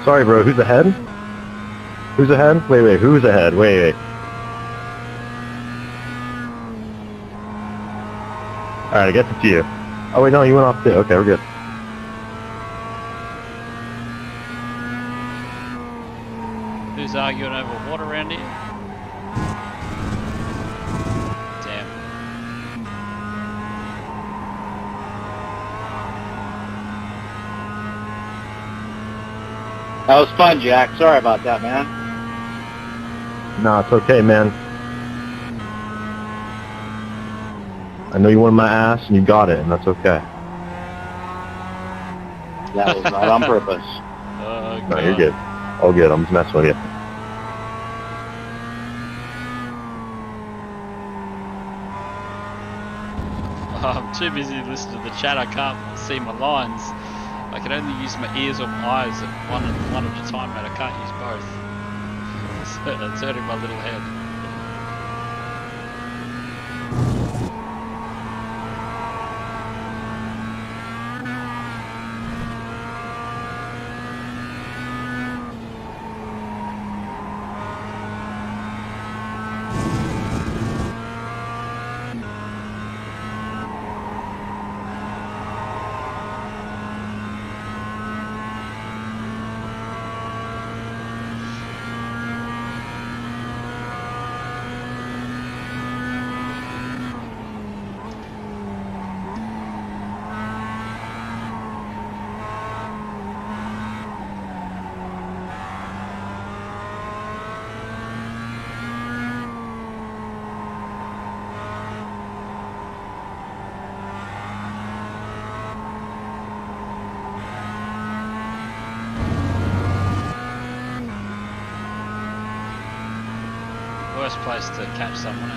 Sorry, bro, who's ahead? Who's ahead? Wait, who's ahead? Wait. Alright, I guess it's you. Oh, wait, no, you went off too. Okay, we're good. Who's arguing over water around here? Damn. That was fun, Jack. Sorry about that, man. Nah, it's okay, man. I know you wanted my ass, and you got it, and that's okay. That was not on purpose. Oh, No, you're good. All good, I'm just messing with you. I'm too busy listening to the chat, I can't see my lines. I can only use my ears or my eyes at one at a time, mate. I can't use both. So it's hurting my little head. Worst place to catch someone in.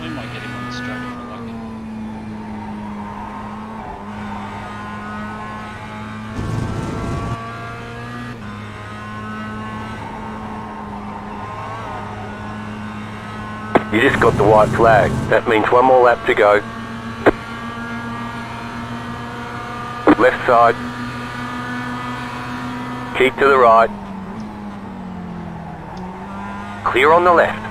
We might get him on the straight if we're lucky. You just got the white flag. That means one more lap to go. Left side. Keep to the right. Clear on the left.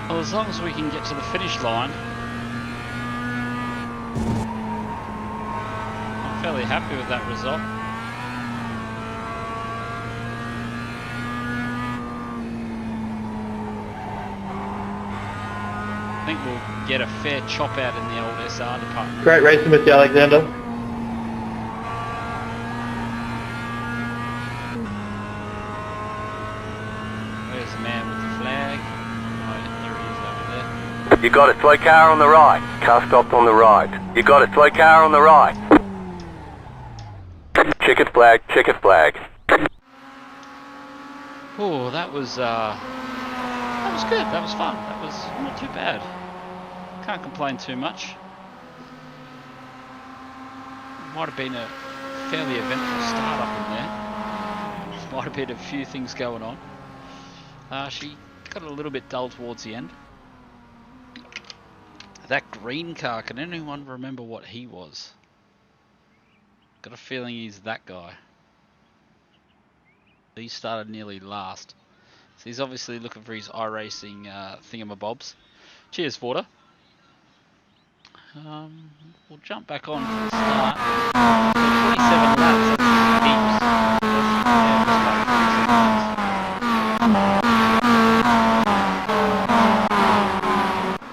Well, as long as we can get to the finish line, I'm fairly happy with that result. I think we'll get a fair chop out in the old SR department. Great racing with you, Alexander. Where's the man with the flag? Oh, there he is over there. You got a slow car on the right. Car stopped on the right. You got a slow car on the right. Checkered flag, checkered flag. Oh, that was good. That was fun. That was not too bad. Can't complain too much. Might have been a fairly eventful start up in there. Might have been a few things going on. She got a little bit dull towards the end. That green car, can anyone remember what he was? Got a feeling he's that guy. He started nearly last. So he's obviously looking for his iRacing thingamabobs. Cheers, Vorta. We'll jump back on for the start. 27 laps, that's heaps.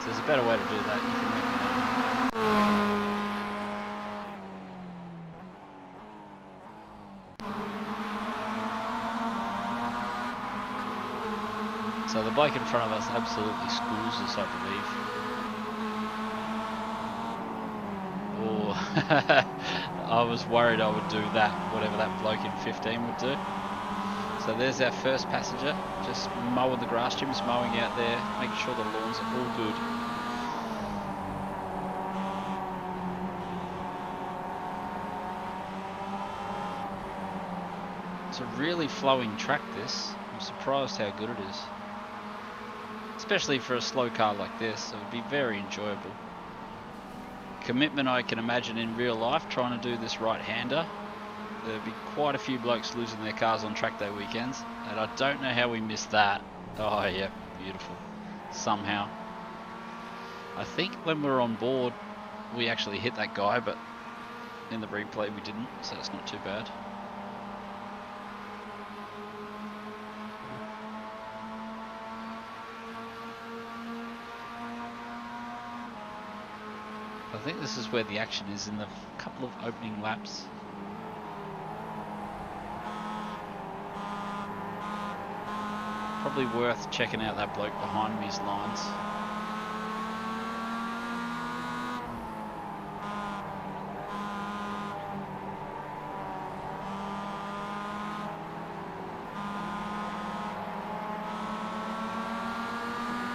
So there's a better way to do that. You can make it up. So the bike in front of us absolutely schools us, I believe. I was worried I would do that, whatever that bloke in 15 would do. So there's our first passenger, just mowing the grass. Jim's mowing out there, making sure the lawns are all good. It's a really flowing track, this. I'm surprised how good it is. Especially for a slow car like this, it would be very enjoyable. Commitment I can imagine in real life, trying to do this right-hander. There'd be quite a few blokes losing their cars on track day weekends, and I don't know how we missed that. Oh yeah, beautiful. Somehow. I think when we were on board, we actually hit that guy, but in the replay we didn't, so it's not too bad. I think this is where the action is in the couple of opening laps. Probably worth checking out that bloke behind me's lines.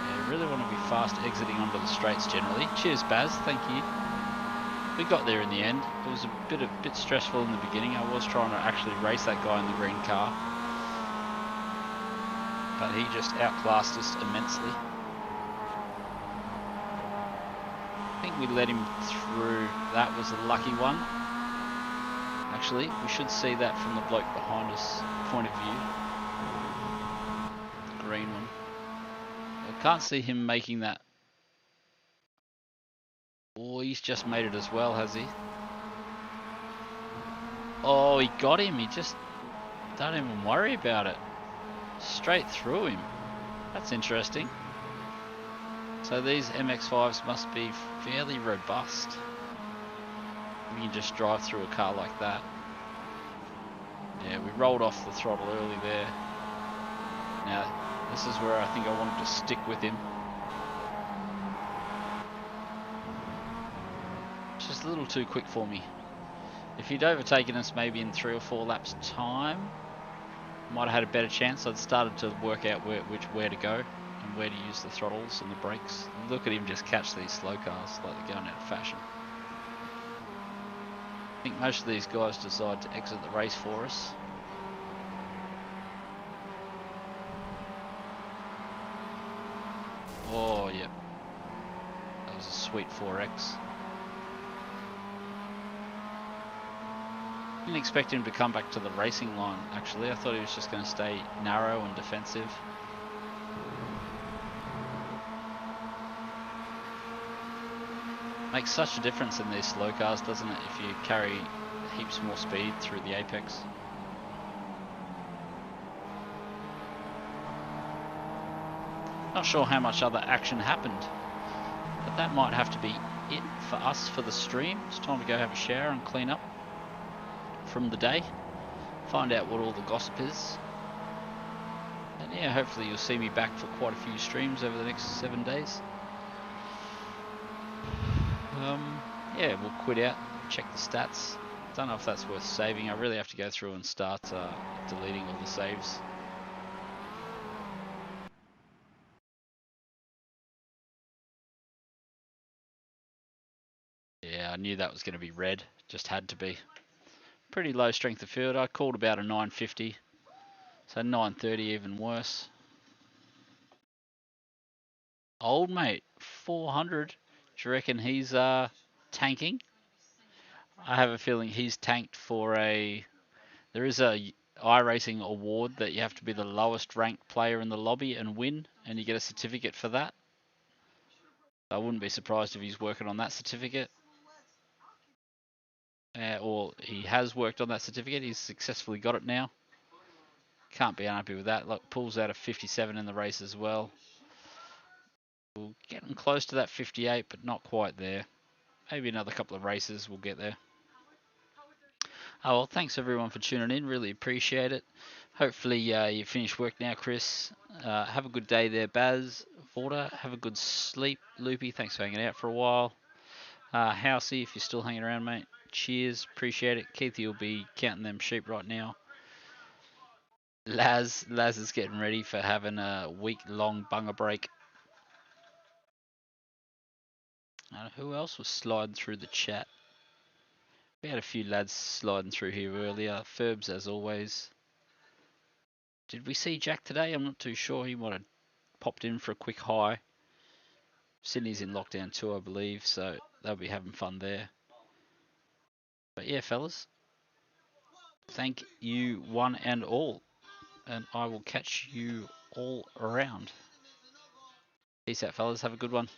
Yeah, really want to be fast exiting onto the straights generally. Cheers, Baz. Thank you. We got there in the end. It was a bit stressful in the beginning. I was trying to actually race that guy in the green car, but he just outclassed us immensely. I think we let him through. That was a lucky one. Actually, we should see that from the bloke behind us point of view. The green one. I can't see him making that. Oh, he's just made it as well, has he? Oh, he got him. He just don't even worry about it. Straight through him. That's interesting. So these MX5s must be fairly robust. You can just drive through a car like that. Yeah, we rolled off the throttle early there. Now, this is where I think I wanted to stick with him. It's just a little too quick for me. If he'd overtaken us maybe in 3 or 4 laps time, might have had a better chance. I'd started to work out where to go and where to use the throttles and the brakes. And look at him just catch these slow cars like they're going out of fashion. I think most of these guys decide to exit the race for us. Oh, yep. That was a sweet 4X. Didn't expect him to come back to the racing line, actually. I thought he was just going to stay narrow and defensive. Makes such a difference in these slow cars, doesn't it, if you carry heaps more speed through the apex. Not sure how much other action happened, but that might have to be it for us for the stream. It's time to go have a shower and clean up from the day, find out what all the gossip is, and yeah, hopefully you'll see me back for quite a few streams over the next 7 days. Yeah, we'll quit out, check the stats. Don't know if that's worth saving. I really have to go through and start deleting all the saves. Yeah, I knew that was going to be red, just had to be. Pretty low strength of field. I called about a 950, so 930 even worse. Old mate, 400. Do you reckon he's tanking? I have a feeling he's tanked for a... There is a iRacing award that you have to be the lowest ranked player in the lobby and win, and you get a certificate for that. I wouldn't be surprised if he's working on that certificate. Or he has worked on that certificate. He's successfully got it now. Can't be unhappy with that. Look, pulls out a 57 in the race as well. We're getting close to that 58, but not quite there. Maybe another couple of races we'll get there. Oh, well, thanks everyone for tuning in. Really appreciate it. Hopefully you finished work now, Chris. Have a good day there, Baz. Vorta, have a good sleep. Loopy, thanks for hanging out for a while. Housey, if you're still hanging around, mate. Cheers, appreciate it. Keithy will be counting them sheep right now. Laz is getting ready for having a week-long bunger break. Who else was sliding through the chat? We had a few lads sliding through here earlier. Ferbs, as always. Did we see Jack today? I'm not too sure. He might have popped in for a quick hi. Sydney's in lockdown too, I believe, so they'll be having fun there. But yeah, fellas, thank you one and all, and I will catch you all around. Peace out, fellas. Have a good one.